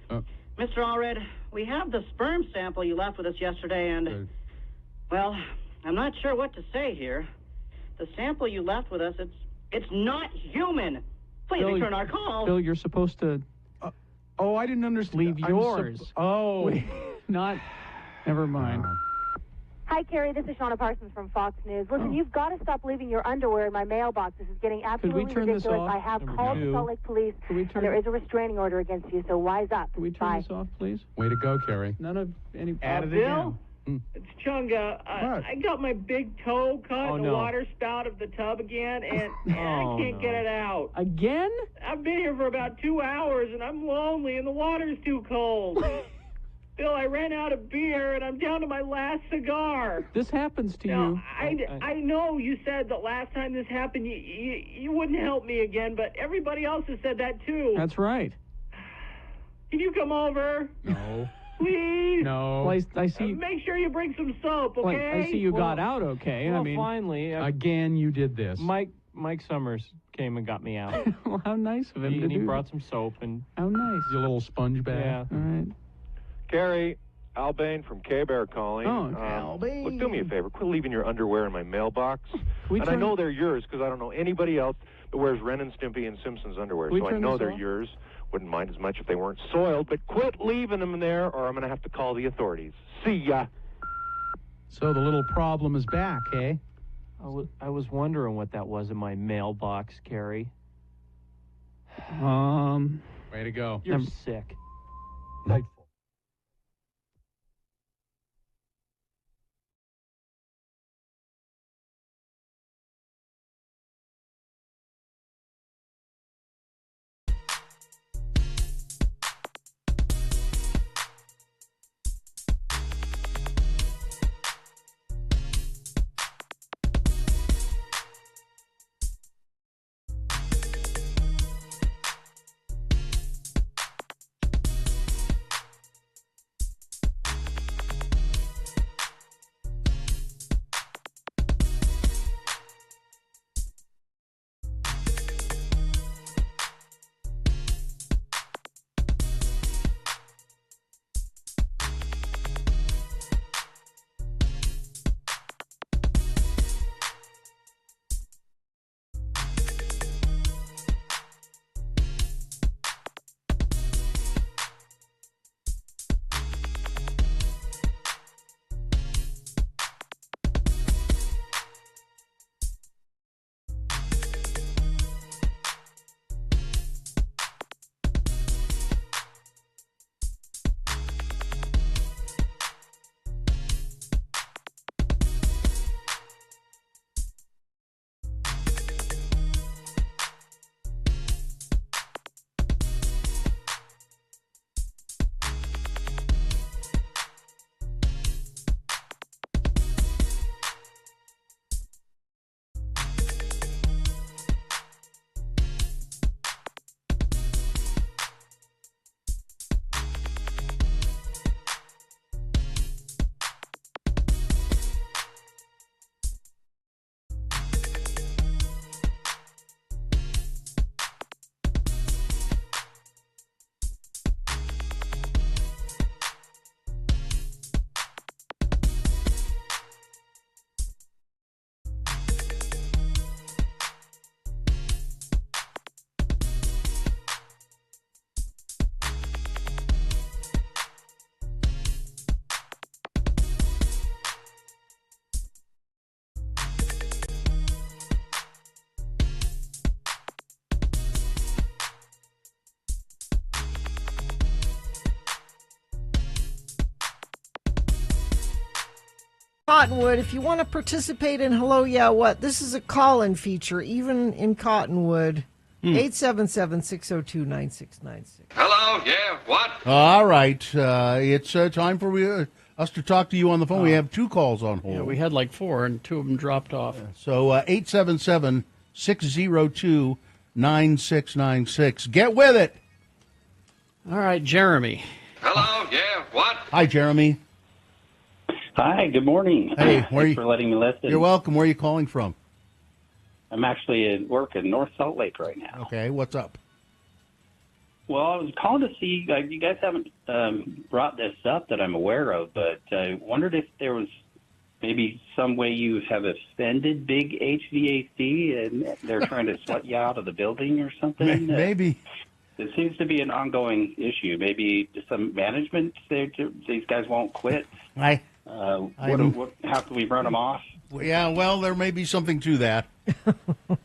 Mr. Allred, we have the sperm sample you left with us yesterday, and, well, I'm not sure what to say here. The sample you left with us, it's not human. Please Bill, return our call. Bill, you're supposed to... Oh, I didn't understand. Leave yours. Not... Never mind. Hi, Carrie. This is Shauna Parsons from Fox News. Listen, you've got to stop leaving your underwear in my mailbox. This is getting absolutely turn this ridiculous. off? I have Number called two. the Salt Lake Police, Can we and turn- there is a restraining order against you, so wise up. Can we turn Bye. this off, please? Way to go, Carrie. None of any... Add it Bill? again. It's Chunga. I got my big toe caught in the water spout of the tub again, and I can't get it out. Again? I've been here for about 2 hours, and I'm lonely, and the water's too cold. Bill, I ran out of beer, and I'm down to my last cigar. This happens to Now, you. I know you said that last time this happened, you wouldn't help me again, but everybody else has said that too. That's right. Can you come over? No. Please? No. Well, I see... Make sure you bring some soap, okay? Well, I see you got out okay. Well, I mean... finally, Again, you did this. Mike Summers came and got me out. Well, how nice of him to He do brought some soap and... How nice. Your little sponge bag. Yeah. All right. Carrie, Al Bain from K-Bear calling. Al Bain. Look, do me a favor. Quit leaving your underwear in my mailbox. we And I turn- know they're yours because I don't know anybody else that wears Ren and Stimpy and Simpsons underwear. We So I turn know this they're off? yours. Wouldn't mind as much if they weren't soiled. But quit leaving them there or I'm going to have to call the authorities. See ya. So the little problem is back, eh? I was wondering what that was in my mailbox, Carrie. Way to go. You're sick. Nightfall. Cottonwood, if you want to participate in Hello, Yeah, What? This is a call-in feature, even in Cottonwood. 877-602-9696. Hello, yeah, what? All right. It's time for us to talk to you on the phone. We have two calls on hold. Yeah, we had like 4, and 2 of them dropped off. So 877-602-9696. Get with it. All right, Jeremy. Hello, yeah, what? Hi, Jeremy. Hi, good morning. Hey, thanks for letting me listen. You're welcome. Where are you calling from? I'm actually at work in North Salt Lake right now. Okay, what's up? Well, I was calling to see, you guys haven't brought this up that I'm aware of, but I wondered if there was maybe some way you have offended big HVAC and they're trying to sweat you out of the building or something. Maybe. It seems to be an ongoing issue. Maybe some management, these guys won't quit. How can we run them off? Yeah, well, there may be something to that.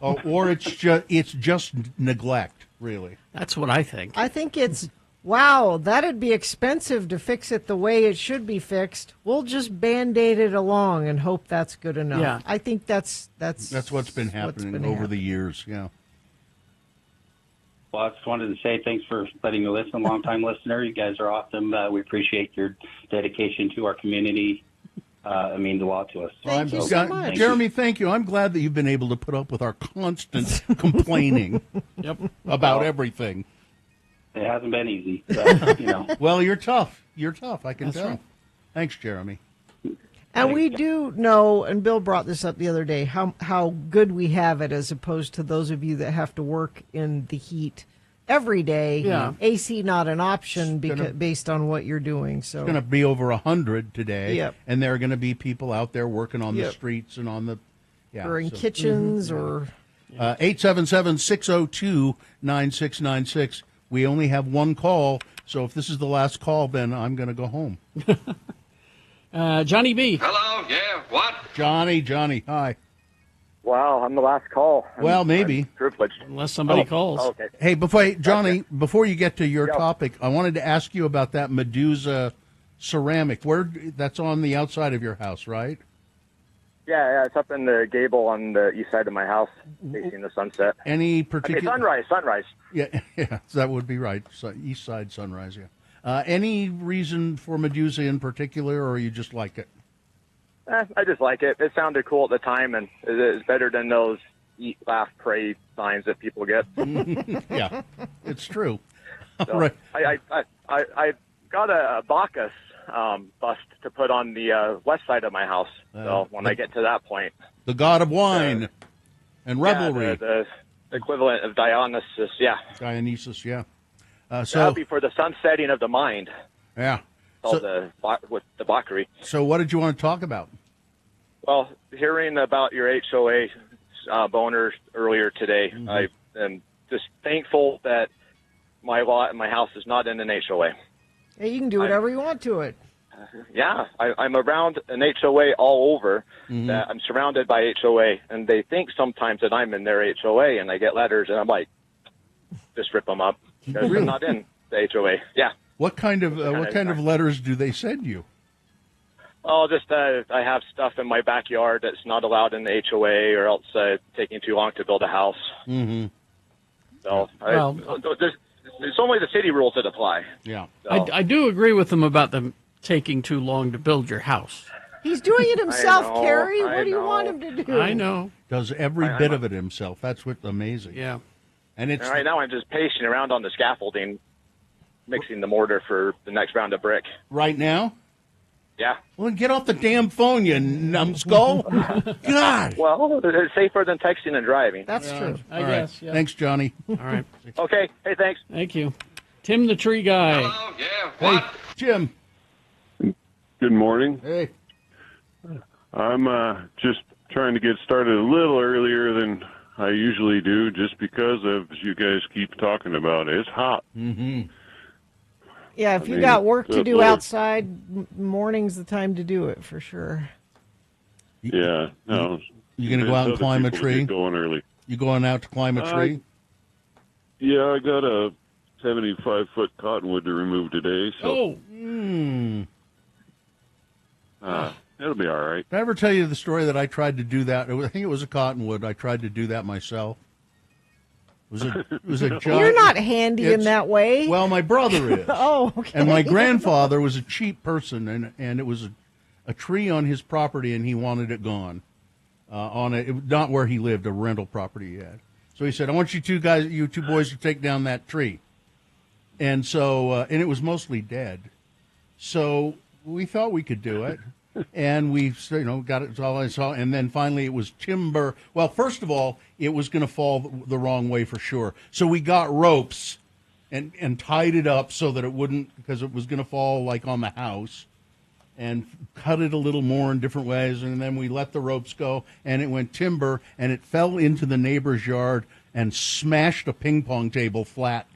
Or it's just neglect, really. That's what I think. I think it's, wow, that'd be expensive to fix it the way it should be fixed. We'll just Band-Aid it along and hope that's good enough. Yeah. I think that's what's been happening over the years, yeah. Well, I just wanted to say thanks for letting me listen, long-time listener. You guys are awesome. We appreciate your dedication to our community. It means a lot to us. Thank you so much. Jeremy, thank you. I'm glad that you've been able to put up with our constant complaining about everything. It hasn't been easy, but, you know. Well, you're tough. You're tough, I can That's tell. right. Thanks, Jeremy. And we do know, and Bill brought this up the other day, how good we have it as opposed to those of you that have to work in the heat every day. Yeah. AC not an option based on what you're doing. So It's going to be over 100 today, Yep. and there are going to be people out there working on the Yep. streets and on the or in kitchens or 877-602-9696. We only have one call, so if this is the last call, then I'm going to go home. Johnny B. Hello, yeah, what? Johnny, hi. Wow, I'm the last call. Well, maybe. I'm privileged. Unless somebody calls. Oh, okay. Hey, Johnny, before you get to your topic, I wanted to ask you about that Medusa ceramic. That's on the outside of your house, right? Yeah, it's up in the gable on the east side of my house, facing the sunset. Any particular sunrise. Yeah, that would be right. So, east side sunrise. Yeah. Any reason for Medusa in particular, or you just like it? I just like it. It sounded cool at the time, and it's better than those eat, laugh, pray signs that people get. Yeah, it's true. So, Right. I got a Bacchus bust to put on the west side of my house. So when I get to that point, the god of wine and revelry, the equivalent of Dionysus, Dionysus, yeah. So happy for the sunsetting of the mind. Yeah. Called with the Bacchary. So what did you want to talk about? Well, hearing about your HOA boners earlier today, I am just thankful that my lot and my house is not in an HOA. Hey, you can do whatever you want to it. Yeah, I'm around an HOA all over. That I'm surrounded by HOA, and they think sometimes that I'm in their HOA, and I get letters, and I'm like, just rip them up because I'm not in the HOA. Yeah. What kind of letters do they send you? Oh, just I have stuff in my backyard that's not allowed in the HOA, or else taking too long to build a house. Mm-hmm. So there's only the city rules that apply. Yeah, so. I do agree with them about them taking too long to build your house. He's doing it himself, I know, Carrie. What I do you know. want him to do? I know. Does every bit of it himself. That's what's amazing. Yeah. And it's right now I'm just pacing around on the scaffolding, mixing the mortar for the next round of brick. Right now? Yeah. Well, get off the damn phone, you numbskull. God. Well, it's safer than texting and driving. That's true. I All guess. right. Yeah. Thanks, Johnny. All right. Okay. Hey, thanks. Thank you. Tim the Tree Guy. Hello, yeah, what? Hey, Jim. Good morning. Hey. I'm just trying to get started a little earlier than I usually do, just because of, as you guys keep talking about, it's hot. Mm-hmm. Yeah, if you got work to do outside, morning's the time to do it for sure. Yeah, no. You going to go out and Other climb a people tree? get going early. You going out to climb a tree? Yeah, I got a 75-foot cottonwood to remove today, so it'll be all right. Did I ever tell you the story that I tried to do that? I think it was a cottonwood. I tried to do that myself. It was a giant. You're not handy in that way. Well, my brother is. Oh, okay. And my grandfather was a cheap person, and it was a tree on his property, and he wanted it gone. Not where he lived, a rental property he had. So he said, "I want you two boys to take down that tree." And so, and it was mostly dead. So we thought we could do it. And we, got it all I saw. And then finally it was timber. Well, first of all, it was going to fall the wrong way for sure. So we got ropes and tied it up so that it wouldn't, because it was going to fall like on the house, and cut it a little more in different ways. And then we let the ropes go, and it went timber, and it fell into the neighbor's yard and smashed a ping pong table flat.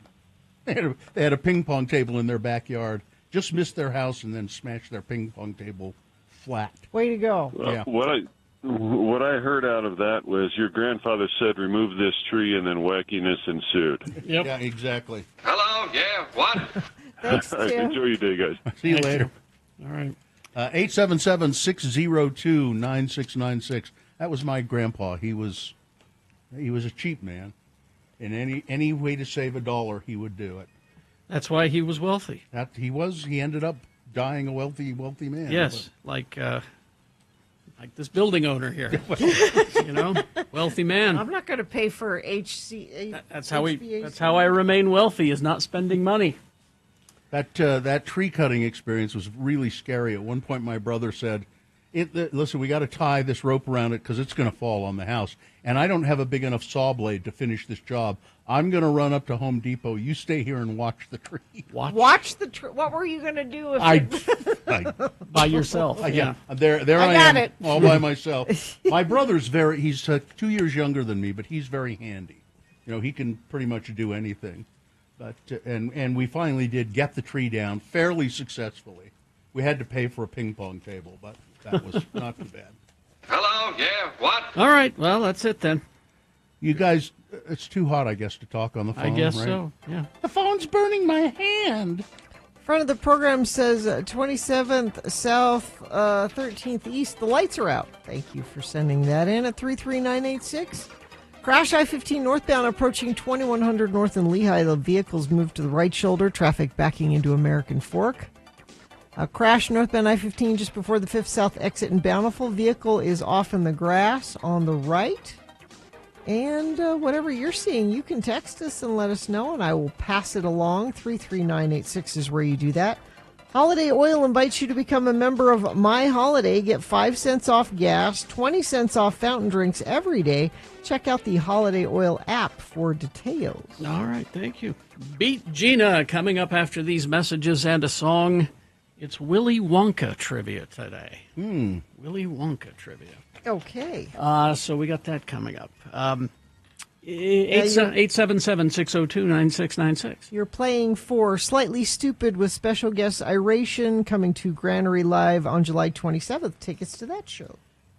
They had a ping pong table in their backyard. Just missed their house and then smashed their ping pong table flat. Way to go. Yeah. What I heard out of that was your grandfather said, "Remove this tree," and then wackiness ensued. Yep. Yeah, exactly. Hello, yeah, what? Thanks, Tim. Enjoy your day, guys. See you later. All right. 877-602-9696. That was my grandpa. He was a cheap man. And any way to save $1, he would do it. That's why he was wealthy. He ended up dying a wealthy man. Yes, like this building owner here. Wealthy man. I'm not going to pay for HC. That's how I remain wealthy, is not spending money. That tree cutting experience was really scary. At one point, my brother said, "Listen, we got to tie this rope around it because it's going to fall on the house, and I don't have a big enough saw blade to finish this job. I'm going to run up to Home Depot. You stay here and watch the tree." Watch the tree. What were you going to do if by yourself? Yeah, there I got am, it. all by myself. My brother's he's 2 years younger than me, but he's very handy. He can pretty much do anything. But and we finally did get the tree down fairly successfully. We had to pay for a ping pong table, but that was not too bad. Hello, Oh, yeah, what? All right, well, that's it then. You guys, it's too hot, I guess, to talk on the phone, I guess right? so, yeah. The phone's burning my hand. Front of the program says 27th South, 13th East. The lights are out. Thank you for sending that in at 33986. Crash I-15 northbound approaching 2100 North in Lehigh. The vehicle's moved to the right shoulder. Traffic backing into American Fork. Crash northbound I-15 just before the 5th South exit in Bountiful. Vehicle is off in the grass on the right. And whatever you're seeing, you can text us and let us know, and I will pass it along. 33986 is where you do that. Holiday Oil invites you to become a member of My Holiday. Get 5 cents off gas, 20 cents off fountain drinks every day. Check out the Holiday Oil app for details. All right, thank you. Beat Gina coming up after these messages and a song. It's Willy Wonka trivia today. Willy Wonka trivia. Okay. So we got that coming up. 877-602-9696. You're playing for Slightly Stupid with special guest Iration coming to Granary Live on July 27th. Tickets to that show.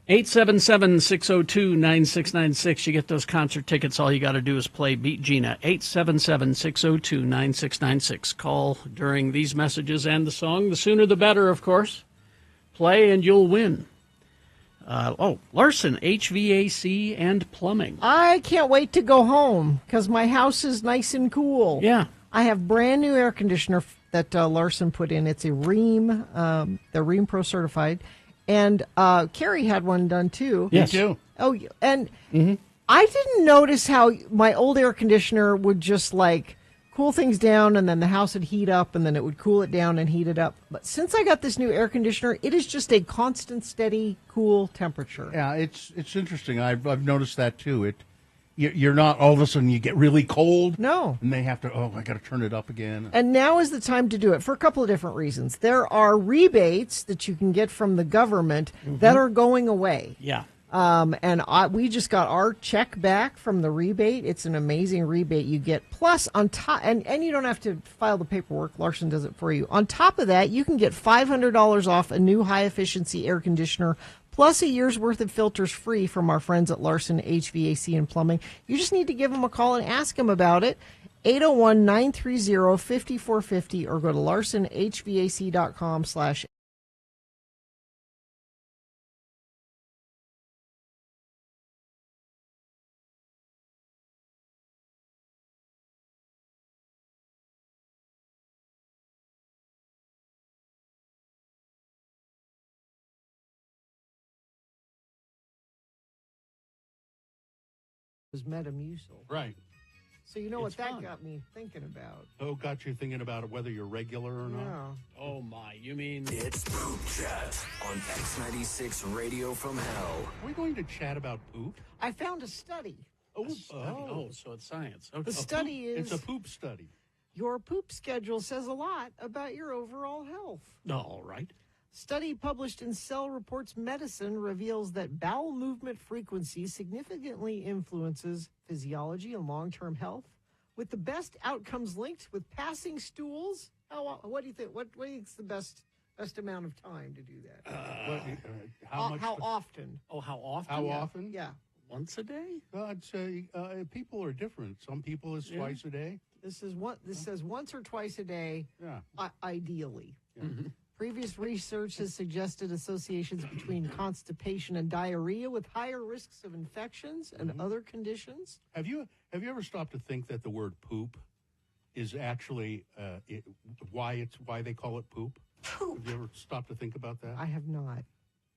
877-602-9696. You get those concert tickets. All you got to do is play Beat Gina. 877-602-9696. Call during these messages and the song. The sooner the better, of course. Play and you'll win. Larson, HVAC and plumbing. I can't wait to go home because my house is nice and cool. Yeah. I have brand new air conditioner that Larson put in. It's a Rheem, the Rheem Pro certified. And Carrie had one done too. Yes. Me too. Oh, and I didn't notice how my old air conditioner would just like cool things down and then the house would heat up and then it would cool it down and heat it up. But since I got this new air conditioner, it is just a constant, steady, cool temperature. Yeah, it's interesting. I've noticed that too. You're not all of a sudden you get really cold. No. And they have to, I got to turn it up again. And now is the time to do it for a couple of different reasons. There are rebates that you can get from the government that are going away. Yeah. We just got our check back from the rebate. It's an amazing rebate you get. Plus, on top, and you don't have to file the paperwork. Larson does it for you. On top of that, you can get $500 off a new high-efficiency air conditioner, plus a year's worth of filters free from our friends at Larson HVAC and Plumbing. You just need to give them a call and ask them about it. 801-930-5450 or go to larsonhvac.com/ was Metamucil. Right. So you know It's what that fun. got me thinking about. Oh, got you thinking about whether you're regular or not? No. Oh, my. You mean... It's Poop Chat on X96 Radio from Hell. Are we going to chat about poop? I found a study. Oh, so it's science. Okay. The study is... It's a poop study. Your poop schedule says a lot about your overall health. All right. Study published in Cell Reports Medicine reveals that bowel movement frequency significantly influences physiology and long-term health, with the best outcomes linked with passing stools. What do you think? What do you think is the best amount of time to do that? How often? Oh, how often? How often? Yeah. Once a day? I'd say people are different. Some people it's twice a day. This says once or twice a day. Yeah. Ideally. Yeah. Previous research has suggested associations between constipation and diarrhea with higher risks of infections and other conditions. Have you ever stopped to think that the word poop is actually why they call it poop? Have you ever stopped to think about that? I have not.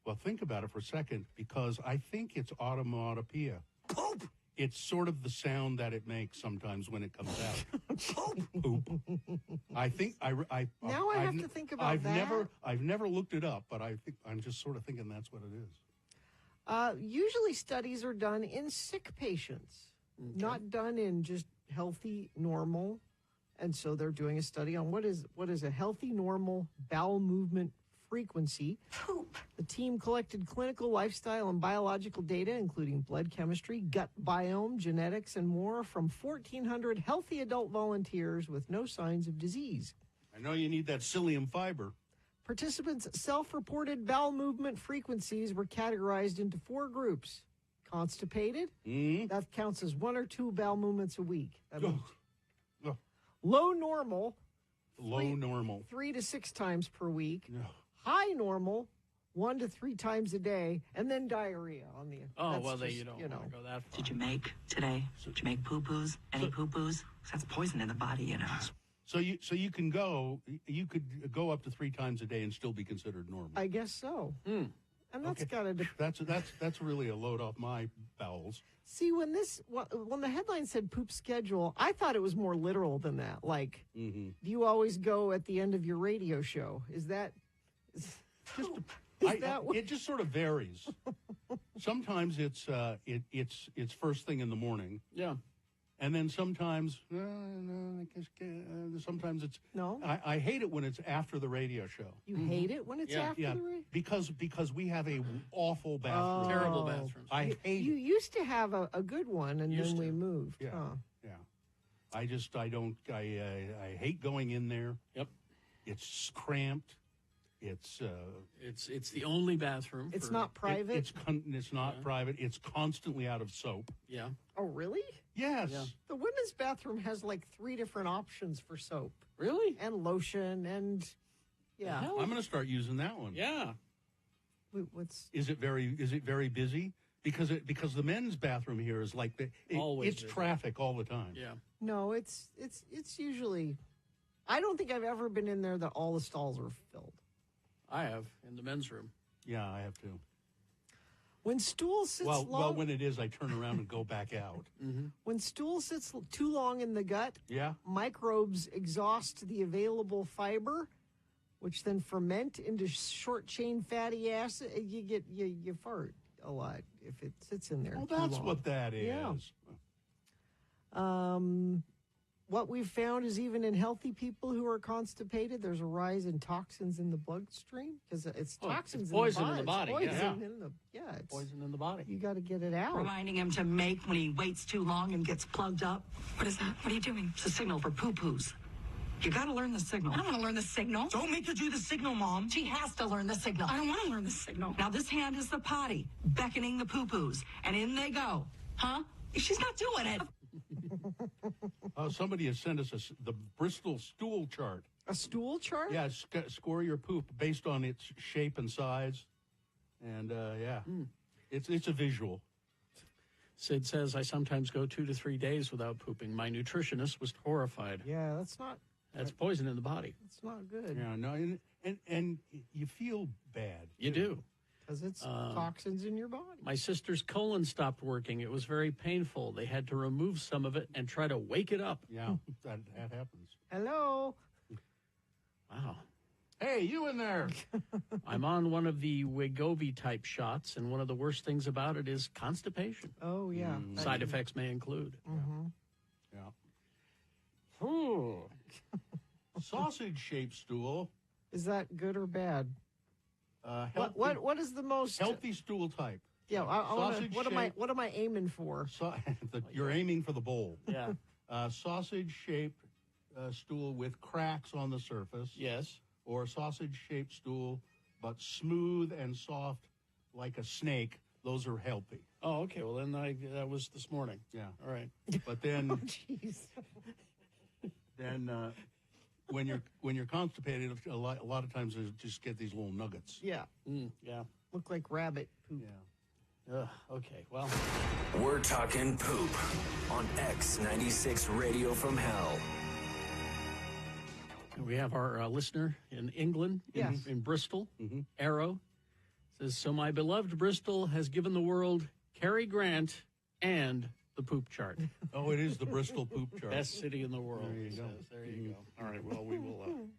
Well, think about it for a second, because I think it's automatopoeia. Poop! It's sort of the sound that it makes sometimes when it comes out. Poop. I think Now I have to think about that. I've never looked it up, but I'm just sort of thinking that's what it is. Usually studies are done in sick patients, not done in just healthy, normal. And so they're doing a study on what is a healthy, normal bowel movement frequency. Poop. The team collected clinical, lifestyle, and biological data, including blood chemistry, gut biome, genetics, and more from 1,400 healthy adult volunteers with no signs of disease. I know you need that psyllium fiber. Participants' self-reported bowel movement frequencies were categorized into 4 groups. Constipated, that counts as 1 or 2 bowel movements a week. That means low normal, normal, 3 to 6 times per week. High normal, 1 to 3 times a day, and then diarrhea on the. Oh, well, you don't want to go that far. Did you make today? Did you make poo-poos? Any poo-poos? That's poison in the body, you know. So you could go up to 3 times a day and still be considered normal. I guess so. And that's gotta. That's really a load off my bowels. See, when the headline said poop schedule, I thought it was more literal than that. Like, do you always go at the end of your radio show? Is that? It just sort of varies. Sometimes it's first thing in the morning. Yeah. And then sometimes, sometimes it's no. I hate it when it's after the radio show. You hate it when it's after the radio? Because we have a awful bathroom, terrible bathrooms. I hate. You used to have a good one, and then we moved. Yeah, yeah. I hate going in there. Yep. It's cramped. It's the only bathroom. It's not private. It's not private. It's constantly out of soap. Yeah. Oh, really? Yes. Yeah. The women's bathroom has like 3 different options for soap. Really? And lotion and I'm going to start using that one. Yeah. Wait, what's? Is it very busy? Because the men's bathroom here is like it's traffic all the time. Yeah. No, it's usually. I don't think I've ever been in there that all the stalls are filled. I have in the men's room. Yeah, I have too. When stool sits well, when it is, I turn around and go back out. Mm-hmm. When stool sits too long in the gut, microbes exhaust the available fiber, which then ferment into short chain fatty acid. You fart a lot if it sits in there. Well, too that's long. what that is. Yeah. What we've found is even in healthy people who are constipated, there's a rise in toxins in the bloodstream because it's toxins it's poison in the body. It's Poison in the body. You got to get it out. Reminding him to make when he waits too long and gets plugged up. What is that? What are you doing? It's a signal for poo-poos. You got to learn the signal. I don't want to learn the signal. Don't make her do the signal, Mom. She has to learn the signal. I don't want to learn the signal. Now this hand is the potty, beckoning the poo-poos, and in they go. Huh? She's not doing it. Somebody has sent us the Bristol stool chart. A stool chart? Yeah, score your poop based on its shape and size. And, it's a visual. Sid says, I sometimes go 2 to 3 days without pooping. My nutritionist was horrified. Yeah, that's poison in the body. It's not good. Yeah, no, and you feel bad. You do. Because it's toxins in your body. My sister's colon stopped working. It was very painful. They had to remove some of it and try to wake it up. Yeah, that happens. Hello. Wow. Hey, you in there. I'm on one of the Wegovy type shots, and one of the worst things about it is constipation. Oh, yeah. Side effects may include. Mm-hmm. Yeah. Ooh. Sausage-shaped stool. Is that good or bad? What is the most healthy stool type? Yeah, what am I aiming for? You're aiming for the bowl. Yeah. Sausage-shaped stool with cracks on the surface. Yes. Or a sausage-shaped stool, but smooth and soft like a snake. Those are healthy. Oh, okay. Well, then that was this morning. Yeah. All right. But then, jeez. Then when you're constipated, a lot of times you just get these little nuggets. Yeah. Yeah. Look like rabbit poop. Yeah. Okay. Well, we're talking poop on X96 Radio from Hell. We have our listener in England, in Bristol, Arrow, says, so my beloved Bristol has given the world Cary Grant and the poop chart. Oh, it is the Bristol poop chart. Best city in the world. There you go. Says. There you go. All right, well, we will...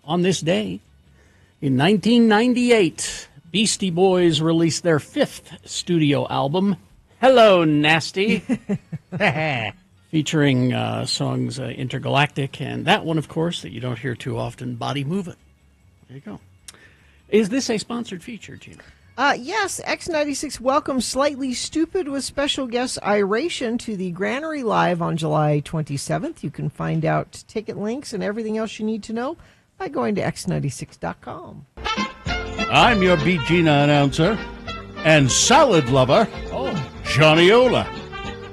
on this day, in 1998, Beastie Boys released their 5th studio album, Hello, Nasty, featuring songs Intergalactic, and that one, of course, that you don't hear too often, Body Movin'. There you go. Is this a sponsored feature, Gina? Yes, X96 welcomes Slightly Stupid with special guest Iration to the Granary Live on July 27th. You can find out ticket links and everything else you need to know by going to x96.com. I'm your Beat Gina announcer and salad lover, Johnny Ola,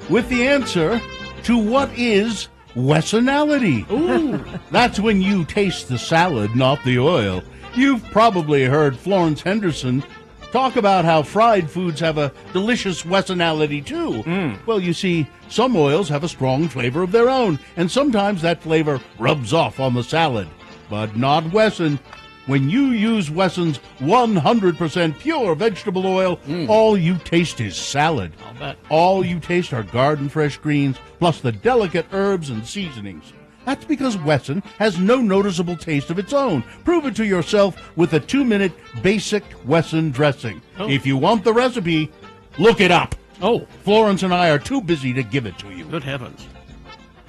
with the answer to what is Wessonality. Ooh. That's when you taste the salad, not the oil. You've probably heard Florence Henderson talk about how fried foods have a delicious Wessonality too. Well, you see, some oils have a strong flavor of their own, and sometimes that flavor rubs off on the salad. But not Wesson. When you use Wesson's 100% pure vegetable oil, all you taste is salad. I'll bet. All you taste are garden fresh greens, plus the delicate herbs and seasonings. That's because Wesson has no noticeable taste of its own. Prove it to yourself with a 2-minute basic Wesson dressing. Oh. If you want the recipe, look it up. Oh. Florence and I are too busy to give it to you. Good heavens.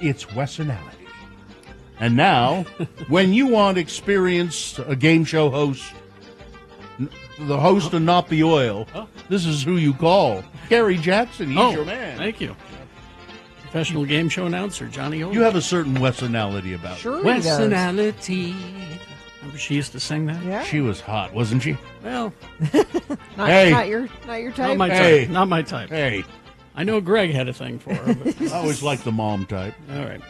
It's Wessonality. And now, when you want experience a game show host, the host and not the oil, this is who you call. Gary Jackson, he's your man. Thank you. Professional game show announcer, Johnny O. You have a certain Wessonality about you. Sure he does. Wessonality. Remember she used to sing that? Yeah. She was hot, wasn't she? Well, Not your type. not my Hey. type. Not my type. Hey. I know Greg had a thing for her. But I always liked the mom type. all right.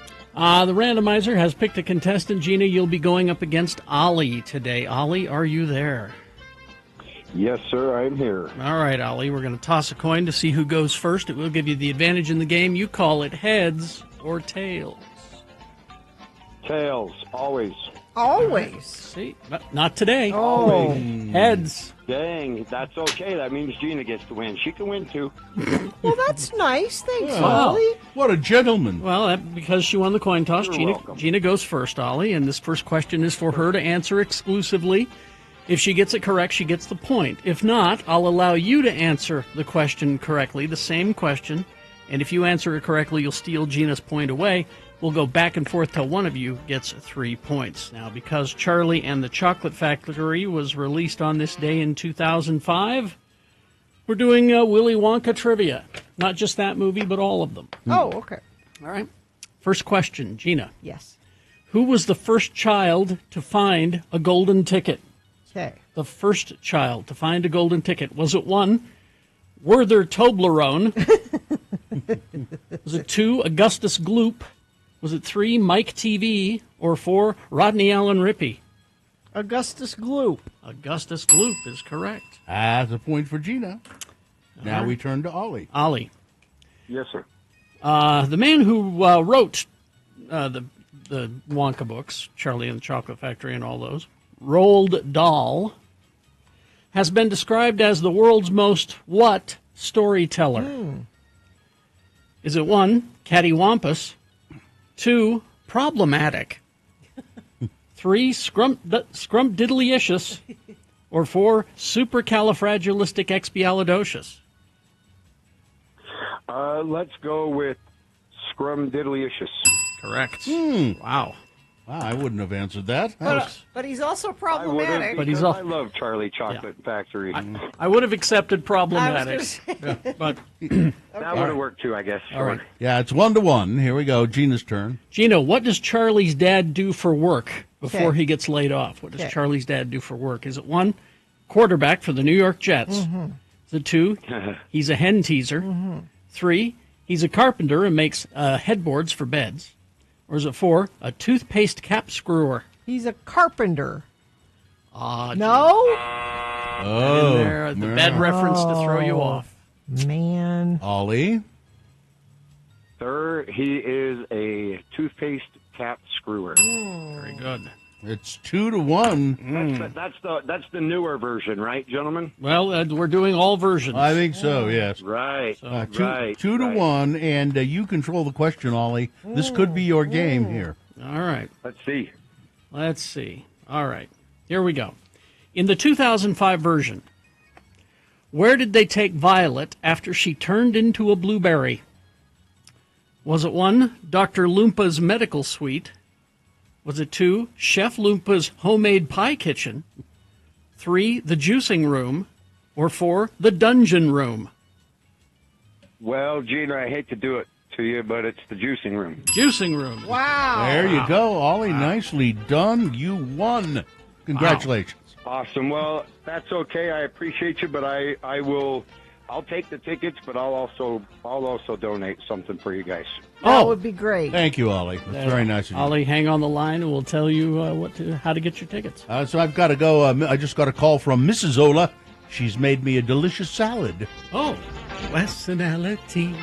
The randomizer has picked a contestant. Gina, you'll be going up against Ollie today. Ollie, are you there? Yes, sir, I'm here. All right, Ollie, we're going to toss a coin to see who goes first. It will give you the advantage in the game. You call it heads or tails. Tails, always. Always. See? Not today. Oh. Heads. Dang, that's okay. That means Gina gets to win. She can win, too. Well, that's nice. Thanks, Wow. Ollie. What a gentleman. Well, because she won the coin toss, You're welcome. Gina goes first, Ollie, and this first question is for her to answer exclusively. If she gets it correct, she gets the point. If not, I'll allow you to answer the question correctly, the same question, and if you answer it correctly, you'll steal Gina's point away. We'll go back and forth till one of you gets 3 points. Now, because Charlie and the Chocolate Factory was released on this day in 2005, we're doing Willy Wonka trivia. Not just that movie, but all of them. Oh, okay. All right. First question, Gina. Yes. Who was the first child to find a golden ticket? Okay. The first child to find a golden ticket. Was it 1, Werther Toblerone? Was it 2, Augustus Gloop? Was it 3, Mike TV? Or 4, Rodney Allen Rippey? Augustus Gloop. Augustus Gloop is correct. That's a point for Gina. Now we turn to Ollie. Ollie. Yes, sir. The man who wrote the Wonka books, Charlie and the Chocolate Factory and all those, Roald Dahl, has been described as the world's most what storyteller? Is it 1, cattywampus, 2, problematic, 3, scrumptiddlyicious, or 4, supercalifragilisticexpialidocious? Let's go with Scrumdiddlyicious. Correct. Wow. Wow, I wouldn't have answered that. But he's also I would problematic. have, But he's because off- I love Charlie Chocolate Factory. I would have accepted I problematic, was gonna say. but That would have worked, too, I guess. all right. Yeah, it's 1-1. Here we go. Gina's turn. Gina, what does Charlie's dad do for work before Okay. he gets laid off? What does Okay. Charlie's dad do for work? Is it 1, quarterback for the New York Jets? Is it 2, he's a hen teaser? 3, he's a carpenter and makes headboards for beds? Or is it 4, a toothpaste cap screwer? He's a carpenter. Ah, No? in there, the bed reference to throw you off. Man. Ollie. Sir, he is a toothpaste cap screwer. Very good. It's 2-1. That's the newer version, right, gentlemen? Well, we're doing all versions. I think so, yes. Right. Two to one, and you control the question, Ollie. This could be your game here. All right. Let's see. Let's see. All right. Here we go. In the 2005 version, where did they take Violet after she turned into a blueberry? Was it 1, Dr. Loompa's medical suite? Was it 2, Chef Loompa's homemade pie kitchen? 3, the juicing room? Or 4, the dungeon room? Well, Gina, I hate to do it to you, but it's the juicing room. Juicing room. Wow. There you go, Ollie. Nicely done. You won. Congratulations. Awesome. Well, that's okay. I appreciate you, but I'll take the tickets, but I'll also donate something for you guys. That would be great. Thank you, Ollie. That's very nice of you. Ollie, hang on the line, and we'll tell you how to get your tickets. So I've got to go. I just got a call from Mrs. Ola. She's made me a delicious salad. Oh, personality.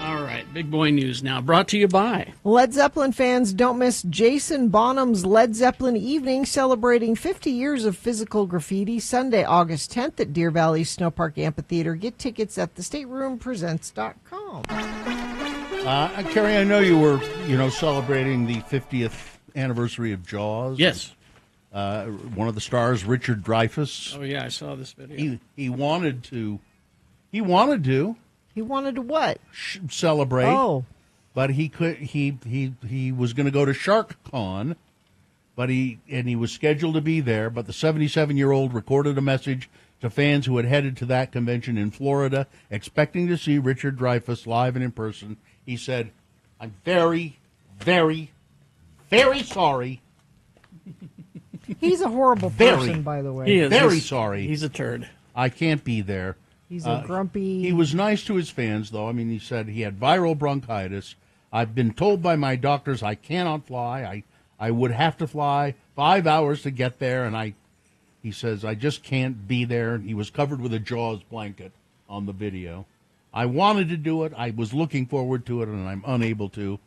All right, big boy news now, brought to you by Led Zeppelin fans, don't miss Jason Bonham's Led Zeppelin Evening, celebrating 50 years of physical graffiti, Sunday, August 10th at Deer Valley Snowpark Amphitheater. Get tickets at thestateroompresents.com. Carrie, I know you were, celebrating the 50th anniversary of Jaws. Yes. One of the stars, Richard Dreyfuss. Oh, yeah, I saw this video. He wanted to. He wanted to what? Celebrate. Oh. But he could. He was going to go to SharkCon, but he was scheduled to be there. But the 77-year-old recorded a message to fans who had headed to that convention in Florida, expecting to see Richard Dreyfuss live and in person. He said, "I'm very, very, very sorry." He's a horrible person, by the way. He is. Very sorry. He's a turd. I can't be there. He's a grumpy... He was nice to his fans, though. I mean, he said he had viral bronchitis. I've been told by my doctors I cannot fly. I would have to fly 5 hours to get there, and he says, I just can't be there. He was covered with a Jaws blanket on the video. I wanted to do it. I was looking forward to it, and I'm unable to.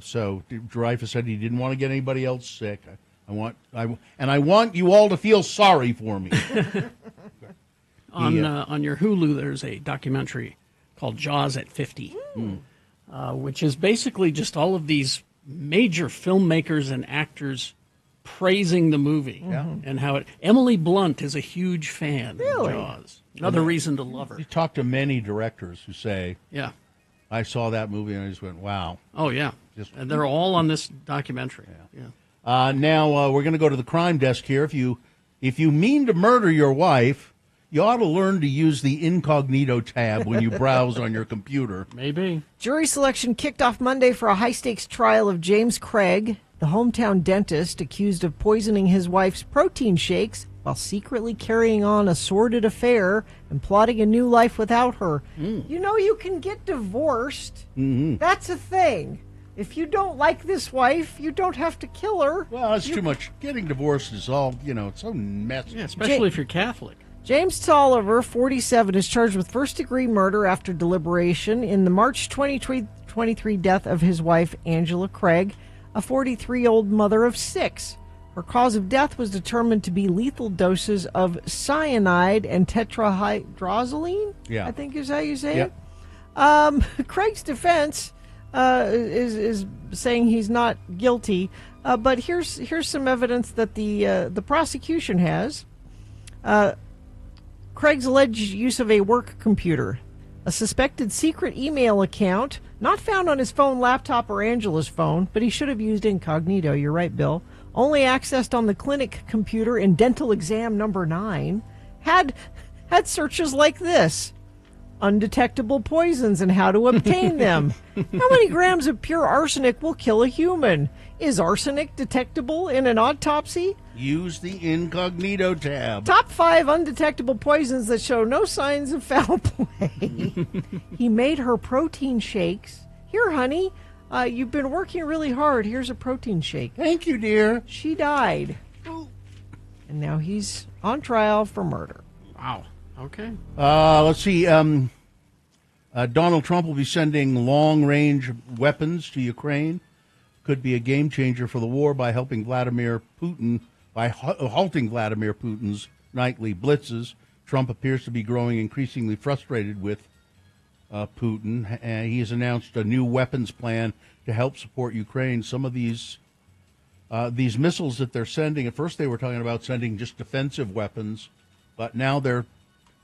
So Dreyfuss said he didn't want to get anybody else sick. I want you all to feel sorry for me. On your Hulu, there's a documentary called Jaws at 50, which is basically just all of these major filmmakers and actors praising the movie and how it. Emily Blunt is a huge fan of Jaws. Another reason to love her. You talk to many directors who say, "Yeah, I saw that movie and I just went, wow." Oh yeah, and they're all on this documentary. Yeah. Now we're going to go to the crime desk here. If you mean to murder your wife, you ought to learn to use the incognito tab when you browse on your computer. Maybe. Jury selection kicked off Monday for a high-stakes trial of James Craig, the hometown dentist accused of poisoning his wife's protein shakes while secretly carrying on a sordid affair and plotting a new life without her. You know, you can get divorced. That's a thing. If you don't like this wife, you don't have to kill her. Well, it's too much. Getting divorced is all, it's so messy. Yeah, especially if you're Catholic. James Tolliver, 47, is charged with first-degree murder after deliberation in the March 2023 death of his wife, Angela Craig, a 43-year-old mother of 6. Her cause of death was determined to be lethal doses of cyanide and tetrahydrozoline, I think is how you say it. Craig's defense is saying he's not guilty, but here's some evidence that the prosecution has. Craig's alleged use of a work computer, a suspected secret email account, not found on his phone, laptop, or Angela's phone, but he should have used incognito. You're right, Bill. Only accessed on the clinic computer in dental exam number 9. Had searches like this: undetectable poisons and how to obtain them. How many grams of pure arsenic will kill a human? Is arsenic detectable in an autopsy? Use the incognito tab. Top 5 undetectable poisons that show no signs of foul play. He made her protein shakes. Here, honey, you've been working really hard. Here's a protein shake. Thank you, dear. She died. And now he's on trial for murder. Wow. Okay. Let's see. Donald Trump will be sending long-range weapons to Ukraine. Could be a game changer for the war by helping Vladimir Putin, by halting Vladimir Putin's nightly blitzes. Trump appears to be growing increasingly frustrated with Putin. He has announced a new weapons plan to help support Ukraine. Some of these these missiles that they're sending. At first, they were talking about sending just defensive weapons, but now the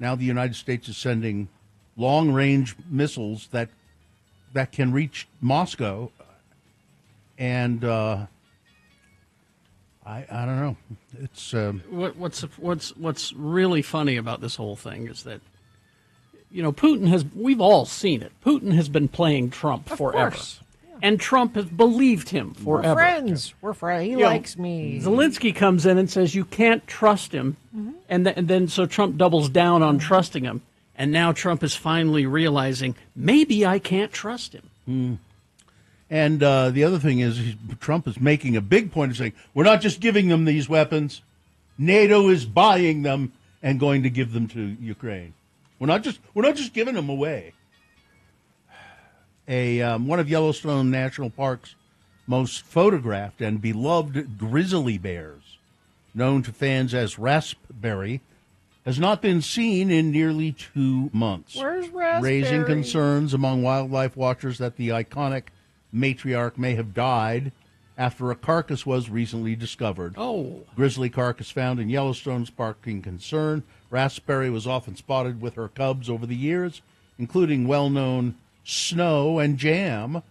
United States is sending long-range missiles that can reach Moscow. And I don't know. It's what's really funny about this whole thing is that, we've all seen it. Putin has been playing Trump forever. Course. And Trump has believed him forever. We're friends. He likes me. Zelensky comes in and says you can't trust him. Mm-hmm. And then so Trump doubles down on trusting him. And now Trump is finally realizing maybe I can't trust him. Mm. And the other thing is Trump is making a big point of saying, we're not just giving them these weapons. NATO is buying them and going to give them to Ukraine. We're not just giving them away. One of Yellowstone National Park's most photographed and beloved grizzly bears, known to fans as Raspberry, has not been seen in nearly 2 months. Where's Raspberry? Raising concerns among wildlife watchers that the iconic matriarch may have died after a carcass was recently discovered. Oh. Grizzly carcass found in Yellowstone sparking concern. Raspberry was often spotted with her cubs over the years, including well-known Snow and Jam.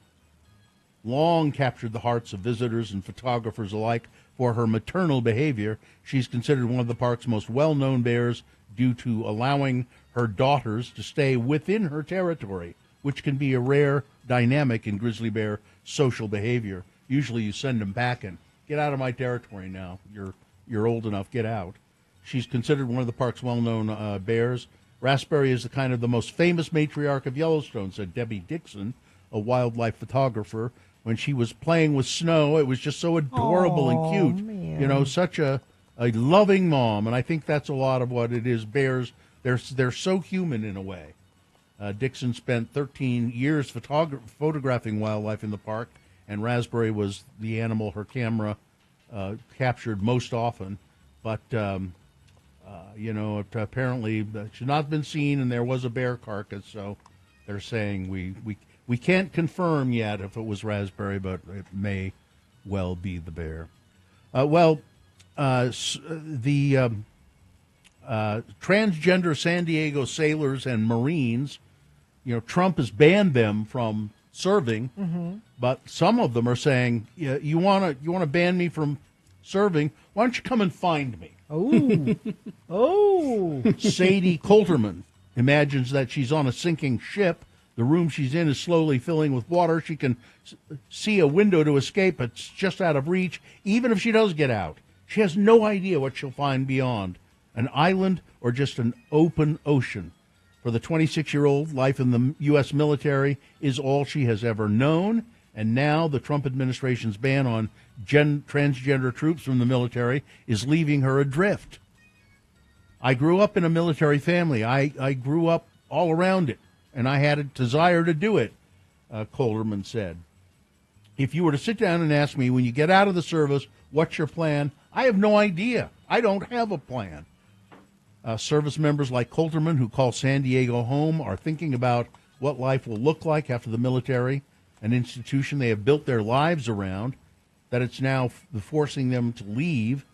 Long captured the hearts of visitors and photographers alike for her maternal behavior. She's considered one of the park's most well-known bears due to allowing her daughters to stay within her territory, which can be a rare dynamic in grizzly bear social behavior. Usually you send them back and get out of my territory now. You're old enough, get out. She's considered one of the park's well-known bears. Raspberry is the most famous matriarch of Yellowstone, said Debbie Dixon, a wildlife photographer. When she was playing with Snow, it was just so adorable and cute. Man. Such a loving mom. And I think that's a lot of what it is. Bears, they're so human in a way. Dixon spent 13 years photographing wildlife in the park, and Raspberry was the animal her camera captured most often. But, apparently she's not been seen, and there was a bear carcass, so they're saying we can't confirm yet if it was Raspberry, but it may well be the bear. Transgender San Diego sailors and Marines, Trump has banned them from serving, but some of them are saying, you want to ban me from serving? Why don't you come and find me? Oh. Sadie Coulterman imagines that she's on a sinking ship. The room she's in is slowly filling with water. She can see a window to escape. It's just out of reach. Even if she does get out, she has no idea what she'll find beyond. An island or just an open ocean. For the 26-year-old, life in the U.S. military is all she has ever known. And now the Trump administration's ban on transgender troops from the military is leaving her adrift. I grew up in a military family. I grew up all around it, and I had a desire to do it, Coulterman said. If you were to sit down and ask me, when you get out of the service, what's your plan? I have no idea. I don't have a plan. Service members like Coulterman, who call San Diego home, are thinking about what life will look like after the military, an institution they have built their lives around, that it's now forcing them to leave.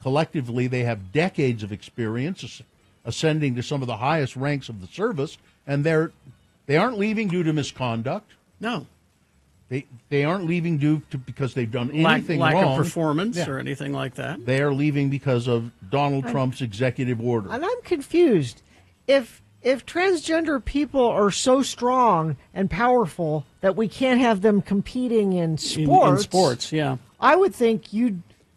Collectively, they have decades of experience ascending to some of the highest ranks of the service, and they aren't leaving due to misconduct. No. They aren't leaving because they've done anything lack wrong. Of performance or anything like that. They are leaving because of Donald Trump's executive order. And I'm confused. If transgender people are so strong and powerful that we can't have them competing in sports, in sports, yeah, I would think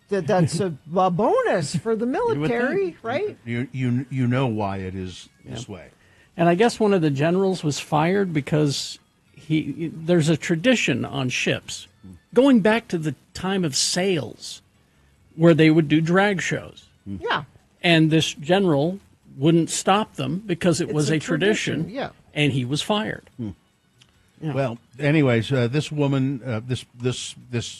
that's a bonus for the military, right? You know why it is this way. And I guess one of the generals was fired because there's a tradition on ships going back to the time of sails where they would do drag shows. Yeah. And this general wouldn't stop them because it was a tradition. Yeah. And he was fired. Yeah. Well, anyways, this woman, this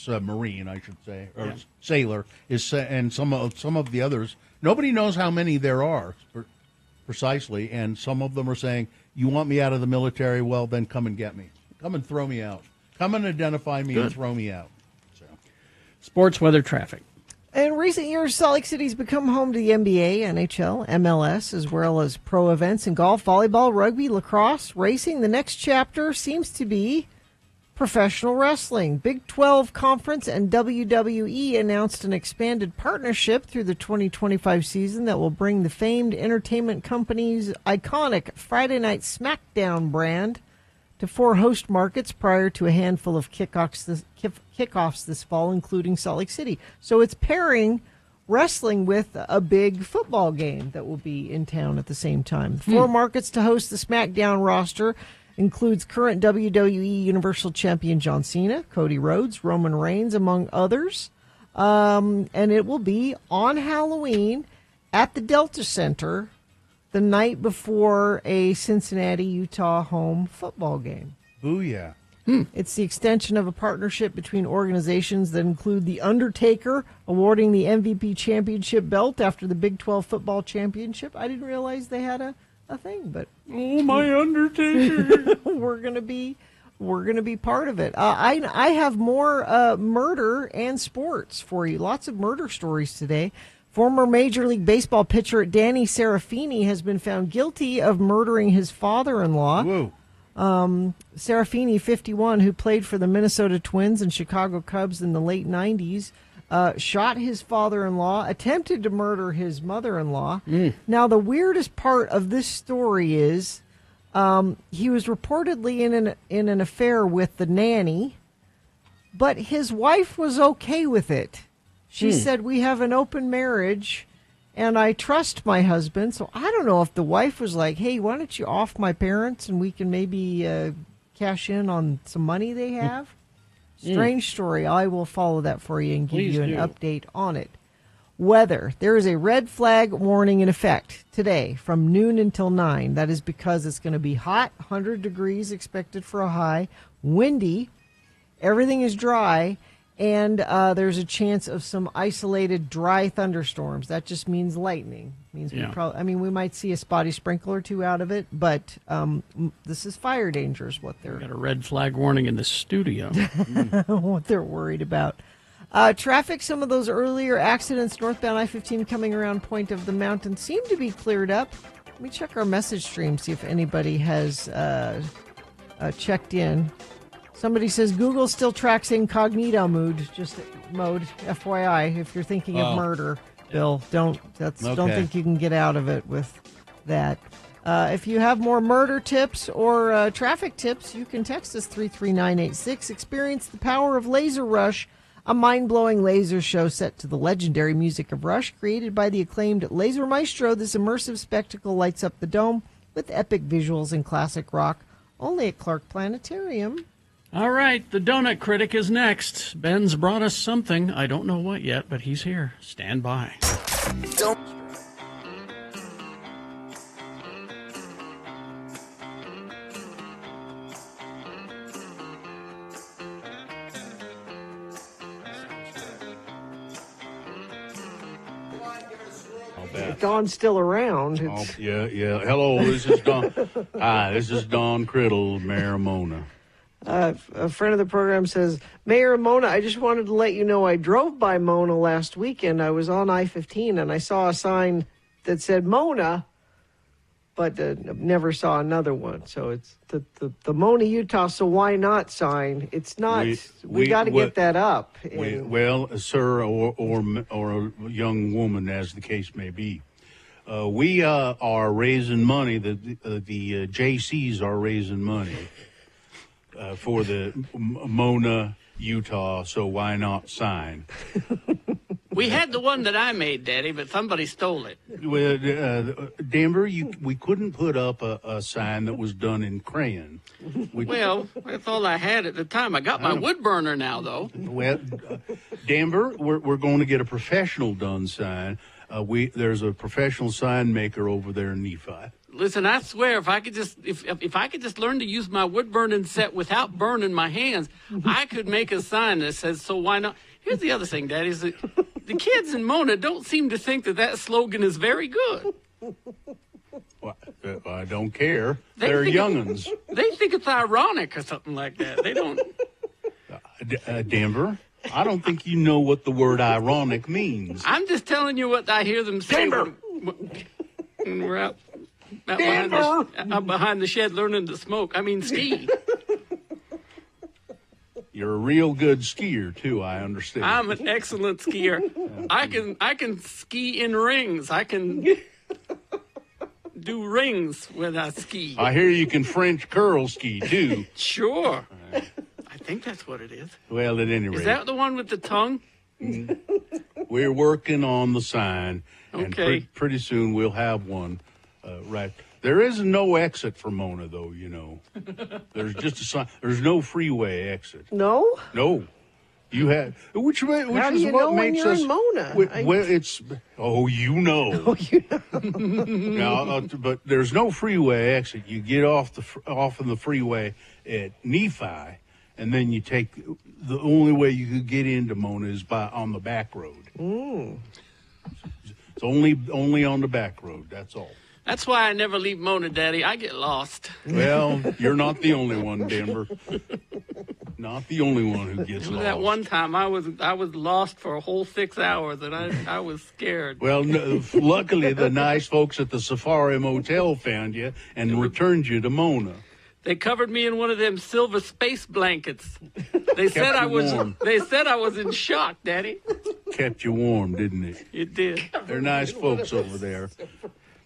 Marine, I should say, or sailor, and some of the others, nobody knows how many there are precisely, and some of them are saying, you want me out of the military? Well, then come and get me. Come and throw me out. Come and identify me and throw me out. Sports weather traffic. In recent years, Salt Lake City's become home to the NBA, NHL, MLS, as well as pro events in golf, volleyball, rugby, lacrosse, racing. The next chapter seems to be professional wrestling. Big 12 Conference and WWE announced an expanded partnership through the 2025 season that will bring the famed entertainment company's iconic Friday Night SmackDown brand to 4 host markets prior to a handful of kickoffs this fall, including Salt Lake City. So it's pairing wrestling with a big football game that will be in town at the same time. 4 markets to host the SmackDown roster includes current WWE Universal Champion John Cena, Cody Rhodes, Roman Reigns, among others. And it will be on Halloween at the Delta Center the night before a Cincinnati-Utah home football game. Booyah. It's the extension of a partnership between organizations that include The Undertaker awarding the MVP championship belt after the Big 12 football championship. I didn't realize they had a thing, but oh, my Undertaker! we're gonna be part of it. I have more murder and sports for you. Lots of murder stories today. Former Major League Baseball pitcher Danny Serafini has been found guilty of murdering his father-in-law. Whoa. Serafini, 51, who played for the Minnesota Twins and Chicago Cubs in the late 90s, shot his father-in-law, attempted to murder his mother-in-law. Now, the weirdest part of this story is he was reportedly in an affair with the nanny, but his wife was okay with it. She said, "We have an open marriage, and I trust my husband." So I don't know if the wife was like, "Hey, why don't you off my parents and we can maybe cash in on some money they have?" Strange story. I will follow that for you and give Please you an do. update on it. Weather. There is a red flag warning in effect today from noon until 9. That is because it's going to be hot, 100 degrees expected for a high, windy, everything is dry, and there's a chance of some isolated dry thunderstorms. That just means lightning. Means we might see a spotty sprinkle or two out of it, but this is fire danger is what they're Got a red flag warning in the studio. what they're worried about. Traffic, some of those earlier accidents northbound I-15 coming around Point of the Mountain seem to be cleared up. Let me check our message stream, see if anybody has checked in. Somebody says Google still tracks incognito mode. FYI, if you're thinking of murder, Bill, don't think you can get out of it with that. If you have more murder tips or traffic tips, you can text us 33986. Experience the power of Laser Rush, a mind-blowing laser show set to the legendary music of Rush, created by the acclaimed Laser Maestro. This immersive spectacle lights up the dome with epic visuals and classic rock, only at Clark Planetarium. All right, the Donut Critic is next. Ben's brought us something. I don't know what yet, but he's here. Stand by. Don't. Don's still around. Yeah. Hello, this is Don. Hi, this is Don Criddle, Mayor Mona. A friend of the program says, Mayor Mona, I just wanted to let you know I drove by Mona last weekend. I was on I-15 and I saw a sign that said Mona, but never saw another one. So it's the Mona, Utah, so why not sign? It's not. We got to get that up. Well, sir, or a young woman, as the case may be. We are raising money. The JCs are raising money for the Mona, Utah, so why not sign? We had the one that I made, Daddy, but somebody stole it. Well, Denver, we couldn't put up a sign that was done in crayon. Well, that's all I had at the time. I got my wood burner now, though. Well, Denver, we're going to get a professional done sign. There's a professional sign maker over there in Nephi. Listen, I swear, if I could just learn to use my wood burning set without burning my hands, I could make a sign that says, "So why not?" Here's the other thing, Daddy, is that the kids in Mona don't seem to think that slogan is very good. Well, I don't care. They're young'uns. They think it's ironic or something like that. They don't. Denver, I don't think you know what the word ironic means. I'm just telling you what I hear them say when we're out behind the shed learning to smoke. I mean, ski. You're a real good skier, too, I understand. I'm an excellent skier. I can ski in rings. I can do rings when I ski. I hear you can French curl ski, too. Sure. I think that's what it is. Well, at any rate. Is that the one with the tongue? We're working on the sign, and Okay. pretty soon we'll have one right. There is no exit for Mona, though, you know. There's just a sign. There's no freeway exit. No? No. You have which How is do you what know when makes you're us in Mona? Well, it's you know. Oh, you know. Now, but there's no freeway exit. You get off in the freeway at Nephi, and then you take the only way you could get into Mona is on the back road. Mm. It's only on the back road. That's all. That's why I never leave Mona, Daddy. I get lost. Well, you're not the only one, Denver. Not the only one who gets lost. That one time I was lost for a whole 6 hours, and I was scared. Well, no, luckily the nice folks at the Safari Motel found you and returned you to Mona. They covered me in one of them silver space blankets. They said Kept I you was. warm. They said I was in shock, Daddy. Kept you warm, didn't it? It did. They're nice folks over there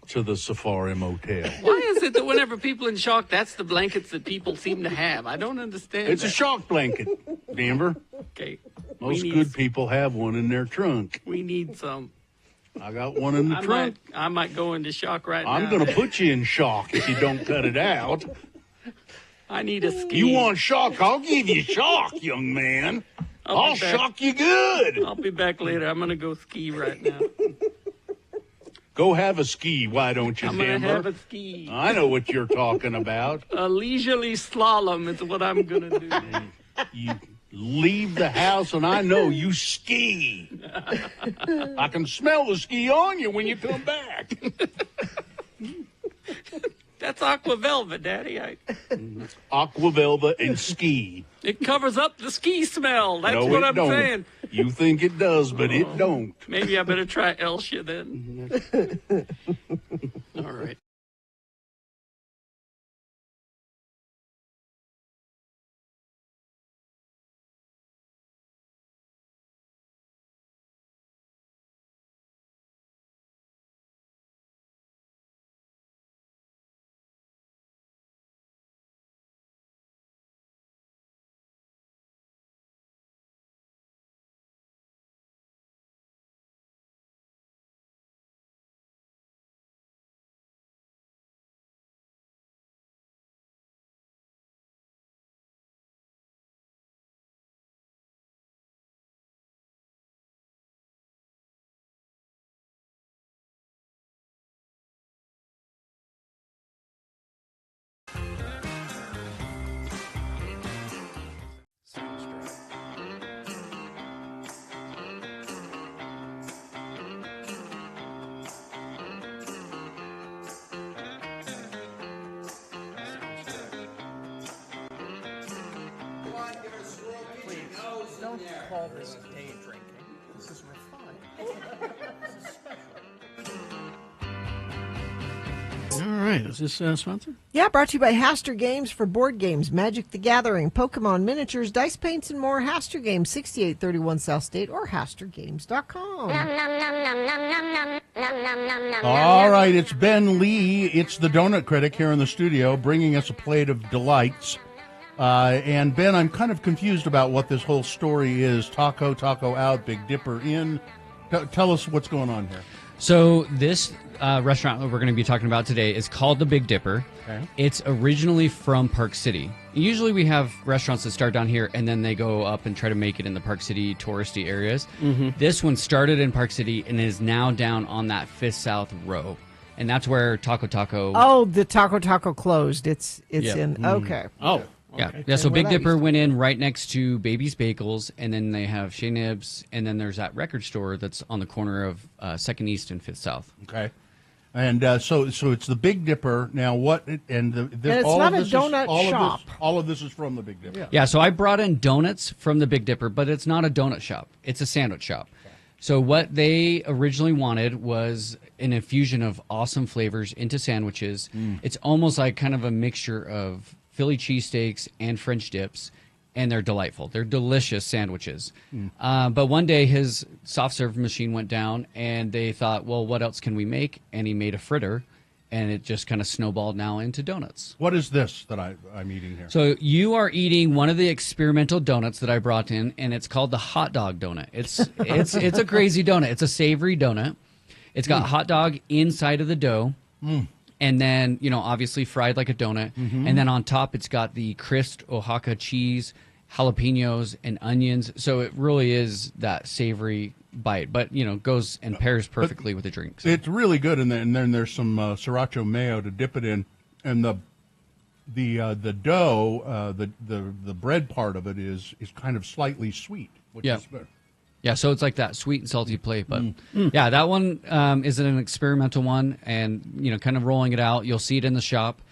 to the Safari Motel. Why is it that whenever people in shock, that's the blankets that people seem to have? I don't understand. It's a that. shock blanket, Denver. Okay. Most need good people have one in their trunk. We need some. I got one in the trunk. I might go into shock right now. I'm going to put you in shock if you don't cut it out. I need a ski. You want shock? I'll give you shock, young man. I'll shock you good. I'll be back later. I'm going to go ski right now. Go have a ski, why don't you, I'm going to Denver? have a ski. I know what you're talking about. A leisurely slalom is what I'm going to do. You leave the house and I know you ski. I can smell the ski on you when you come back. That's aqua velvet, Daddy. Aqua velvet and ski. It covers up the ski smell. That's No, what it I'm don't. saying. You think it does, but it don't. Maybe I better try Elsia then. All right. Don't call this day drinking. This is refined. This is special. All right. Is this sponsored? Yeah, brought to you by Haster Games for board games, Magic the Gathering, Pokemon miniatures, dice paints, and more. Haster Games, 6831 South State, or HasterGames.com. All right, it's Ben Lee. It's the Donut Critic here in the studio, bringing us a plate of delights. And Ben, I'm kind of confused about what this whole story is. Taco out, Big Dipper in. Tell us what's going on here. So this restaurant that we're going to be talking about today is called the Big Dipper. Okay. It's originally from Park City. Usually we have restaurants that start down here and then they go up and try to make it in the Park City touristy areas. Mm-hmm. This one started in Park City and is now down on that 5th South row. And that's where Taco. Oh, the Taco closed. It's Yep. in. Okay. Oh. Yeah, Okay. yeah. So And where Big that Dipper used to went in right next to Baby's Bagels, and then they have Chez Nibs, and then there's that record store that's on the corner of 2nd East and 5th South. Okay. And so it's the Big Dipper. Now what? And it's not a donut shop. All of this is from the Big Dipper. Yeah, so I brought in donuts from the Big Dipper, but it's not a donut shop. It's a sandwich shop. So what they originally wanted was an infusion of awesome flavors into sandwiches. It's almost like kind of a mixture of Philly cheesesteaks and French dips, and they're delightful. They're delicious sandwiches. But one day his soft serve machine went down, and they thought, well, what else can we make? And he made a fritter, and it just kind of snowballed now into donuts. What is this that I'm eating here? So you are eating one of the experimental donuts that I brought in, and it's called the hot dog donut. It's a crazy donut. It's a savory donut. It's got hot dog inside of the dough. And then, obviously fried like a donut. And then on top, it's got the crisped Oaxaca cheese, jalapenos, and onions. So it really is that savory bite, but, goes and pairs perfectly with the drinks. It's really good. And then there's some sriracha mayo to dip it in. And the dough, the bread part of it is kind of slightly sweet, which is good. Yeah, so it's like that sweet and salty plate. But, yeah, that one is an experimental one, and, kind of rolling it out. You'll see it in the shop,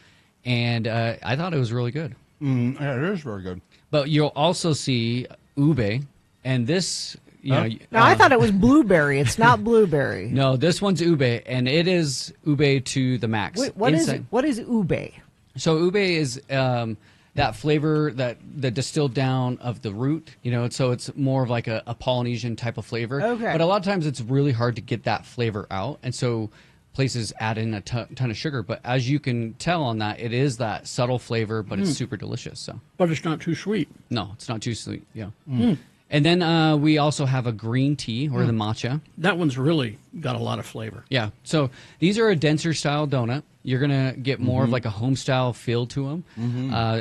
and I thought it was really good. Yeah, it is very good. But you'll also see ube, and this, No, I thought it was blueberry. It's not blueberry. No, this one's ube, and it is ube to the max. Wait, what is ube? So ube is that flavor that distilled down of the root, so it's more of like a Polynesian type of flavor. Okay. But a lot of times it's really hard to get that flavor out, and so places add in a ton of sugar. But as you can tell on that, it is that subtle flavor, but it's super delicious. So, but it's not too sweet. No, it's not too sweet. Yeah. And then we also have a green tea, or the matcha. That one's really got a lot of flavor. Yeah. So these are a denser style donut. You're going to get more of like a home style feel to them.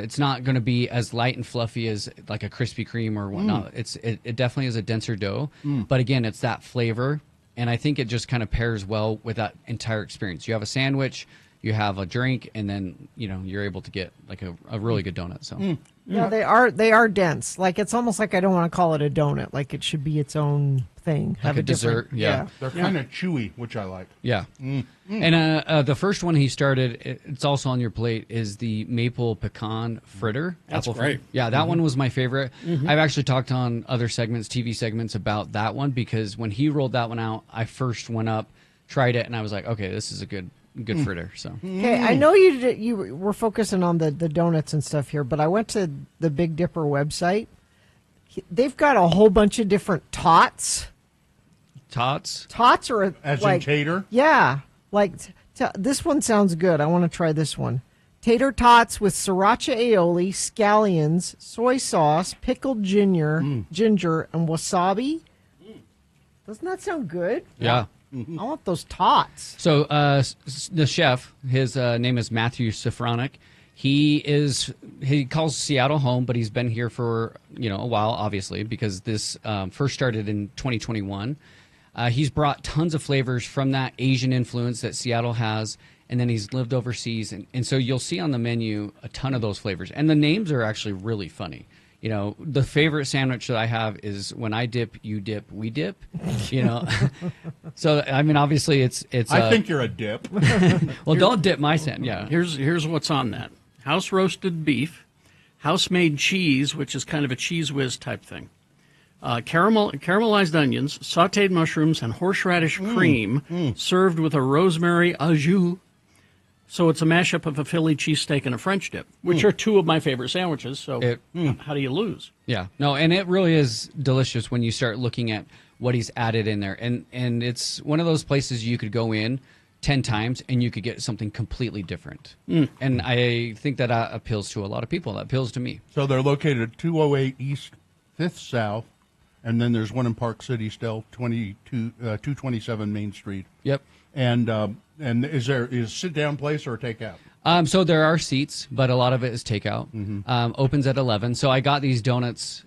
It's not going to be as light and fluffy as like a Krispy Kreme or whatnot. It definitely is a denser dough. But again, it's that flavor. And I think it just kind of pairs well with that entire experience. You have a sandwich, you have a drink, and then, you're able to get like a really good donut. So. Yeah, they are dense. Like, it's almost like I don't want to call it a donut. Like, it should be its own thing. Like a dessert, yeah. They're kind of chewy, which I like. Yeah. And the first one he started, it's also on your plate, is the maple pecan fritter. That's apple great. fritter. Yeah, that one was my favorite. I've actually talked on other segments, TV segments, about that one, because when he rolled that one out, I first went up, tried it, and I was like, okay, this is a good fritter. So okay, I know you were focusing on the donuts and stuff here, but I went to the Big Dipper website. They've got a whole bunch of different tots. Tots are as like, in tater. Yeah, like this one sounds good. I want to try this one. Tater tots with sriracha aioli, scallions, soy sauce, pickled ginger, and wasabi. Doesn't that sound good? Yeah. I want those tots. So the chef, his name is Matthew Sifronic. He calls Seattle home, but he's been here for a while, obviously, because this first started in 2021. He's brought tons of flavors from that Asian influence that Seattle has, and then he's lived overseas, and so you'll see on the menu a ton of those flavors, and the names are actually really funny. The favorite sandwich that I have is when I dip, you dip, we dip. So I mean, obviously, it's. I think you're a dip. Well, don't dip my sandwich. Yeah. Here's what's on that: house roasted beef, house made cheese, which is kind of a cheese whiz type thing, caramelized onions, sautéed mushrooms, and horseradish cream, served with a rosemary au jus. So it's a mashup of a Philly cheesesteak and a French dip, which are two of my favorite sandwiches. So how do you lose? Yeah, no, and it really is delicious when you start looking at what he's added in there. And it's one of those places you could go in 10 times and you could get something completely different. And I think that appeals to a lot of people. That appeals to me. So they're located at 208 East 5th South, and then there's one in Park City still, 227 Main Street. Yep. And is there a sit-down place or a takeout? So there are seats, but a lot of it is takeout. Opens at 11. So I got these donuts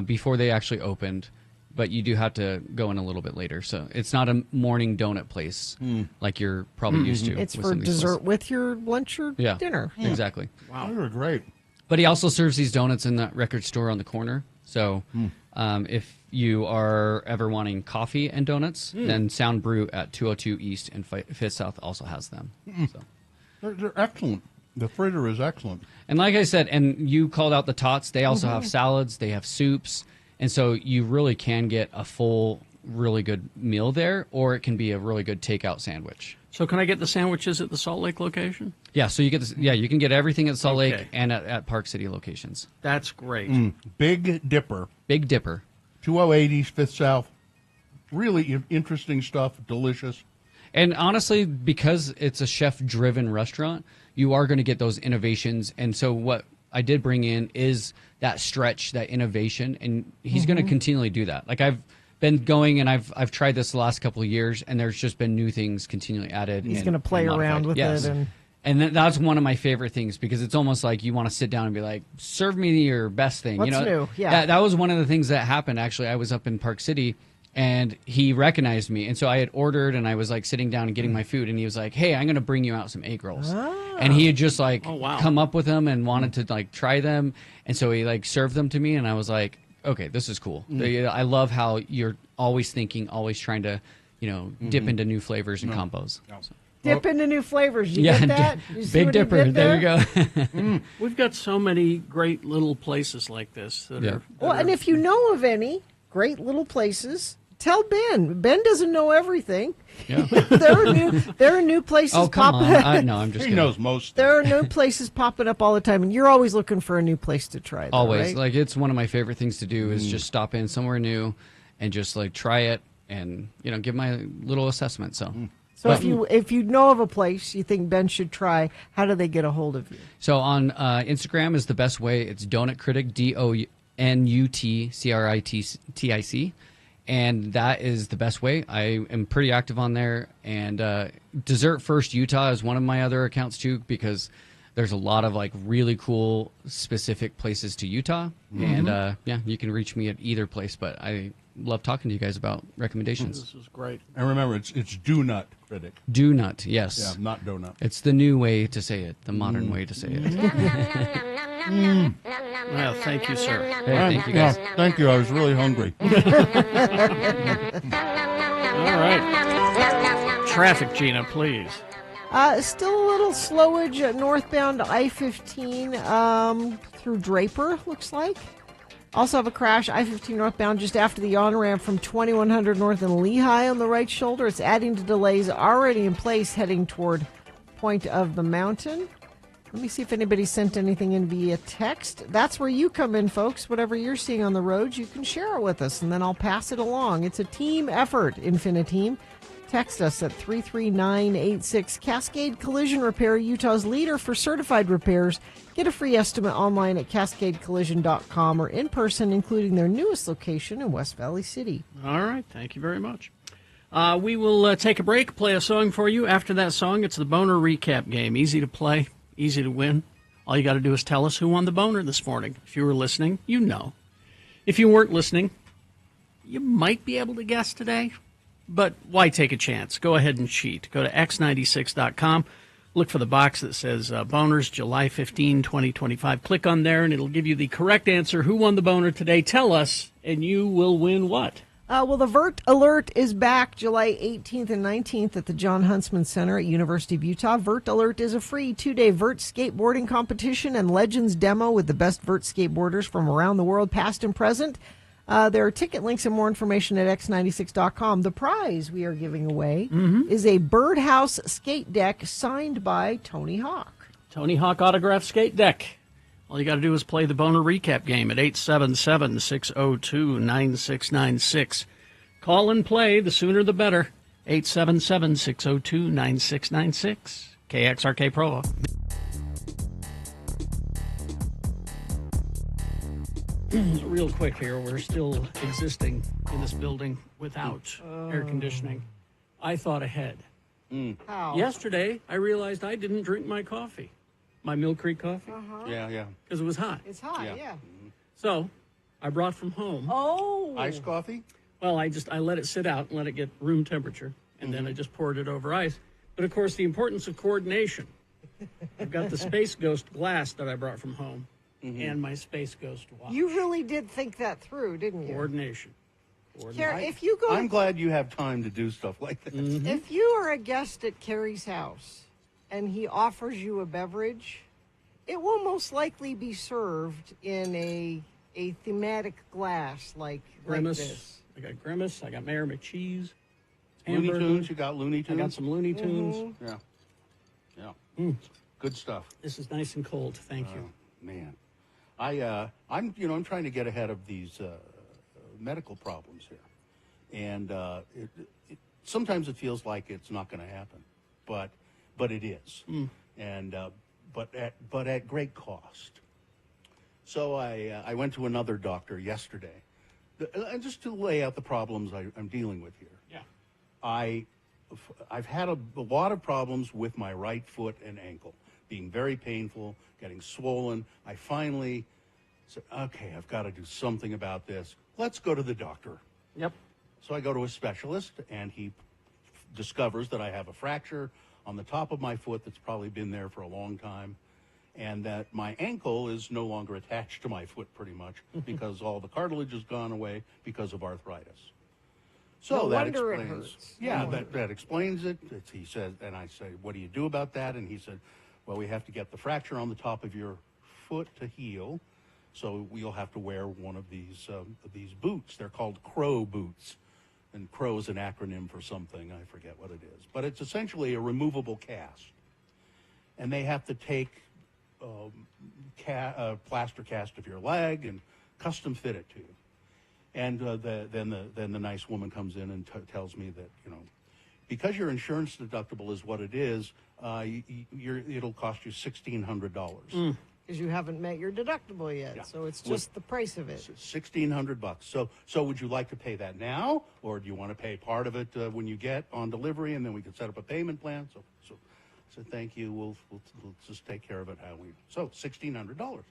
before they actually opened, but you do have to go in a little bit later. So it's not a morning donut place like you're probably used to. It's for dessert with your lunch or dinner. Exactly. Wow, those are great. But he also serves these donuts in that record store on the corner. So if you are ever wanting coffee and donuts, then Sound Brew at 202 East and 5th South also has them. So. They're excellent. The fritter is excellent. And like I said, and you called out the tots, they also have salads, they have soups, and so you really can get a full, really good meal there, or it can be a really good takeout sandwich. So can I get the sandwiches at the Salt Lake location? Yeah, so you get this, you can get everything at Salt Lake and at Park City locations. That's great. Big Dipper. Big Dipper. 208 East, 5th South. Really interesting stuff, delicious. And honestly, because it's a chef-driven restaurant, you are going to get those innovations. And so what I did bring in is that stretch, that innovation, and he's going to continually do that. Like I've been going and I've tried this the last couple of years, and there's just been new things continually added. He's going to play around with it. And that's one of my favorite things, because it's almost like you want to sit down and be like, serve me your best thing. What's new? Yeah. That was one of the things that happened, actually. I was up in Park City, and he recognized me. And so I had ordered, and I was like sitting down and getting my food, and he was like, hey, I'm going to bring you out some egg rolls. And he had just like come up with them and wanted to like try them. And so he like served them to me, and I was like, okay, this is cool. I love how you're always thinking, always trying to, dip into new flavors and combos. So. Dip into new flavors. You get that? You see Big what he Dipper. did There you go. We've got so many great little places like this that are. Well, and if you know of any great little places, tell Ben. Ben doesn't know everything. Yeah. there are new places popping up. No, I'm just He knows most. There are new places popping up all the time, and you're always looking for a new place to try. Though, Always. right? Like, it's one of my favorite things to do is just stop in somewhere new and just like try it and, give my little assessment. So if you know of a place you think Ben should try, how do they get a hold of you? So on Instagram is the best way. It's Donut Critic, DONUTCRITIC, and that is the best way. I am pretty active on there. And Dessert First Utah is one of my other accounts too, because there's a lot of like really cool specific places to Utah. And you can reach me at either place. But I love talking to you guys about recommendations. This is great. And remember, it's Do Nut Critic. Do Nut, yes. Yeah, not donut. It's the new way to say it, the modern way to say it. Well, thank you, sir. Hey, thank you, guys. Thank you. I was really hungry. All right. Traffic, Gina, please. Still a little slowage at northbound I-15 through Draper, looks like. Also have a crash, I-15 northbound just after the on-ramp from 2100 north in Lehigh on the right shoulder. It's adding to delays already in place heading toward Point of the Mountain. Let me see if anybody sent anything in via text. That's where you come in, folks. Whatever you're seeing on the roads, you can share it with us, and then I'll pass it along. It's a team effort, Infiniteam. Text us at 33986. Cascade Collision Repair, Utah's leader for certified repairs. Get a free estimate online at cascadecollision.com or in person, including their newest location in West Valley City. All right. Thank you very much. We will take a break, play a song for you. After that song, it's the Boner Recap Game. Easy to play, easy to win. All you got to do is tell us who won the Boner this morning. If you were listening, you know. If you weren't listening, you might be able to guess today. But why take a chance? Go ahead and cheat. Go to x96.com. Look for the box that says Boners, July 15, 2025. Click on there, and it'll give you the correct answer. Who won the Boner today? Tell us, and you will win what? Well, the Vert Alert is back July 18th and 19th at the John Huntsman Center at University of Utah. Vert Alert is a free 2-day Vert skateboarding competition and Legends demo with the best Vert skateboarders from around the world, past and present. There are ticket links and more information at x96.com. The prize we are giving away is a Birdhouse skate deck signed by Tony Hawk. Tony Hawk autographed skate deck. All you got to do is play the Boner Recap Game at 877-602-9696. Call and play. The sooner the better. 877-602-9696. KXRK Provo. Real quick here, we're still existing in this building without air conditioning. I thought ahead. How? Yesterday, I realized I didn't drink my coffee, my Mill Creek coffee, Yeah. because it was hot. It's hot, yeah. So I brought from home. Oh. Iced coffee? Well, I let it sit out and let it get room temperature, and then I just poured it over ice. But, of course, the importance of coordination. I've got the Space Ghost glass that I brought from home. and my space goes to watch. You really did think that through, didn't you? Coordination. Carrie, if you go, I'm glad you have time to do stuff like that. if you are a guest at Carrie's house and he offers you a beverage, it will most likely be served in a thematic glass like Grimace. this. I got Grimace. I got Mayor McCheese. Looney Hamburger. Tunes, you got Looney Tunes? I got some Looney Tunes. Mm-hmm. Yeah. Good stuff. This is nice and cold. Thank you. Man, I'm trying to get ahead of these medical problems here, and sometimes it feels like it's not going to happen, but it is, and but at great cost. So I went to another doctor yesterday, just to lay out the problems I'm dealing with here. Yeah. I've had a lot of problems with my right foot and ankle, being very painful, getting swollen. I finally said, okay, I've got to do something about this. Let's go to the doctor. Yep. So I go to a specialist, and he discovers that I have a fracture on the top of my foot that's probably been there for a long time, and that my ankle is no longer attached to my foot pretty much because all the cartilage has gone away because of arthritis. So No that wonder it explains. hurts. Yeah, No that explains it. He says, and I say, "What do you do about that?" And he said, "Well, we have to get the fracture on the top of your foot to heal, so you'll have to wear one of these boots. They're called Crow boots, and Crow is an acronym for something. I forget what it is, but it's essentially a removable cast, and they have to take plaster cast of your leg and custom fit it to you." And then the nice woman comes in and tells me that, because your insurance deductible is what it is, it'll cost you $1,600. Because you haven't met your deductible yet, so it's just the price of it. $1,600. So would you like to pay that now, or do you want to pay part of it when you get on delivery, and then we can set up a payment plan? So I said, thank you. We'll just take care of it how we. So $1,600.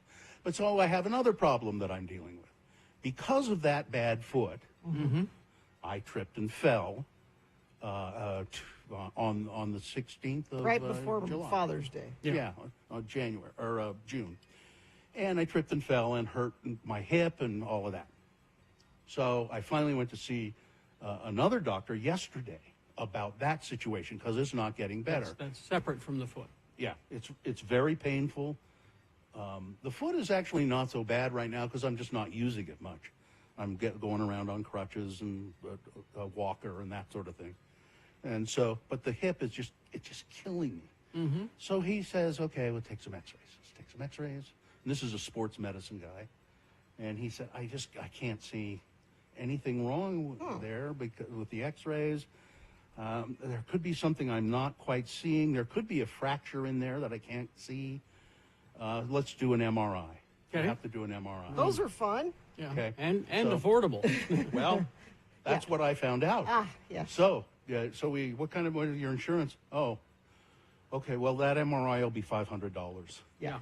But so I have another problem that I'm dealing with. Because of that bad foot, I tripped and fell on the 16th of Right before July. Father's Day. Yeah, January or June, and I tripped and fell and hurt my hip and all of that. So I finally went to see another doctor yesterday about that situation because it's not getting better. That's separate from the foot. Yeah, it's very painful. The foot is actually not so bad right now because I'm just not using it much. I'm going around on crutches and a walker and that sort of thing. And so, but the hip is just killing me. So he says, okay, we'll take some x-rays. Let's take some x-rays. And this is a sports medicine guy. And he said, I can't see anything wrong there with the x-rays. There could be something I'm not quite seeing. There could be a fracture in there that I can't see. Let's do an MRI. Okay. I have to do an MRI. Those are fun. Yeah. Okay. And affordable. Well, that's what I found out. Yeah. So what kind of your insurance? Oh, okay. Well, that MRI will be $500. Yeah.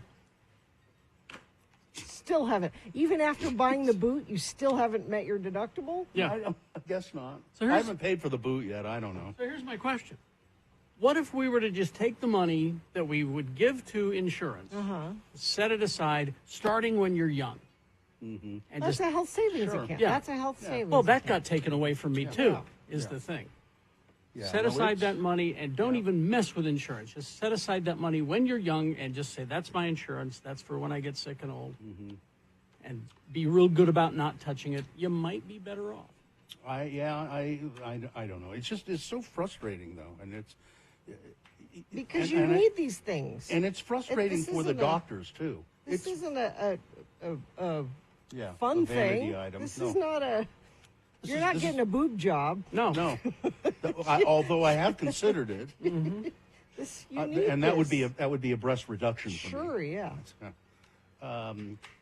Still haven't. Even after buying the boot, you still haven't met your deductible? Yeah. I guess not. So I here's- haven't paid for the boot yet. I don't know. So here's my question. What if we were to just take the money that we would give to insurance, set it aside, starting when you're young? And That's a health savings account. Yeah. That's a health savings Well, that account. got taken away from me, too, is the thing. Yeah, Set no, aside it's- that money and don't even mess with insurance. Just set aside that money when you're young and just say, that's my insurance. That's for when I get sick and old. And be real good about not touching it. You might be better off. I don't know. It's so frustrating though, and it's Because you need these things. and it's frustrating This for the isn't a- doctors too. This isn't a Yeah, fun a vanity thing. item. This No. is not a. This You're is- not this getting is- a boob job. No. Although I have considered it, This, you need and that would this. be a breast reduction for me. Sure, yeah.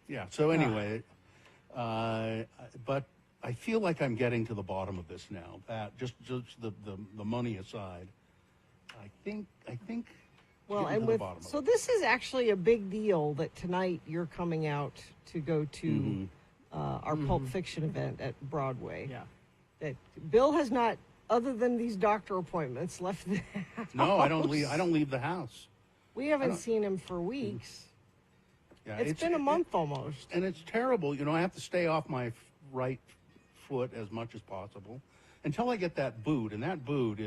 Yeah. So anyway, but I feel like I'm getting to the bottom of this now. That just the money aside, I think. Well, getting and to the with bottom of so this is actually a big deal that tonight you're coming out to go to our Pulp Fiction event at Broadway. Yeah. That Bill has not, other than these doctor appointments, left the house. No, I don't leave the house. We haven't seen him for weeks. Yeah, it's been a month almost. And it's terrible. You know, I have to stay off my right foot as much as possible until I get that boot. And that boot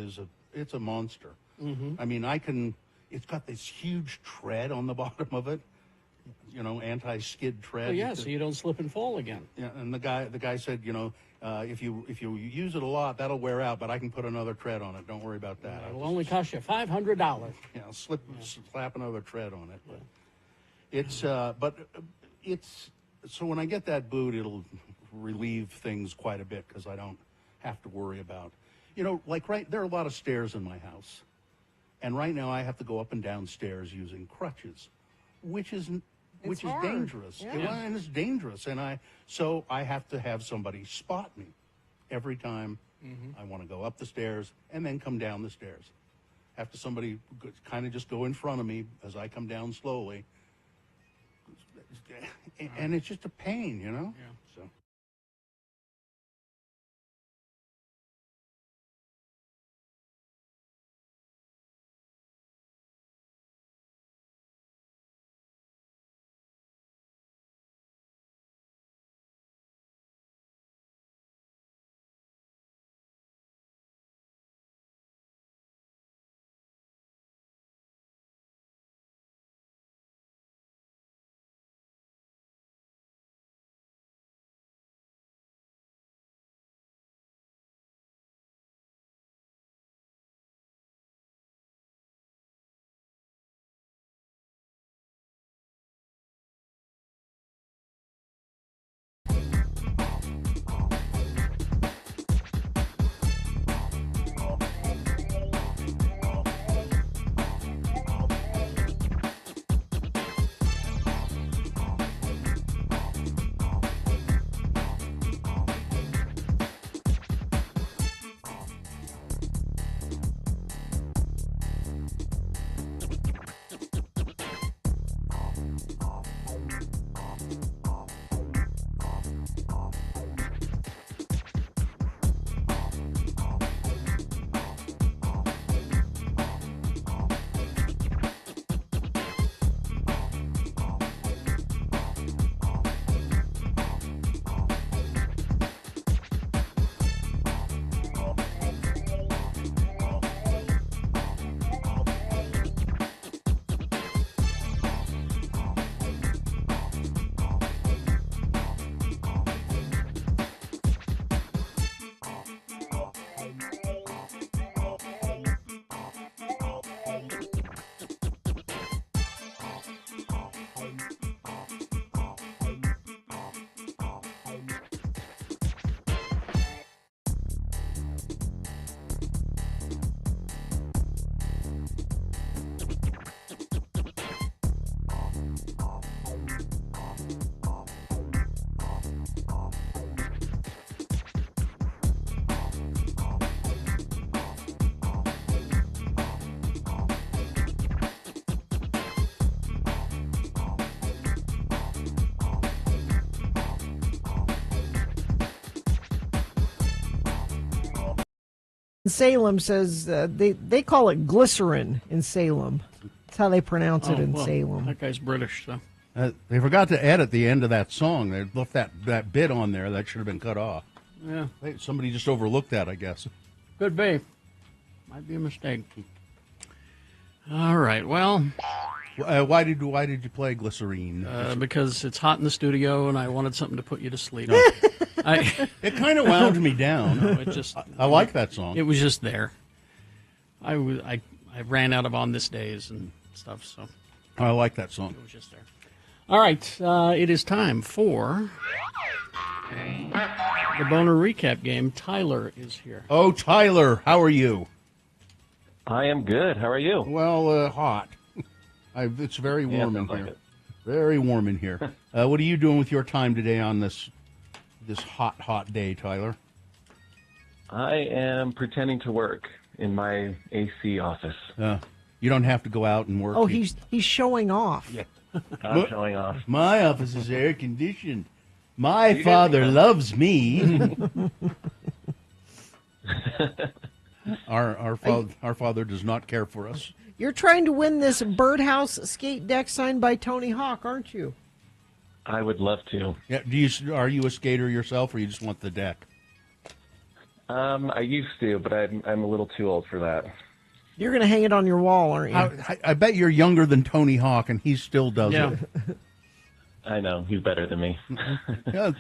it's a monster. Mm-hmm. I mean, it's got this huge tread on the bottom of it. You know, anti-skid tread. Oh, yeah, so you don't slip and fall again. Yeah, and the guy said, you know, if you use it a lot, that'll wear out, but I can put another tread on it. Don't worry about that. It'll only cost you $500. Yeah, I'll slap another tread on it. But it's so when I get that boot, it'll relieve things quite a bit because I don't have to worry about, you know, there are a lot of stairs in my house, and right now I have to go up and down stairs using crutches, which is hard. dangerous. Yeah. Well, and it's dangerous, so I have to have somebody spot me every time I want to go up the stairs and then come down the stairs. Have to somebody kind of just go in front of me as I come down slowly, and it's just a pain, you know. Yeah. So. Salem says they call it glycerin in Salem. That's how they pronounce it in Salem. That guy's British, so. They forgot to edit the end of that song. They left that bit on there that should have been cut off. Yeah. Somebody just overlooked that, I guess. Could be. Might be a mistake. All right. Well, why did you play Glycerine? Because it's hot in the studio, and I wanted something to put you to sleep. It kind of wound me down. No, it just. I like that song. It was just there. I ran out of On This Days and stuff, so. I like that song. It was just there. All right. It is time for the Boner Recap game. Tyler is here. Oh, Tyler, how are you? I am good. How are you? Well, hot. It's very warm in here. Like very warm in here. What are you doing with your time today on this hot day, Tyler? I am pretending to work in my AC office. You don't have to go out and work. Oh, he's showing off. Yeah. I'm showing off. My office is air conditioned. My father loves me. Our father does not care for us. You're trying to win this birdhouse skate deck signed by Tony Hawk, aren't you? I would love to. Yeah. Are you a skater yourself, or you just want the deck? I used to, but I'm a little too old for that. You're going to hang it on your wall, aren't you? I bet you're younger than Tony Hawk, and he still does it. I know. He's better than me. Yeah,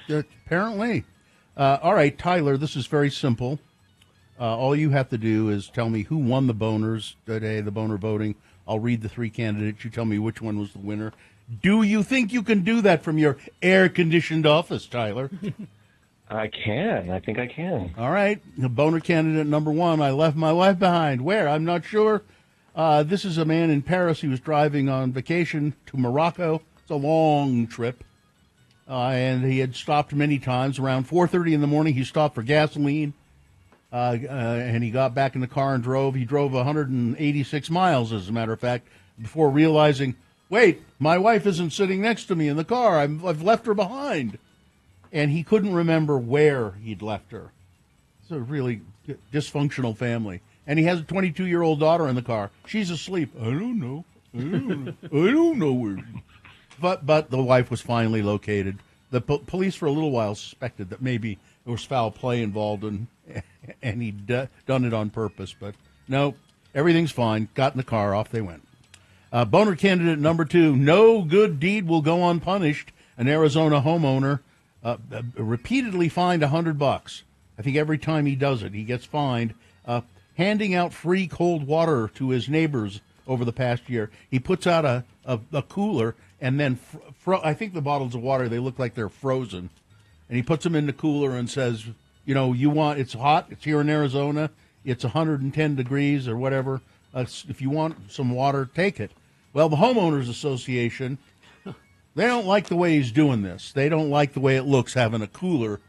apparently. All right, Tyler, this is very simple. All you have to do is tell me who won the boners today, the boner voting. I'll read the three candidates. You tell me which one was the winner. Do you think you can do that from your air-conditioned office, Tyler? I can. I think I can. All right. The boner candidate number one, I left my wife behind. Where? I'm not sure. This is a man in Paris. He was driving on vacation to Morocco. It's a long trip. And he had stopped many times. Around 4:30 in the morning, he stopped for gasoline. And he got back in the car and drove. He drove 186 miles, as a matter of fact, before realizing, wait, my wife isn't sitting next to me in the car. I've left her behind. And he couldn't remember where he'd left her. It's a really dysfunctional family. And he has a 22-year-old daughter in the car. She's asleep. I don't know. I don't know where. But the wife was finally located. The police for a little while suspected that maybe there was foul play involved and he'd done it on purpose. But no, everything's fine. Got in the car, off they went. Boner candidate number two, no good deed will go unpunished. An Arizona homeowner repeatedly fined $100. I think every time he does it, he gets fined. Handing out free cold water to his neighbors over the past year. He puts out a cooler, and then I think the bottles of water, they look like they're frozen. And he puts them in the cooler and says, it's hot, it's here in Arizona, it's 110 degrees or whatever. If you want some water, take it. Well, the Homeowners Association, they don't like the way he's doing this. They don't like the way it looks, having a cooler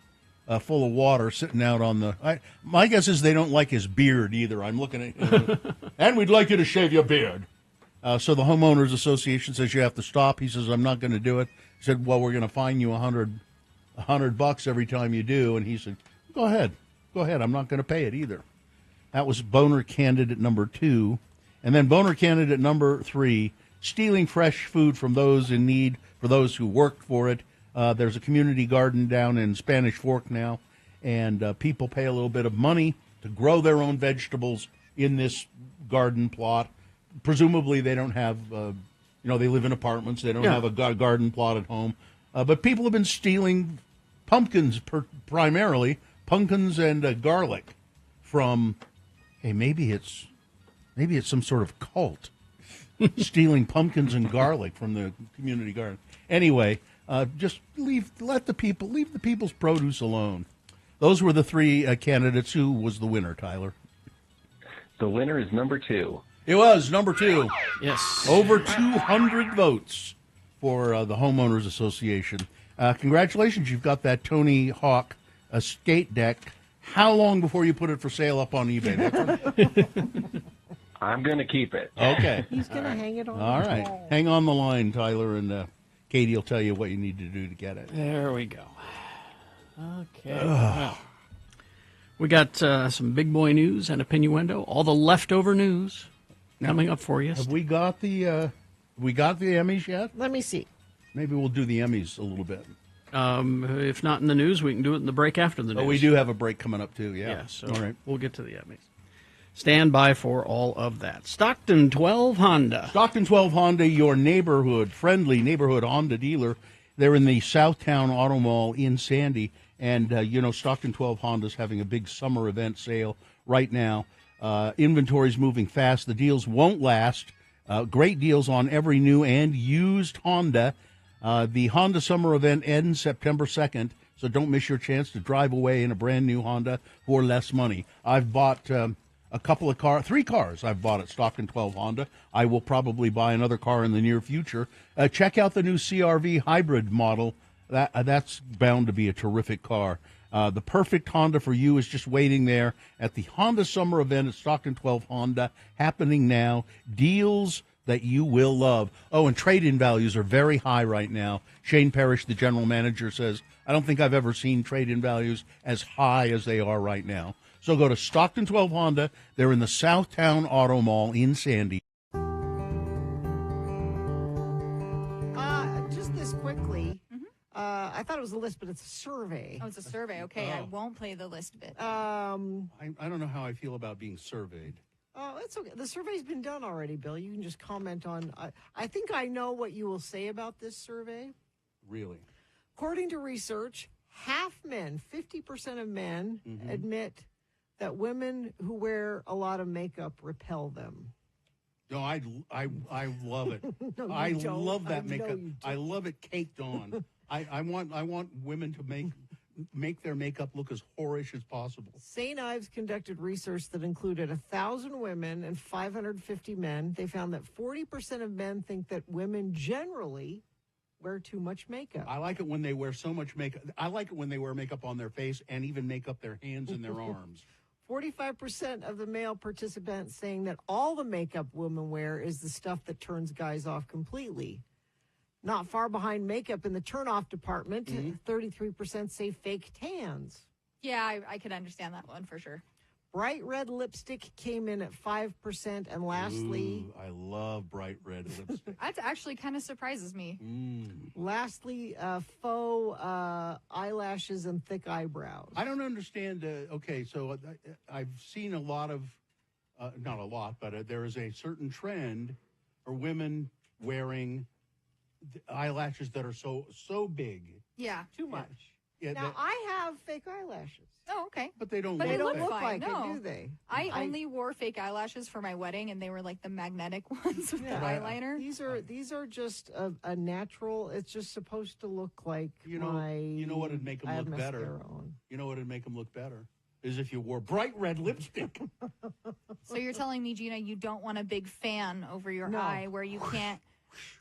full of water sitting out on the... my guess is they don't like his beard either. I'm looking at him. And we'd like you to shave your beard. So the Homeowners Association says you have to stop. He says, I'm not going to do it. He said, well, we're going to fine you $100 every time you do. And he said, go ahead. I'm not going to pay it either. That was boner candidate number two. And then boner candidate number three, stealing fresh food from those in need, for those who worked for it. There's a community garden down in Spanish Fork now, and people pay a little bit of money to grow their own vegetables in this garden plot. Presumably they don't have, they live in apartments. They don't have a garden plot at home. But people have been stealing pumpkins, primarily pumpkins and garlic from, maybe it's some sort of cult. Stealing pumpkins and garlic from the community garden. Anyway, just leave the people's produce alone. Those were the three candidates. Who was the winner, Tyler? The winner is number two. It was number two. Yes. Over 200 votes for the Homeowners Association. Congratulations, you've got that Tony Hawk skate deck. How long before you put it for sale up on eBay? I'm going to keep it. Okay. He's going to hang it on. All right. Hang on the line, Tyler, and Katie will tell you what you need to do to get it. There we go. Okay. Well, we got some big boy news and a pinuendo. All the leftover news coming up for you. Have we got the Emmys yet? Let me see. Maybe we'll do the Emmys a little bit. If not in the news, we can do it in the break after the news. Oh, we do have a break coming up, too, yeah. So all right. We'll get to the Emmys. Stand by for all of that. Stockton 12 Honda. Stockton 12 Honda, your friendly neighborhood Honda dealer. They're in the Southtown Auto Mall in Sandy. And, Stockton 12 Honda's having a big summer event sale right now. Inventory's moving fast. The deals won't last. Great deals on every new and used Honda. The Honda summer event ends September 2nd, so don't miss your chance to drive away in a brand new Honda for less money. I've bought... three cars I've bought at Stockton 12 Honda. I will probably buy another car in the near future. Check out the new CR-V hybrid model. That's bound to be a terrific car. The perfect Honda for you is just waiting there at the Honda Summer Event at Stockton 12 Honda, happening now. Deals that you will love. Oh, and trade-in values are very high right now. Shane Parrish, the general manager, says, I don't think I've ever seen trade-in values as high as they are right now. So go to Stockton 12 Honda. They're in the Southtown Auto Mall in Sandy. Just this quickly, I thought it was a list, but it's a survey. Oh, it's a survey. Okay, I won't play the list bit. I don't know how I feel about being surveyed. Oh, it's okay. The survey's been done already, Bill. You can just comment on. I think I know what you will say about this survey. Really? According to research, half men, 50% of men, admit that women who wear a lot of makeup repel them. No, I love it. No, you I don't. love that I know makeup. you I love it caked on. I want women to make their makeup look as whorish as possible. St. Ives conducted research that included 1,000 women and 550 men. They found that 40% of men think that women generally wear too much makeup. I like it when they wear so much makeup. I like it when they wear makeup on their face and even make up their hands and their arms. 45% of the male participants saying that all the makeup women wear is the stuff that turns guys off completely. Not far behind makeup in the turn-off department, 33% say fake tans. Yeah, I could understand that one for sure. Bright red lipstick came in at 5%, and lastly... Ooh, I love bright red lipstick. That actually kind of surprises me. Lastly, faux eyelashes and thick eyebrows. I don't understand. Okay, so I've seen a lot of, not a lot, but there is a certain trend for women wearing eyelashes that are so big. Yeah. Too much. Yeah, Now, I have fake eyelashes. Oh, okay. But they don't But look, they don't look fine. like No. it, do they? I only wore fake eyelashes for my wedding, and they were like the magnetic ones with the eyeliner. These are just a natural. It's just supposed to look like you know what would make I have them look better? mascara on. You know what would make them look better? Is if you wore bright red lipstick. So you're telling me, Gina, you don't want a big fan over your No. eye where you can't...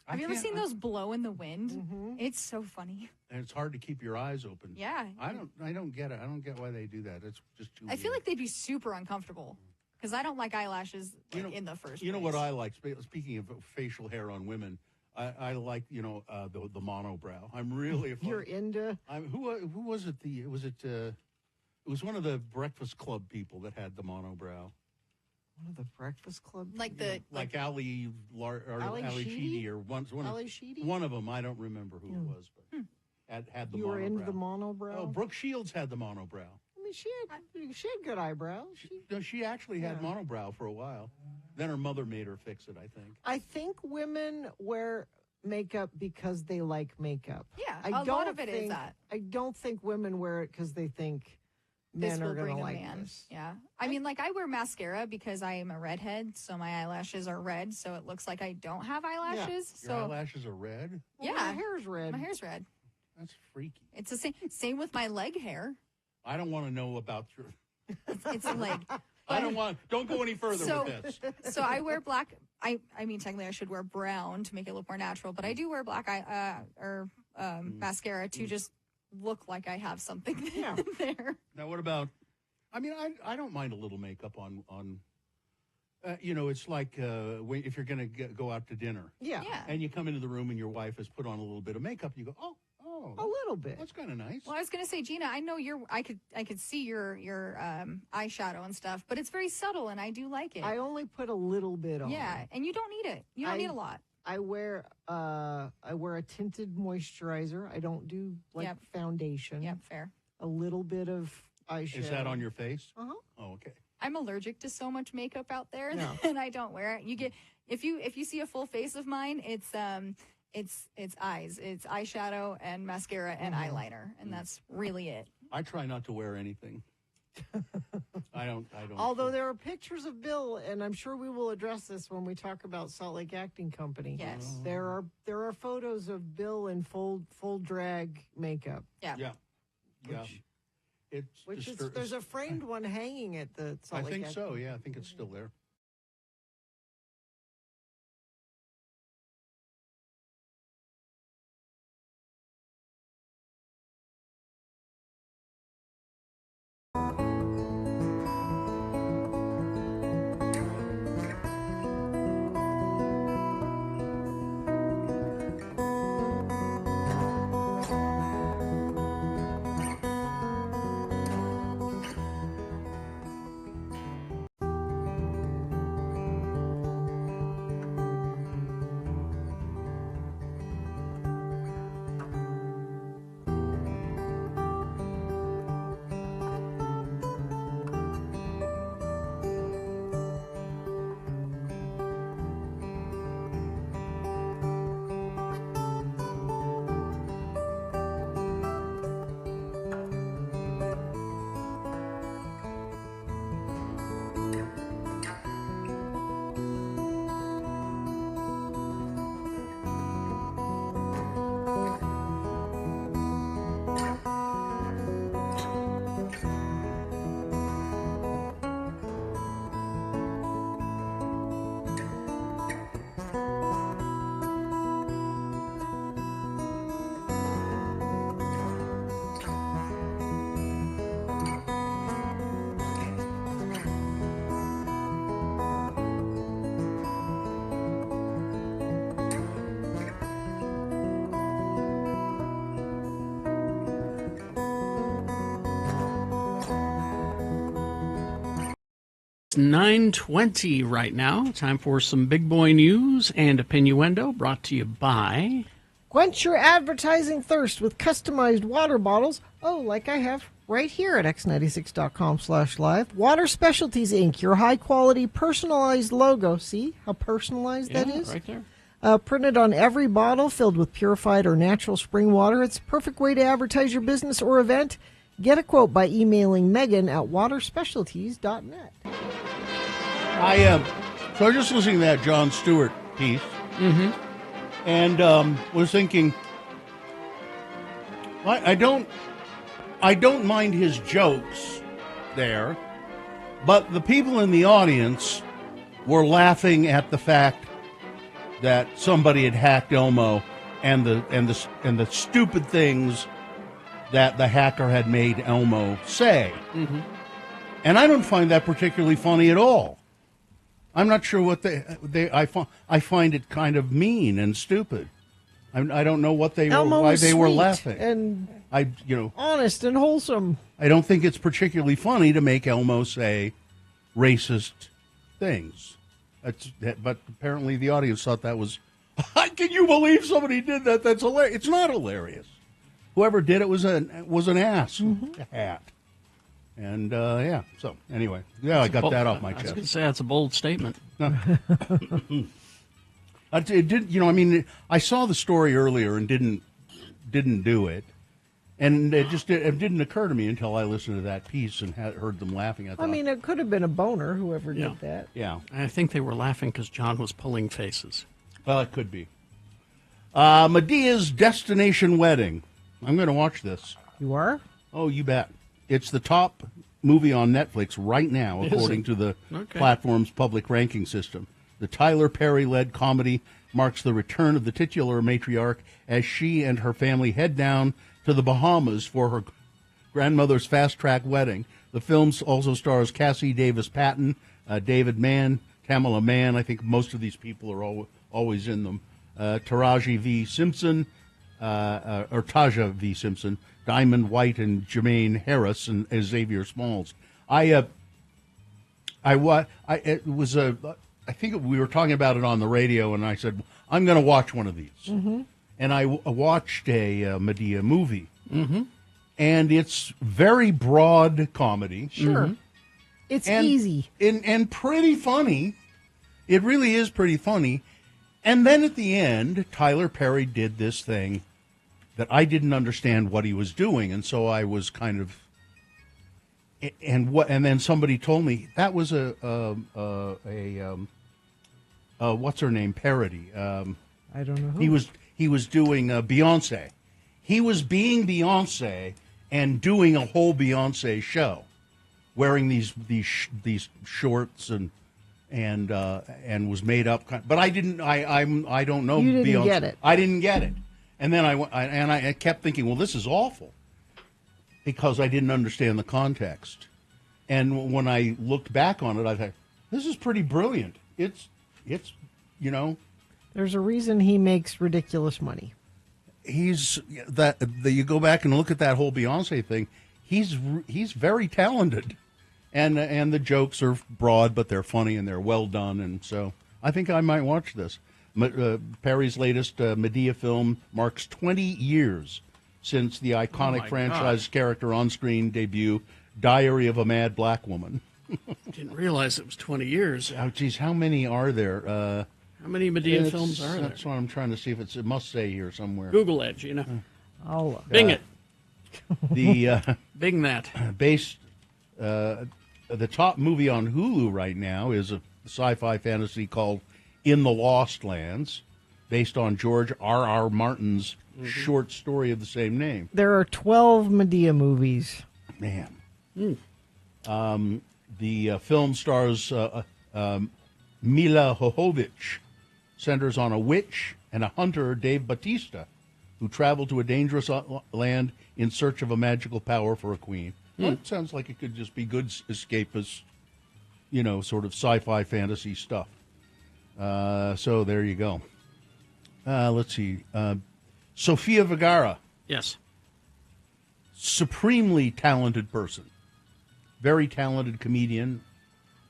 Have you ever seen those blow in the wind? It's so funny. And it's hard to keep your eyes open. Yeah. I don't get it. I don't get why they do that. It's just too I feel like they'd be super uncomfortable because I don't like eyelashes in the first You know place. what I like? Speaking of facial hair on women, I like the monobrow. I'm really You're into. Who was it? It was one of the Breakfast Club people that had the monobrow. One of the Breakfast Club, like Ali Sheedy or Ali Sheedy? One of them. I don't remember who it was, but had the You monobrow. were into the monobrow? Oh, Brooke Shields had the monobrow. I mean, she had good eyebrows. She actually had monobrow for a while. Then her mother made her fix it, I think. I think women wear makeup because they like makeup. Yeah, a lot of it is that. I don't think women wear it because they think This men will are going bring to a like man. this. Yeah. I mean, like, I wear mascara because I am a redhead, so my eyelashes are red, so it looks like I don't have eyelashes. Your eyelashes are red? Well, Yeah. my hair's red. My hair's red. That's freaky. It's the same with my leg hair. I don't want to know about your... It's like... Don't go any further with this. So I wear black. I mean, technically, I should wear brown to make it look more natural, but I do wear black mascara to just look like I have something there. Now, what about? I mean, I don't mind a little makeup on. It's like if you're going to go out to dinner. Yeah. And you come into the room and your wife has put on a little bit of makeup. You go, oh, a little bit. That's kind of nice. Well, I was going to say, Gina, I know I could see your eyeshadow and stuff, but it's very subtle, and I do like it. I only put a little bit on. Yeah, and you don't need it. You don't need a lot. I wear a tinted moisturizer. I don't do foundation. Yep, fair. A little bit of eyeshadow. Is that on your face? Uh-huh. Oh, okay. I'm allergic to so much makeup out there, No. and I don't wear it. You get if you see a full face of mine, it's eyes, it's eyeshadow and mascara and eyeliner, and that's really it. I try not to wear anything. I don't. Although there are pictures of Bill, and I'm sure we will address this when we talk about Salt Lake Acting Company. Yes. There are photos of Bill in full drag makeup. Yeah. There's a framed one hanging at the Salt Lake I think Acting so. Yeah, I think it's still there. 9:20 right now. Time for some big boy news and opinioendo brought to you by... Quench your advertising thirst with customized water bottles. Oh, like I have right here at x96.com/live. Water Specialties Inc., your high-quality, personalized logo. See how personalized that is? Right there. Printed on every bottle, filled with purified or natural spring water. It's a perfect way to advertise your business or event. Get a quote by emailing Megan at waterspecialties.net. So I was just listening to that Jon Stewart piece, and was thinking, I don't mind his jokes there, but the people in the audience were laughing at the fact that somebody had hacked Elmo and the stupid things that the hacker had made Elmo say. And I don't find that particularly funny at all. I'm not sure what I find it kind of mean and stupid. I don't know what why they were laughing. And I honest and wholesome. I don't think it's particularly funny to make Elmo say racist things. But apparently the audience thought that was. Can you believe somebody did that? That's hilarious. It's not hilarious. Whoever did it was an ass, a hat. And so anyway, I got that off my chest. I was going to say that's a bold statement. It did, I saw the story earlier and didn't do it, and it didn't occur to me until I listened to that piece and heard them laughing. It could have been a boner, whoever did that. Yeah, I think they were laughing because John was pulling faces. Well, it could be. Medea's Destination Wedding. I'm going to watch this. You are? Oh, you bet. It's the top movie on Netflix right now, according to the platform's public ranking system. The Tyler Perry-led comedy marks the return of the titular matriarch as she and her family head down to the Bahamas for her grandmother's fast-track wedding. The film also stars Cassie Davis Patton, David Mann, Tamala Mann. I think most of these people are always in them. Taraji V. Simpson, or Taja V. Simpson, Diamond White, and Jermaine Harris, and Xavier Smalls. I think we were talking about it on the radio, and I said, I'm going to watch one of these. And I watched a Medea movie. And it's very broad comedy. Sure. It's easy. And pretty funny. It really is pretty funny. And then at the end, Tyler Perry did this thing that I didn't understand what he was doing, and so I was kind of. And then somebody told me that was a what's her name parody. I don't know who. He was doing Beyonce. He was being Beyonce and doing a whole Beyonce show, wearing these shorts and was made up. But I didn't. I don't know. You didn't Beyonce. get it. I didn't get it. And then I kept thinking, well, this is awful, because I didn't understand the context. And when I looked back on it, I thought, this is pretty brilliant. It's There's a reason he makes ridiculous money. You go back and look at that whole Beyonce thing. He's very talented, and the jokes are broad, but they're funny and they're well done. And so I think I might watch this. Perry's latest Medea film marks 20 years since the iconic franchise character on-screen debut, Diary of a Mad Black Woman. Didn't realize it was 20 years. Oh, geez, how many are there? How many Medea films are there? That's what I'm trying to see if it must say here somewhere. Google Edge, I'll Bing it. Bing that. The top movie on Hulu right now is a sci-fi fantasy called In the Lost Lands, based on George R.R. Martin's short story of the same name. There are 12 Medea movies. Man. The film stars Mila Jovovich, centers on a witch and a hunter, Dave Bautista, who travel to a dangerous land in search of a magical power for a queen. Well, it sounds like it could just be good escapist, sort of sci-fi fantasy stuff. So there you go. Let's see. Sofia Vergara. Yes. Supremely talented person. Very talented comedian.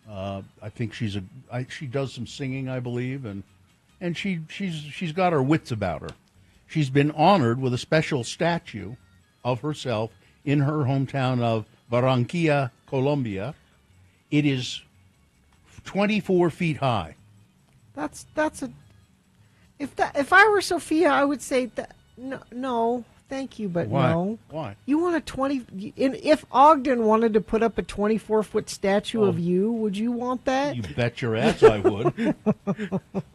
I think she does some singing, I believe, and she's got her wits about her. She's been honored with a special statue of herself in her hometown of Barranquilla, Colombia. It is 24 feet high. That's a. If I were Sophia, I would say that no, thank you, but Why? no. Why? You want a 20? If Ogden wanted to put up a 24-foot statue of you, would you want that? You bet your ass I would.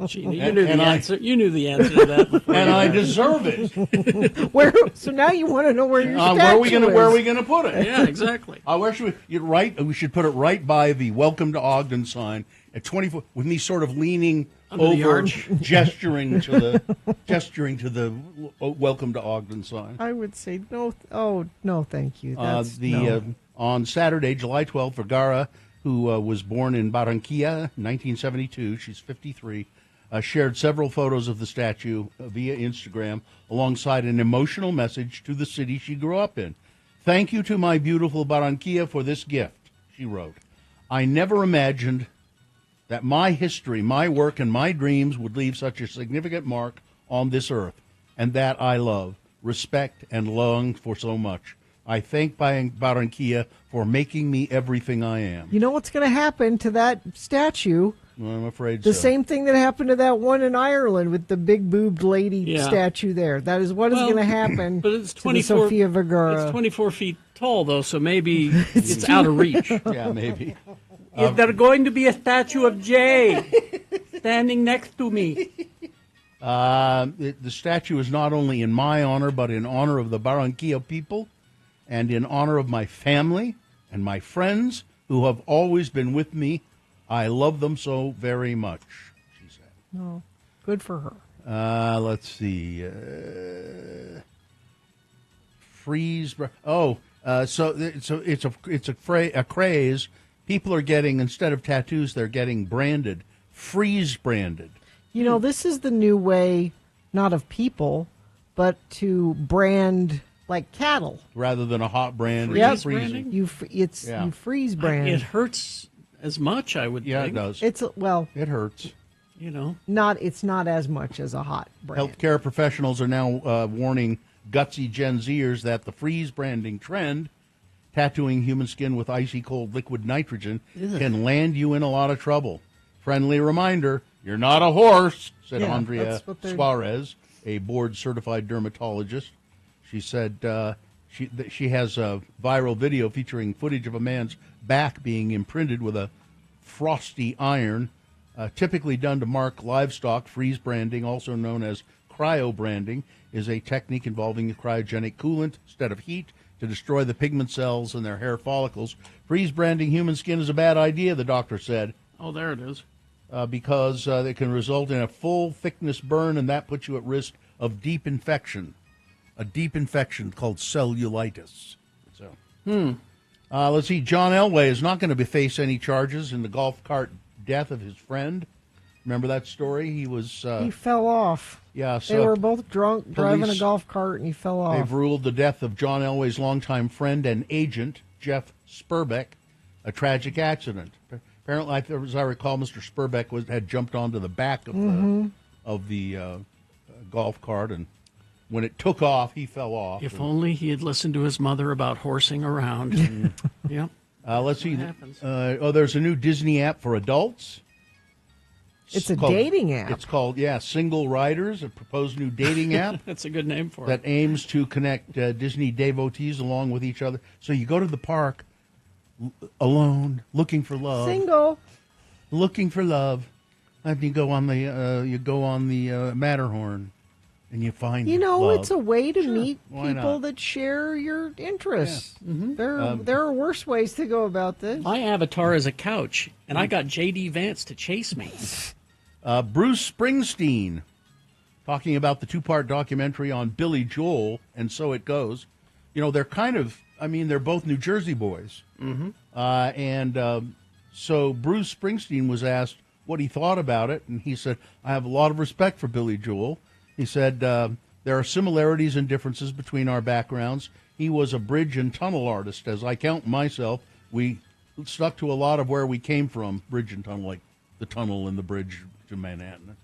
Gina, you knew the answer. You knew the answer to that before. And I deserve it. So now you want to know where your statue Where are we is. going to put it? Yeah, exactly. Where should we should put it right by the Welcome to Ogden sign at 24, with me sort of leaning Under the over, arch. gesturing to the Welcome to Ogden sign. I would say no. Oh no, thank you. That's, no. On Saturday, July 12th, Vergara, who was born in Barranquilla, 1972, she's 53, shared several photos of the statue via Instagram, alongside an emotional message to the city she grew up in. "Thank you to my beautiful Barranquilla for this gift," she wrote. "I never imagined that my history, my work, and my dreams would leave such a significant mark on this earth, and that I love, respect, and long for so much. I thank Barranquilla for making me everything I am." You know what's going to happen to that statue? Well, I'm afraid The so. same thing that happened to that one in Ireland with the big boobed lady statue there. That is what is going to happen. But it's to the 24. Sofia Vergara. It's 24 feet tall, though, so maybe it's out of reach. Yeah, maybe. Is there going to be a statue of Jay standing next to me? The statue is not only in my honor, but in honor of the Barranquilla people, and in honor of my family and my friends who have always been with me. I love them so very much, she said. No, good for her. Let's see. Freeze. So it's a craze. People are getting, instead of tattoos, they're getting branded, freeze branded. You know, this is the new way, not of people, but to brand like cattle. Rather than a hot brand. Yep. branding? You freeze brand. It hurts as much, I would think. Yeah, it does. It hurts. You know, it's not as much as a hot brand. Healthcare professionals are now warning gutsy Gen Zers that the freeze branding trend, tattooing human skin with icy cold liquid nitrogen, can land you in a lot of trouble. Friendly reminder, you're not a horse, said Andrea Suarez, a board-certified dermatologist. She said she has a viral video featuring footage of a man's back being imprinted with a frosty iron, typically done to mark livestock. Freeze branding, also known as cryo branding, is a technique involving a cryogenic coolant instead of heat to destroy the pigment cells in their hair follicles. Freeze branding human skin is a bad idea, the doctor said. Oh, there it is. Because it can result in a full thickness burn, and that puts you at risk of deep infection, a deep infection called cellulitis. So, let's see. John Elway is not going to face any charges in the golf cart death of his friend. Remember that story? He fell off. Yeah, so they were both drunk, driving a police- golf cart, and he fell off. They've ruled the death of John Elway's longtime friend and agent, Jeff Spurbeck, a tragic accident. Apparently, as I recall, Mr. Spurbeck had jumped onto the back of the golf cart, and when it took off, he fell off. If only he had listened to his mother about horsing around. Yep. Let's see. happens. There's a new Disney app for adults. It's a dating app. It's called, Single Riders, a proposed new dating app. That's a good name for that it. aims to connect Disney devotees along with each other. So you go to the park alone, looking for love. Single. Looking for love. And you go on the Matterhorn, and you find love. It's a way to meet Why people not? that share your interests. There are worse ways to go about this. My avatar is a couch, and I got J.D. Vance to chase me. Bruce Springsteen, talking about the two-part documentary on Billy Joel, and So It Goes. They're they're both New Jersey boys. So Bruce Springsteen was asked what he thought about it, and he said, I have a lot of respect for Billy Joel. He said, there are similarities and differences between our backgrounds. He was a bridge and tunnel artist. As I count myself, we stuck to a lot of where we came from, bridge and tunnel, like the tunnel and the bridge to Manhattan.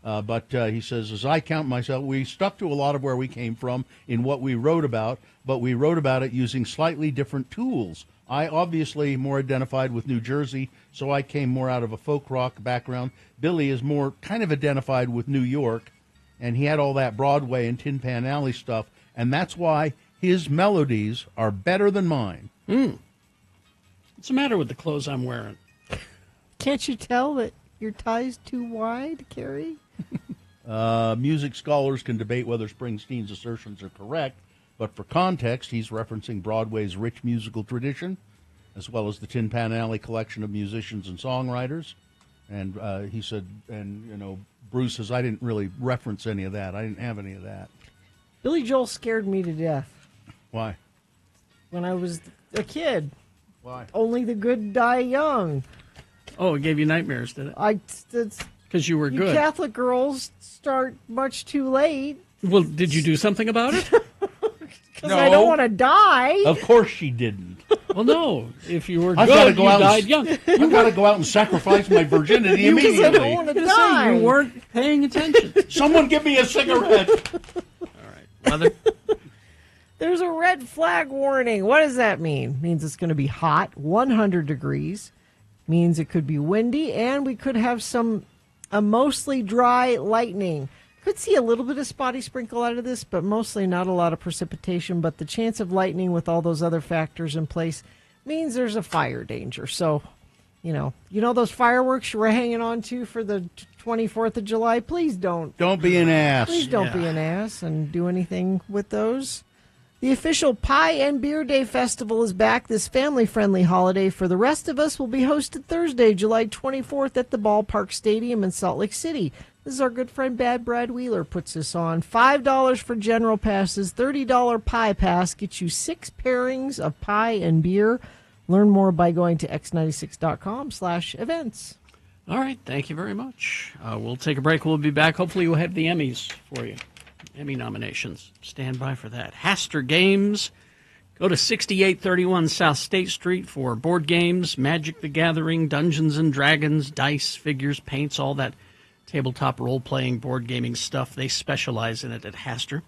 But he says, as I count myself, we stuck to a lot of where we came from in what we wrote about, but we wrote about it using slightly different tools. I obviously more identified with New Jersey, so I came more out of a folk rock background. Billy is more kind of identified with New York, and he had all that Broadway and Tin Pan Alley stuff, and that's why his melodies are better than mine. What's the matter with the clothes I'm wearing? Can't you tell that your tie's too wide, Carrie? Music scholars can debate whether Springsteen's assertions are correct, but for context, he's referencing Broadway's rich musical tradition, as well as the Tin Pan Alley collection of musicians and songwriters. And he said, Bruce says, I didn't really reference any of that. I didn't have any of that. Billy Joel scared me to death. Why? When I was a kid. Why? Only the good die young. Oh, it gave you nightmares, did it? Because you were You good. Catholic girls start much too late. Well, did you do something about it? Because I don't want to die. Of course she didn't. Well, no. If you were I've good, gotta go you out died young. I've got to go out and sacrifice my virginity Because I immediately. don't want to Just die. saying, you weren't paying attention. Someone give me a cigarette. Mother? There's a red flag warning. What does that mean? It means it's going to be hot, 100 degrees. Means it could be windy, and we could have a mostly dry lightning. Could see a little bit of spotty sprinkle out of this, but mostly not a lot of precipitation. But the chance of lightning with all those other factors in place means there's a fire danger. So, you know those fireworks you were hanging on to for the 24th of July? Please don't. Don't be an ass. Please don't be an ass and do anything with those. The official Pie and Beer Day Festival is back. This family-friendly holiday for the rest of us will be hosted Thursday, July 24th at the Ballpark Stadium in Salt Lake City. This is our good friend Bad Brad Wheeler puts this on. $5 for general passes, $30 pie pass gets you 6 pairings of pie and beer. Learn more by going to x96.com/events. All right. Thank you very much. We'll take a break. We'll be back. Hopefully we'll have the Emmys for you. Emmy nominations. Stand by for that. Haster Games. Go to 6831 South State Street for board games, Magic the Gathering, Dungeons and Dragons, dice, figures, paints, all that tabletop role-playing board gaming stuff. They specialize in it at Haster.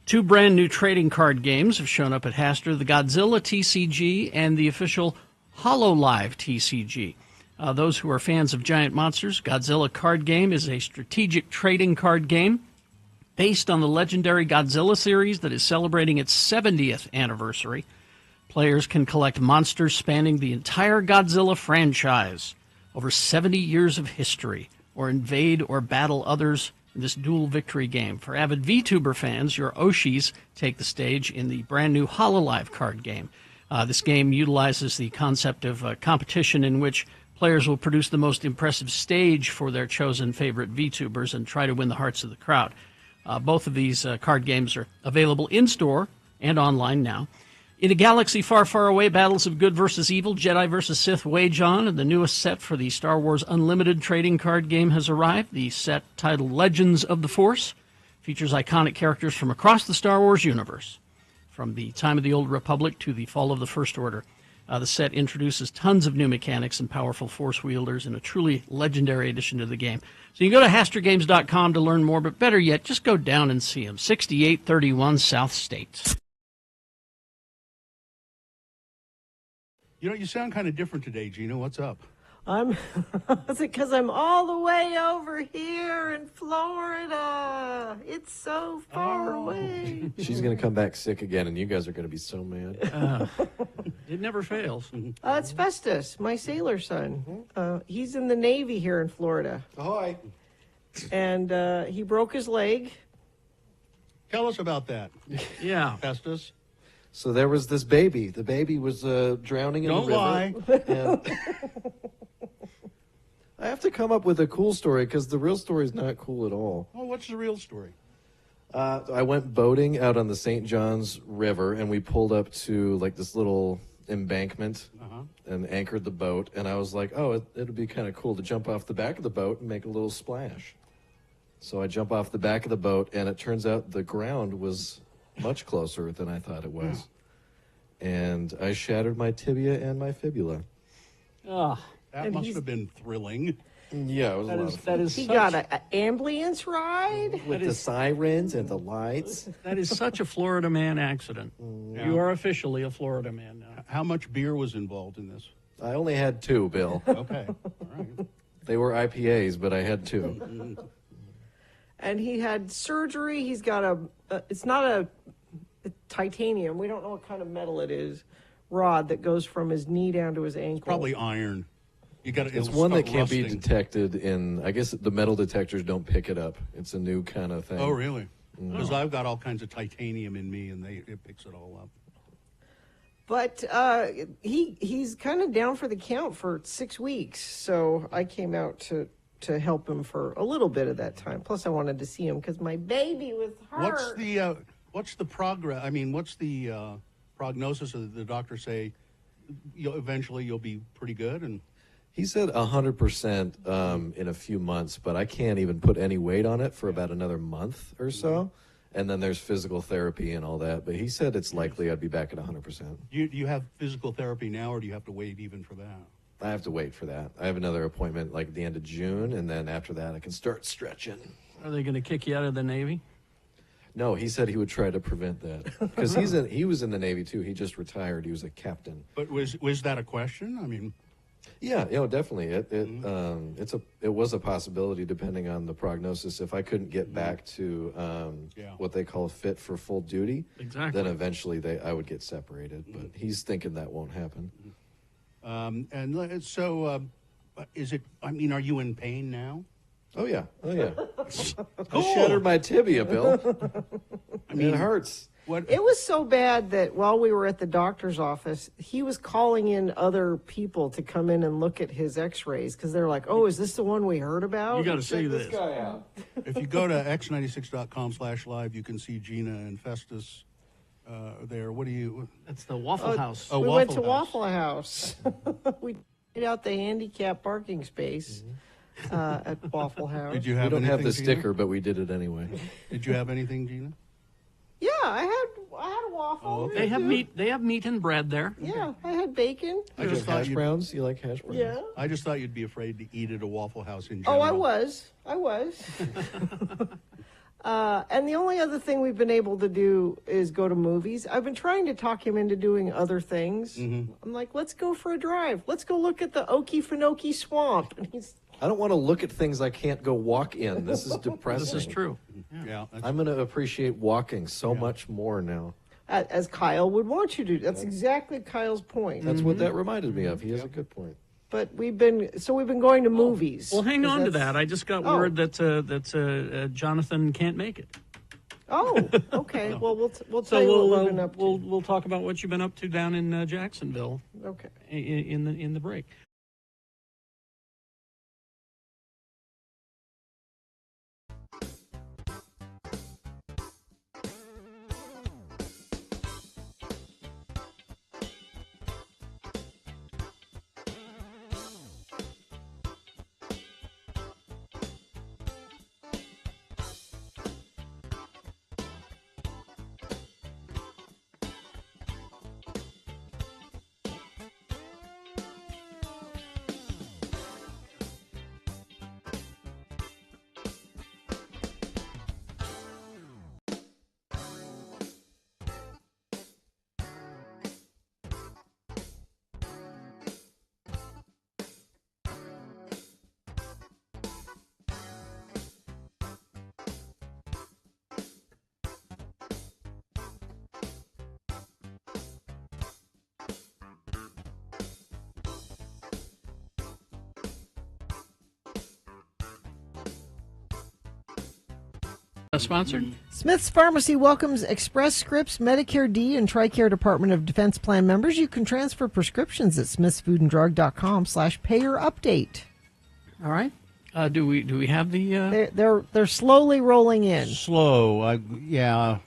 2 brand new trading card games have shown up at Haster, the Godzilla TCG and the official HoloLive TCG. Those who are fans of giant monsters, Godzilla card game is a strategic trading card game based on the legendary Godzilla series that is celebrating its 70th anniversary. Players can collect monsters spanning the entire Godzilla franchise over 70 years of history, or invade or battle others in this dual victory game. For avid VTuber fans, your Oshis take the stage in the brand new HoloLive card game. This game utilizes the concept of competition in which players will produce the most impressive stage for their chosen favorite VTubers and try to win the hearts of the crowd. Both of these card games are available in-store and online now. In a galaxy far, far away, battles of good versus evil, Jedi versus Sith wage on, and the newest set for the Star Wars Unlimited trading card game has arrived. The set, titled Legends of the Force, features iconic characters from across the Star Wars universe, from the time of the Old Republic to the fall of the First Order. The set introduces tons of new mechanics and powerful Force wielders in a truly legendary addition to the game. So you can go to HasterGames.com to learn more, but better yet, just go down and see them. 6831 South State. You sound kind of different today, Gina. What's up? Is it because I'm all the way over here in Florida? It's so far away. She's going to come back sick again, and you guys are going to be so mad. It never fails. It's Festus, my sailor son. He's in the Navy here in Florida. Ahoy. And he broke his leg. Tell us about that. Yeah. Festus. So there was this baby. The baby was drowning in Don't the river. lie. And I have to come up with a cool story because the real story is not cool at all. Oh, what's the real story? I went boating out on the St. Johns River, and we pulled up to like this little embankment and anchored the boat. And I was like, oh, it'd be kind of cool to jump off the back of the boat and make a little splash. So I jump off the back of the boat, and it turns out the ground was much closer than I thought it was. And I shattered my tibia and my fibula. Oh, That And must he's- have been thrilling. Yeah, it was That a lot is of that fun. is He such, got an ambulance ride. With the sirens and the lights. that is such a Florida man accident. Yeah. You are officially a Florida man now. How much beer was involved in this? I only had 2, Bill. Okay, all right. They were IPAs, but I had 2. And he had surgery. He's got it's not a titanium. We don't know what kind of metal it is. Rod that goes from his knee down to his ankle. Probably iron. You got It's one that can't be detected in. I guess the metal detectors don't pick it up. It's a new kind of thing. Oh, really? Because I've got all kinds of titanium in me, and it picks it all up. But he's kind of down for the count for 6 weeks. So I came out to help him for a little bit of that time. Plus, I wanted to see him because my baby was hurt. What's the progress? I mean, what's the prognosis? Of the doctor say eventually you'll be pretty good? And He said 100% in a few months, but I can't even put any weight on it for about another month or so. And then there's physical therapy and all that. But he said it's likely I'd be back at 100%. Do you have physical therapy now, or do you have to wait even for that? I have to wait for that. I have another appointment like at the end of June, and then after that I can start stretching. Are they going to kick you out of the Navy? No, he said he would try to prevent that because he was in the Navy too. He just retired. He was a captain. But was that a question? I mean, yeah, definitely. It was a possibility depending on the prognosis. If I couldn't get back to what they call fit for full duty, Exactly. then eventually I would get separated. But he's thinking that won't happen. and so is it? I mean, are you in pain now? Oh yeah. I shattered my tibia, Bill. I mean, it hurts. It was so bad that while we were at the doctor's office, he was calling in other people to come in and look at his x-rays because they're like, oh, is this the one we heard about? You got to see Check this. guy out. If you go to x96.com/live, you can see Gina and Festus there. What do you? That's the Waffle House. Oh, We Waffle went to House. Waffle House. We laid out the handicap parking space at Waffle House. Did you have? We don't have anything, the Gina? sticker, but we did it anyway. Did you have anything, Gina? Yeah, I had a waffle. Oh, okay. They have meat. They have meat and bread there. Yeah, I had bacon. I just thought hash browns. You like hash browns? Yeah. I just thought you'd be afraid to eat at a Waffle House in Oh, general. I was. And the only other thing we've been able to do is go to movies. I've been trying to talk him into doing other things. Mm-hmm. I'm like, let's go for a drive. Let's go look at the Okefenokee Swamp. And he's, I don't want to look at things I can't go walk in. This is depressing. This is true. Yeah. I'm going to appreciate walking so much more now. as Kyle would want you to. That's exactly Kyle's point. That's what that reminded me of. He has a good point. But we've been going to movies. Well, hang 'cause on to that's- that. I just got Oh. word that Jonathan can't make it. Oh, okay. Well, we'll tell So you we'll what we've been up to. we'll talk about what you've been up to down in Jacksonville. Okay. In the break. Sponsored? Smith's Pharmacy welcomes Express Scripts, Medicare D, and TRICARE Department of Defense Plan members. You can transfer prescriptions at smithsfoodanddrug.com/payerupdate. All right. Do we have the? They're slowly rolling in. Slow. Yeah.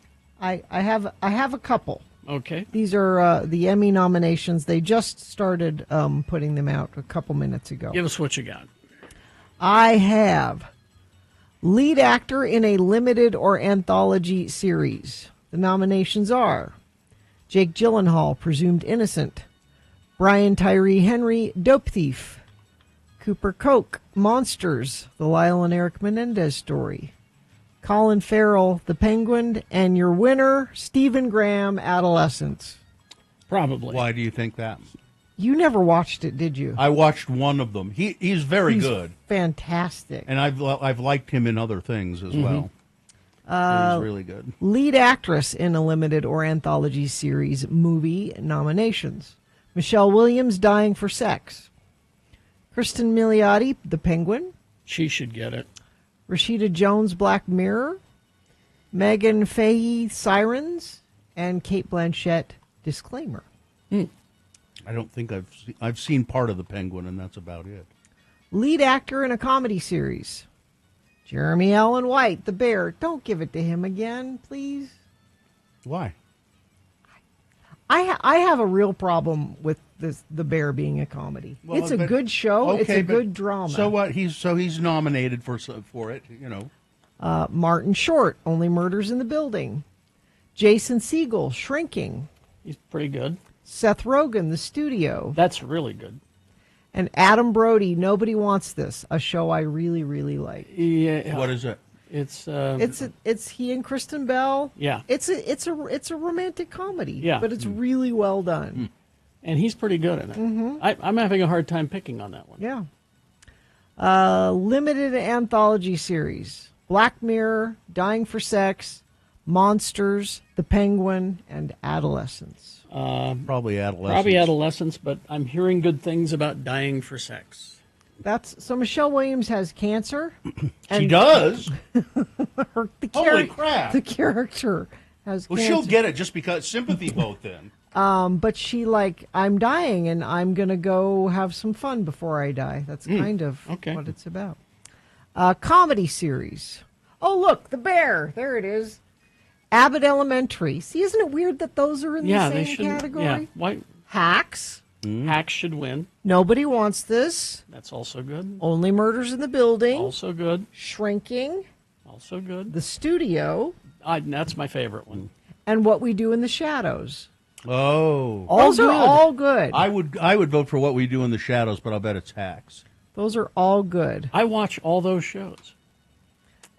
I have a couple. Okay. These are the Emmy nominations. They just started putting them out a couple minutes ago. Give us what you got. I have lead actor in a limited or anthology series. The nominations are Jake Gyllenhaal, presumed innocent; Brian Tyree Henry, Dope Thief. Cooper Koch, Monsters, the Lyle and Eric Menendez story. Colin Farrell, The Penguin, and your winner, Stephen Graham, Adolescence. Probably. Why do you think that? You never watched it, did you? I watched one of them. He's very good. Fantastic. And I've liked him in other things as well. He's really good. Lead actress in a limited or anthology series movie nominations. Michelle Williams, Dying for Sex. Kristen Milioti, The Penguin. She should get it. Rashida Jones, Black Mirror. Megan Fahey, Sirens. And Cate Blanchett, Disclaimer. I don't think I've seen part of The Penguin, and that's about it. Lead actor in a comedy series. Jeremy Allen White, The Bear. Don't give it to him again, please. Why? I have a real problem with The Bear being a comedy. Well, it's a but- good show. okay, it's a but good drama. So what? He's nominated for it. You know. Martin Short, Only Murders in the Building. Jason Segel, Shrinking. He's pretty good. Seth Rogen, The Studio. That's really good. And Adam Brody, Nobody Wants This, a show I really, really like. Yeah. What is it? It's he and Kristen Bell. Yeah. It's a romantic comedy. Yeah. But it's really well done. and he's pretty good in it. Mhm. I'm having a hard time picking on that one. Yeah. Limited anthology series. Black Mirror, Dying for Sex, Monsters, The Penguin, and Adolescence. Probably Adolescence. Probably Adolescence, but I'm hearing good things about Dying for Sex. So Michelle Williams has cancer. She does? Holy crap. The character has Well, cancer. she'll get it just because sympathy vote then. But she I'm dying and I'm going to go have some fun before I die. That's kind of what it's about. Comedy series. Oh, look, The Bear. There it is. Abbott Elementary. See, isn't it weird that those are in the they same should. category? Yeah. Why? Hacks. Hacks should win. Nobody Wants This. That's also good. Only Murders in the Building. Also good. Shrinking. Also good. The Studio. That's my favorite one. And What We Do in the Shadows. Oh. Those are all good. I would vote for What We Do in the Shadows, but I'll bet it's Hacks. Those are all good. I watch all those shows.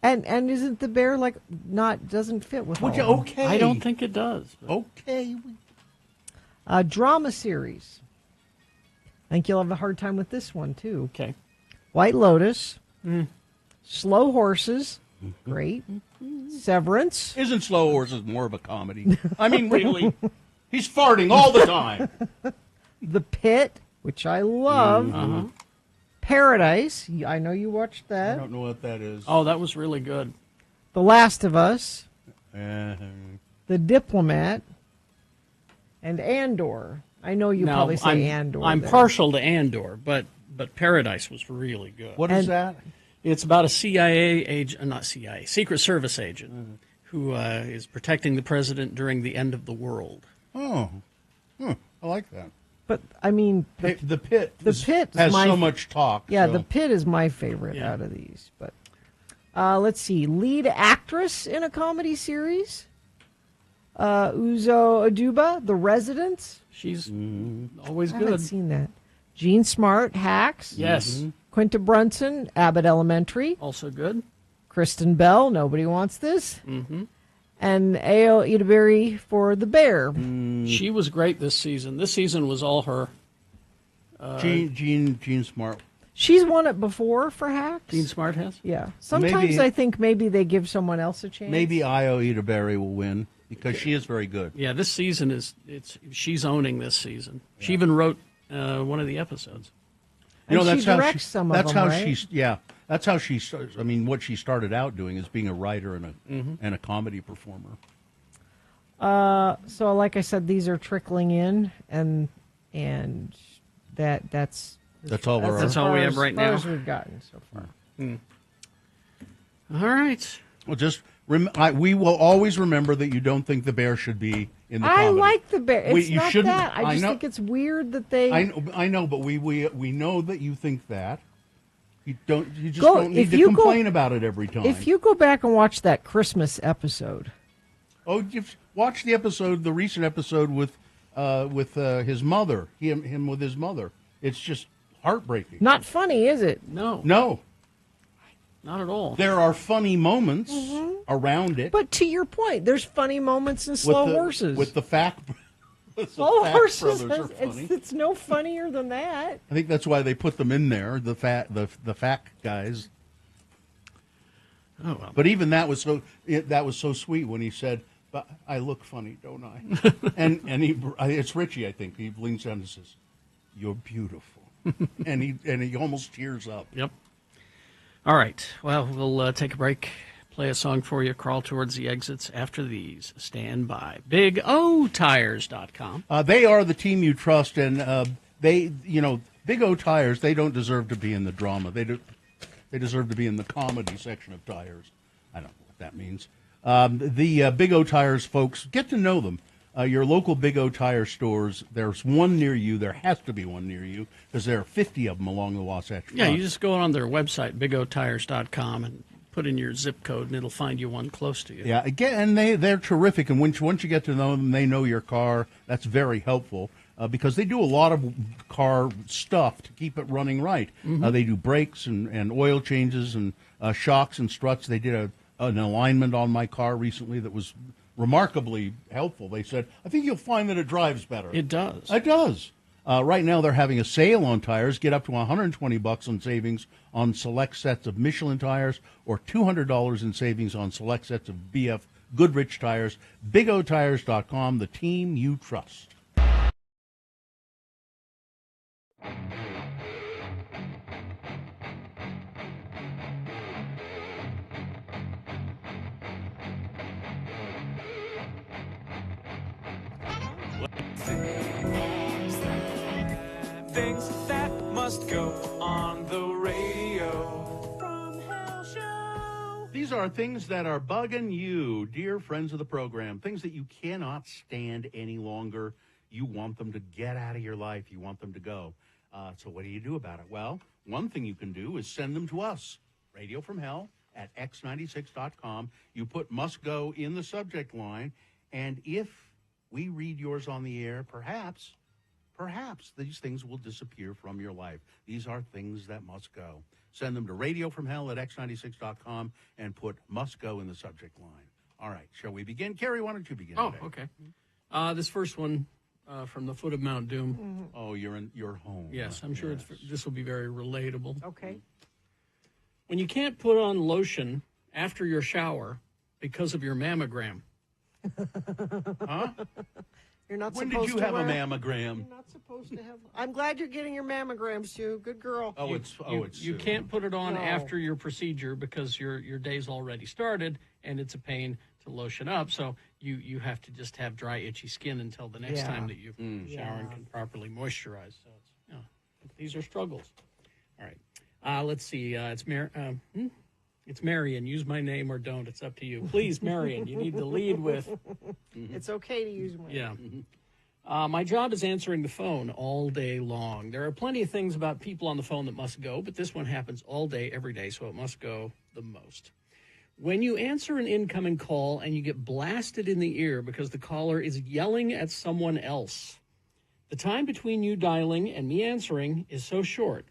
And isn't The Bear doesn't fit with all of them? Okay. I don't think it does. Okay. Drama series. I think you'll have a hard time with this one, too. Okay. White Lotus. Slow Horses. Great. Severance. Isn't Slow Horses more of a comedy? I mean, really? He's farting all the time. The Pit, which I love. Paradise. I know you watched that. I don't know what that is. Oh, that was really good. The Last of Us. Uh, The Diplomat. And Andor. I know you probably say Andor. I'm there. partial to Andor, but Paradise was really good. What is that? It's about a CIA agent, not CIA, Secret Service agent, who is protecting the president during the end of the world. Oh. I like that. But, I mean... The Pit has has so much talk. Yeah, so. The Pit is my favorite out of these. But let's see. Lead actress in a comedy series. Uzo Aduba, The Residents. She's always I good. haven't seen that. Jean Smart, Hacks. Yes. Quinta Brunson, Abbott Elementary. Also good. Kristen Bell, Nobody Wants This. Mm-hmm. And Ao Idaberry for The Bear. She was great this season. This season was all her. Jean Smart. She's won it before for Hacks. Jean Smart has? Yeah. Sometimes I think maybe they give someone else a chance. Maybe Io Idaberry will win because she is very good. Yeah, this season she's owning this season. Yeah. She even wrote one of the episodes. You know, that's how some of them, right? That's how she starts. I mean, what she started out doing is being a writer and a comedy performer. So, like I said, these are trickling in, and that's all we have right now. As far as we've gotten so far. All right. Well, just we will always remember that you don't think the Bear should be in the I comedy. like the Bear. It's You not shouldn't. that. I just think it's weird that they. I know, but we know that you think that. You just don't need to complain about it every time. If you go back and watch that Christmas episode. Oh, watch the recent episode with with his mother. Him with his mother. It's just heartbreaking. Not funny, is it? No. No. Not at all. There are funny moments around it. But to your point, there's funny moments in Slow Horses. With the fact. Slow Horses, brothers are funny. it's no funnier than that. I think that's why they put them in there. The fact guys. Oh well. But even that was so sweet when he said, "But I look funny, don't I?" and it's Richie, I think. He leans down and says, "You're beautiful," and he almost tears up. Yep. All right. Well, we'll take a break, play a song for you, crawl towards the exits after these. Stand by. BigOTires.com. They are the team you trust, and Big O Tires. They don't deserve to be in the drama. They deserve to be in the comedy section of tires. I don't know what that means. The Big O Tires folks, get to know them. Your local Big O Tire stores, there's one near you. There has to be one near you because there are 50 of them along the Wasatch Front. Yeah, you just go on their website, BigOTires.com, and put in your zip code, and it'll find you one close to you. Yeah, again, and they're terrific. And once you get to know them, they know your car. That's very helpful because they do a lot of car stuff to keep it running right. They do brakes and oil changes and shocks and struts. They did an alignment on my car recently that was remarkably helpful. They said, I think you'll find that it drives better. It does. It does. Right now they're having a sale on tires. Get up to $120 on savings on select sets of Michelin tires or $200 in savings on select sets of BF Goodrich tires. BigOTires.com, the team you trust. Things that must go on the radio. From Hell Show. These are things that are bugging you, dear friends of the program. Things that you cannot stand any longer. You want them to get out of your life. You want them to go. So what do you do about it? Well, one thing you can do is send them to us. Radio from Hell at x96.com. You put must go in the subject line. And if we read yours on the air, perhaps these things will disappear from your life. These are things that must go. Send them to radiofromhell at x96.com and put must go in the subject line. All right, shall we begin? Carrie, why don't you begin today? Okay. This first one from the foot of Mount Doom. Oh, you're in your home. Yes, I'm sure this will be very relatable. Okay. When you can't put on lotion after your shower because of your mammogram. Huh? You're not When supposed did you to have wear, a mammogram? You're not supposed to have. I'm glad you're getting your mammograms, Sue. Good girl. You can't put it on after your procedure because your day's already started and it's a pain to lotion up. So you have to just have dry, itchy skin until the next time that you shower and can properly moisturize. So these are struggles. All right. Let's see. It's Marion. Use my name or don't. It's up to you. Please, Marion, you need to lead with. It's okay to use my name. My job is answering the phone all day long. There are plenty of things about people on the phone that must go, but this one happens all day, every day, so it must go the most. When you answer an incoming call and you get blasted in the ear because the caller is yelling at someone else, the time between you dialing and me answering is so short.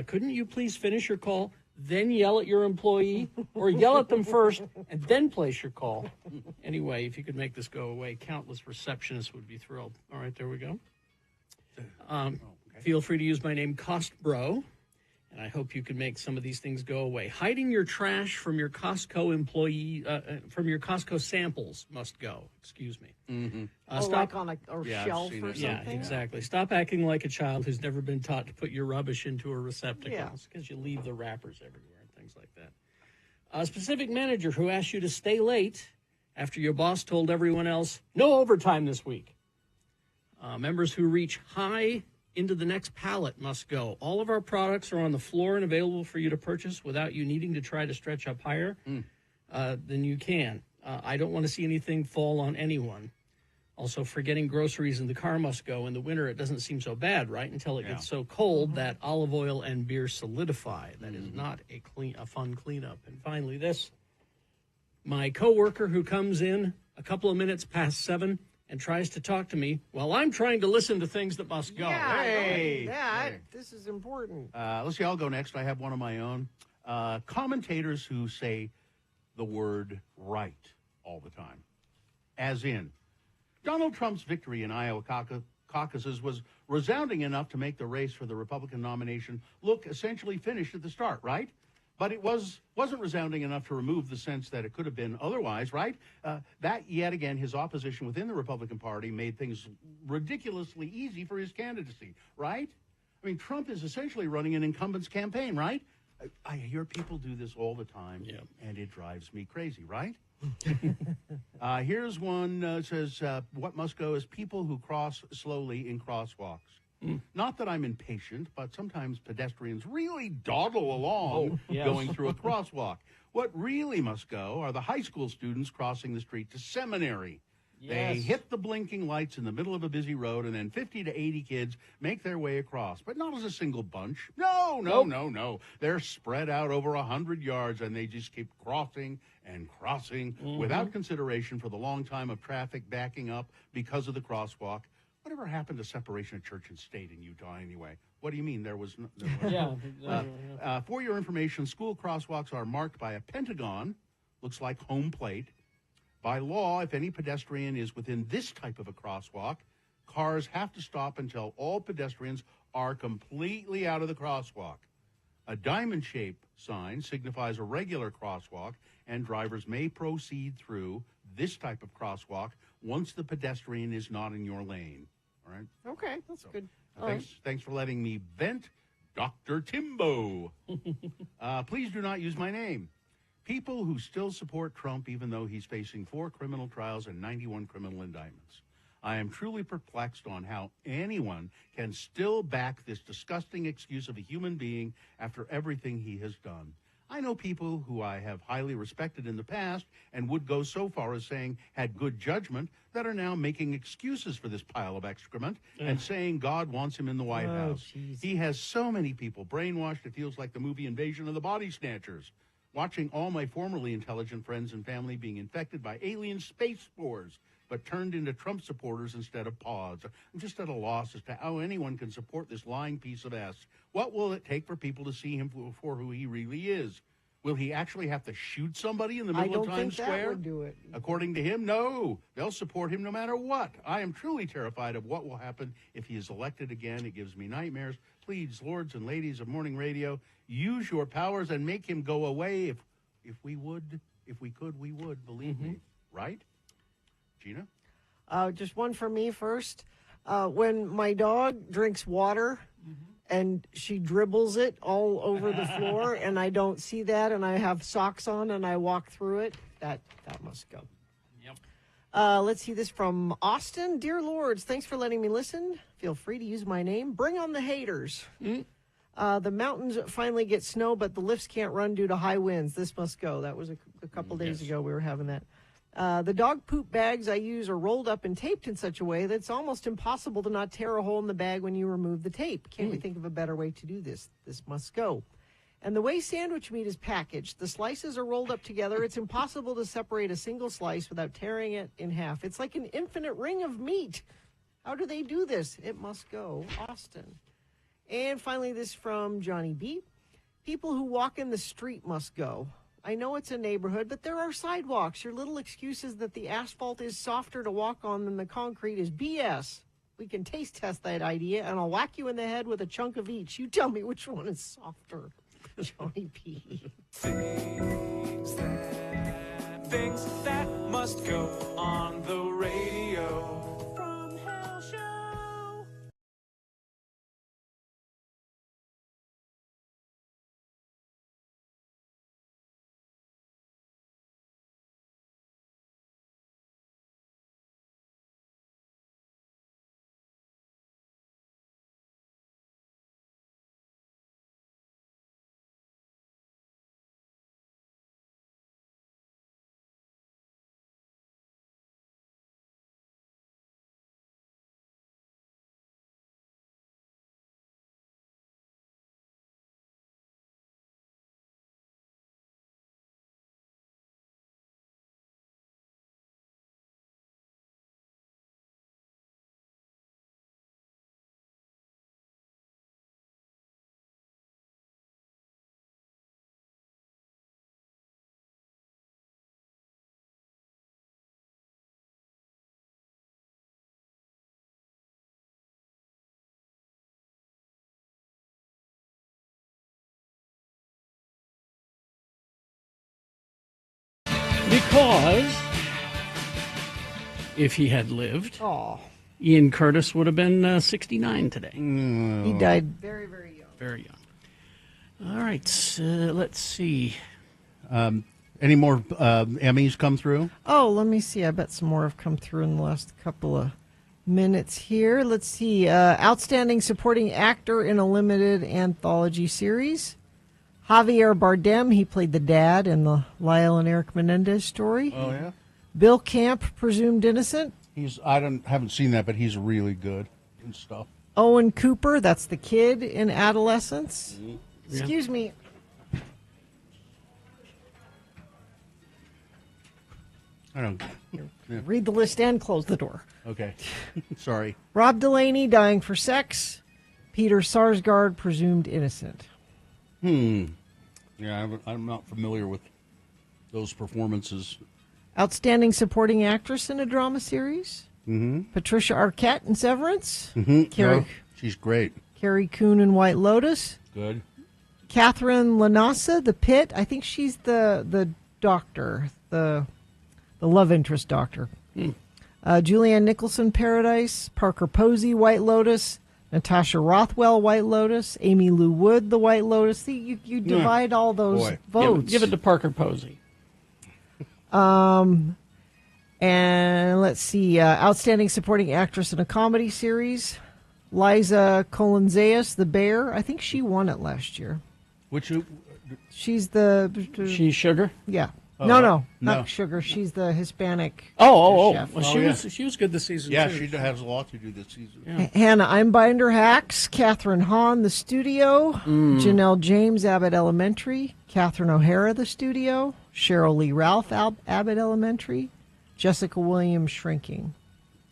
Couldn't you please finish your call, then yell at your employee, or yell at them first and then place your call? Anyway, if you could make this go away, countless receptionists would be thrilled. All right, there we go. Feel free to use my name, Cost Bro, and I hope you can make some of these things go away. Hiding your trash from your Costco employee, from your Costco samples must go. Excuse me. like on a shelf or something? Yeah, exactly. Stop acting like a child who's never been taught to put your rubbish into a receptacle because you leave the wrappers everywhere and things like that. A specific manager who asked you to stay late after your boss told everyone else, no overtime this week. Members who reach high into the next pallet must go. All of our products are on the floor and available for you to purchase without you needing to try to stretch up higher than you can. I don't want to see anything fall on anyone. Also, forgetting groceries in the car must go. In the winter, it doesn't seem so bad, right? Until it gets so cold that olive oil and beer solidify. That is not a fun cleanup. And finally, this. My coworker who comes in a couple of minutes past 7 and tries to talk to me while I'm trying to listen to things that must go. Yeah, Hey! that. This is important. Let's see, I'll go next. I have one of my own. Commentators who say the word right all the time. As in, Donald Trump's victory in Iowa caucuses was resounding enough to make the race for the Republican nomination look essentially finished at the start, right? But it wasn't resounding enough to remove the sense that it could have been otherwise, right? That, yet again, his opposition within the Republican Party made things ridiculously easy for his candidacy, right? I mean, Trump is essentially running an incumbent's campaign, right? I hear people do this all the time, and it drives me crazy, right? Here's one that says, what must go is people who cross slowly in crosswalks. Not that I'm impatient, but sometimes pedestrians really dawdle along going through a crosswalk. What really must go are the high school students crossing the street to seminary. They hit the blinking lights in the middle of a busy road, and then 50 to 80 kids make their way across, but not as a single bunch. No. They're spread out over 100 yards, and they just keep crossing and crossing without consideration for the long time of traffic backing up because of the crosswalk. Whatever happened to separation of church and state in Utah anyway? What do you mean there was no... For your information, school crosswalks are marked by a pentagon, looks like home plate. By law, if any pedestrian is within this type of a crosswalk, cars have to stop until all pedestrians are completely out of the crosswalk. A diamond-shaped sign signifies a regular crosswalk, and drivers may proceed through this type of crosswalk once the pedestrian is not in your lane. All right? Okay, that's good. Thanks for letting me vent, Dr. Timbo. Please do not use my name. People who still support Trump, even though he's facing 4 criminal trials and 91 criminal indictments. I am truly perplexed on how anyone can still back this disgusting excuse of a human being after everything he has done. I know people who I have highly respected in the past and would go so far as saying had good judgment that are now making excuses for this pile of excrement and saying God wants him in the White House. Geez. He has so many people brainwashed it feels like the movie Invasion of the Body Snatchers. Watching all my formerly intelligent friends and family being infected by alien space spores, but turned into Trump supporters instead of paws. I'm just at a loss as to how anyone can support this lying piece of ass. What will it take for people to see him for who he really is? Will he actually have to shoot somebody in the middle of Times Square? That would do it. According to him, no. They'll support him no matter what. I am truly terrified of what will happen if he is elected again. It gives me nightmares. Please, lords and ladies of morning radio, use your powers and make him go away. If we could, we would. Believe me. Right? Gina? Just one for me first. When my dog drinks water and she dribbles it all over the floor and I don't see that and I have socks on and I walk through it, that must go. Let's see this from Austin. Dear Lords, thanks for letting me listen. Feel free to use my name. Bring on the haters. The mountains finally get snow, but the lifts can't run due to high winds. This must go. That was a couple days ago we were having that. The dog poop bags I use are rolled up and taped in such a way that it's almost impossible to not tear a hole in the bag when you remove the tape. Can't we think of a better way to do this? This must go. And the way sandwich meat is packaged, the slices are rolled up together. It's impossible to separate a single slice without tearing it in half. It's like an infinite ring of meat. How do they do this? It must go. Austin. And finally, this from Johnny B. People who walk in the street must go. I know it's a neighborhood, but there are sidewalks. Your little excuses that the asphalt is softer to walk on than the concrete is BS. We can taste test that idea, and I'll whack you in the head with a chunk of each. You tell me which one is softer. Johnny P. Things that must go on the radio. because if he had lived, Ian Curtis would have been 69 today. He died very, very young. Very young. All right, let's see. Any more Emmys come through? Oh, let me see. I bet some more have come through in the last couple of minutes here. Let's see. Outstanding Supporting Actor in a Limited Anthology Series. Javier Bardem, he played the dad in the Lyle and Eric Menendez story. Oh, yeah? Bill Camp, Presumed Innocent. Haven't seen that, but he's really good and stuff. Owen Cooper, that's the kid in Adolescence. Yeah. Excuse me. I don't. Yeah. Read the list and close the door. Okay. Sorry. Rob Delaney, Dying for Sex. Peter Sarsgaard, Presumed Innocent. Yeah, I'm not familiar with those performances. Outstanding Supporting Actress in a Drama Series. Mm-hmm. Patricia Arquette in Severance. Mm-hmm. She's great. Carrie Coon in White Lotus. Good. Catherine Lanassa, The Pit. I think she's the doctor, the love interest doctor. Julianne Nicholson, Paradise. Parker Posey, White Lotus. Natasha Rothwell, White Lotus. Amy Lou Wood, The White Lotus. See, you divide all those votes. Give it to Parker Posey. And let's see. Outstanding Supporting Actress in a Comedy Series. Liza Colonzayas, The Bear. I think she won it last year. She's She's Sugar? Yeah. Oh, No, no. not Sugar. She's the Hispanic chef. Well, she was good this season, Yeah, too. she has a lot to do this season. Hannah Einbinder, Hacks. Catherine Hahn, The Studio. Janelle James, Abbott Elementary. Catherine O'Hara, The Studio. Cheryl Lee Ralph, Abbott Elementary. Jessica Williams, Shrinking.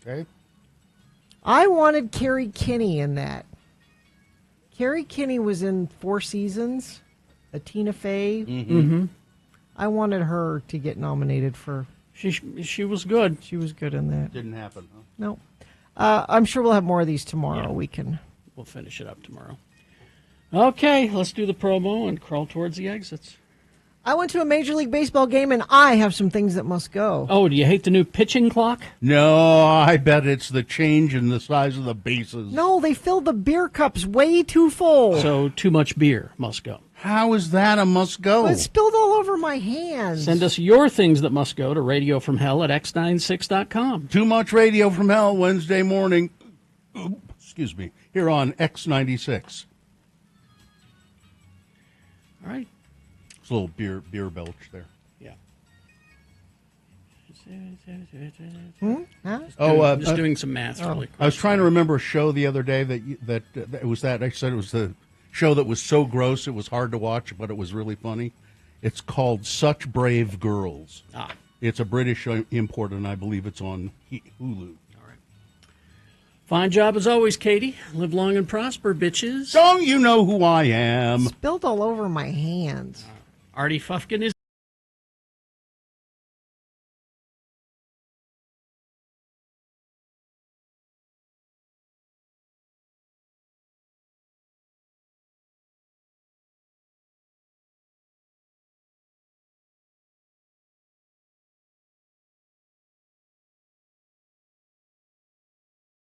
Okay. I wanted Carrie Kinney in that. Carrie Kinney was in 4 Seasons. A Tina Fey. Mm-hmm. I wanted her to get nominated for... She was good. She was good in that. Didn't happen, huh? No. I'm sure we'll have more of these tomorrow. Yeah. We'll finish it up tomorrow. Okay, let's do the promo and crawl towards the exits. I went to a Major League Baseball game, and I have some things that must go. Oh, do you hate the new pitching clock? No, I bet it's the change in the size of the bases. No, they filled the beer cups way too full. So too much beer must go. How is that a must go? It spilled all over my hands. Send us your things that must go to radiofromhell at x96.com. Too much Radio from Hell Wednesday morning. Excuse me. Here on X96. All right. It's a little beer belch there. Yeah. Huh? Doing some math really quick. I was trying to remember a show the other day that it was that. I said it was the show that was so gross it was hard to watch, but it was really funny. It's called Such Brave Girls. It's a British import, and I believe it's on Hulu. Fine job as always, Katie. Live long and prosper, bitches. Don't you know who I am? Spilled all over my hands. Artie Fufkin is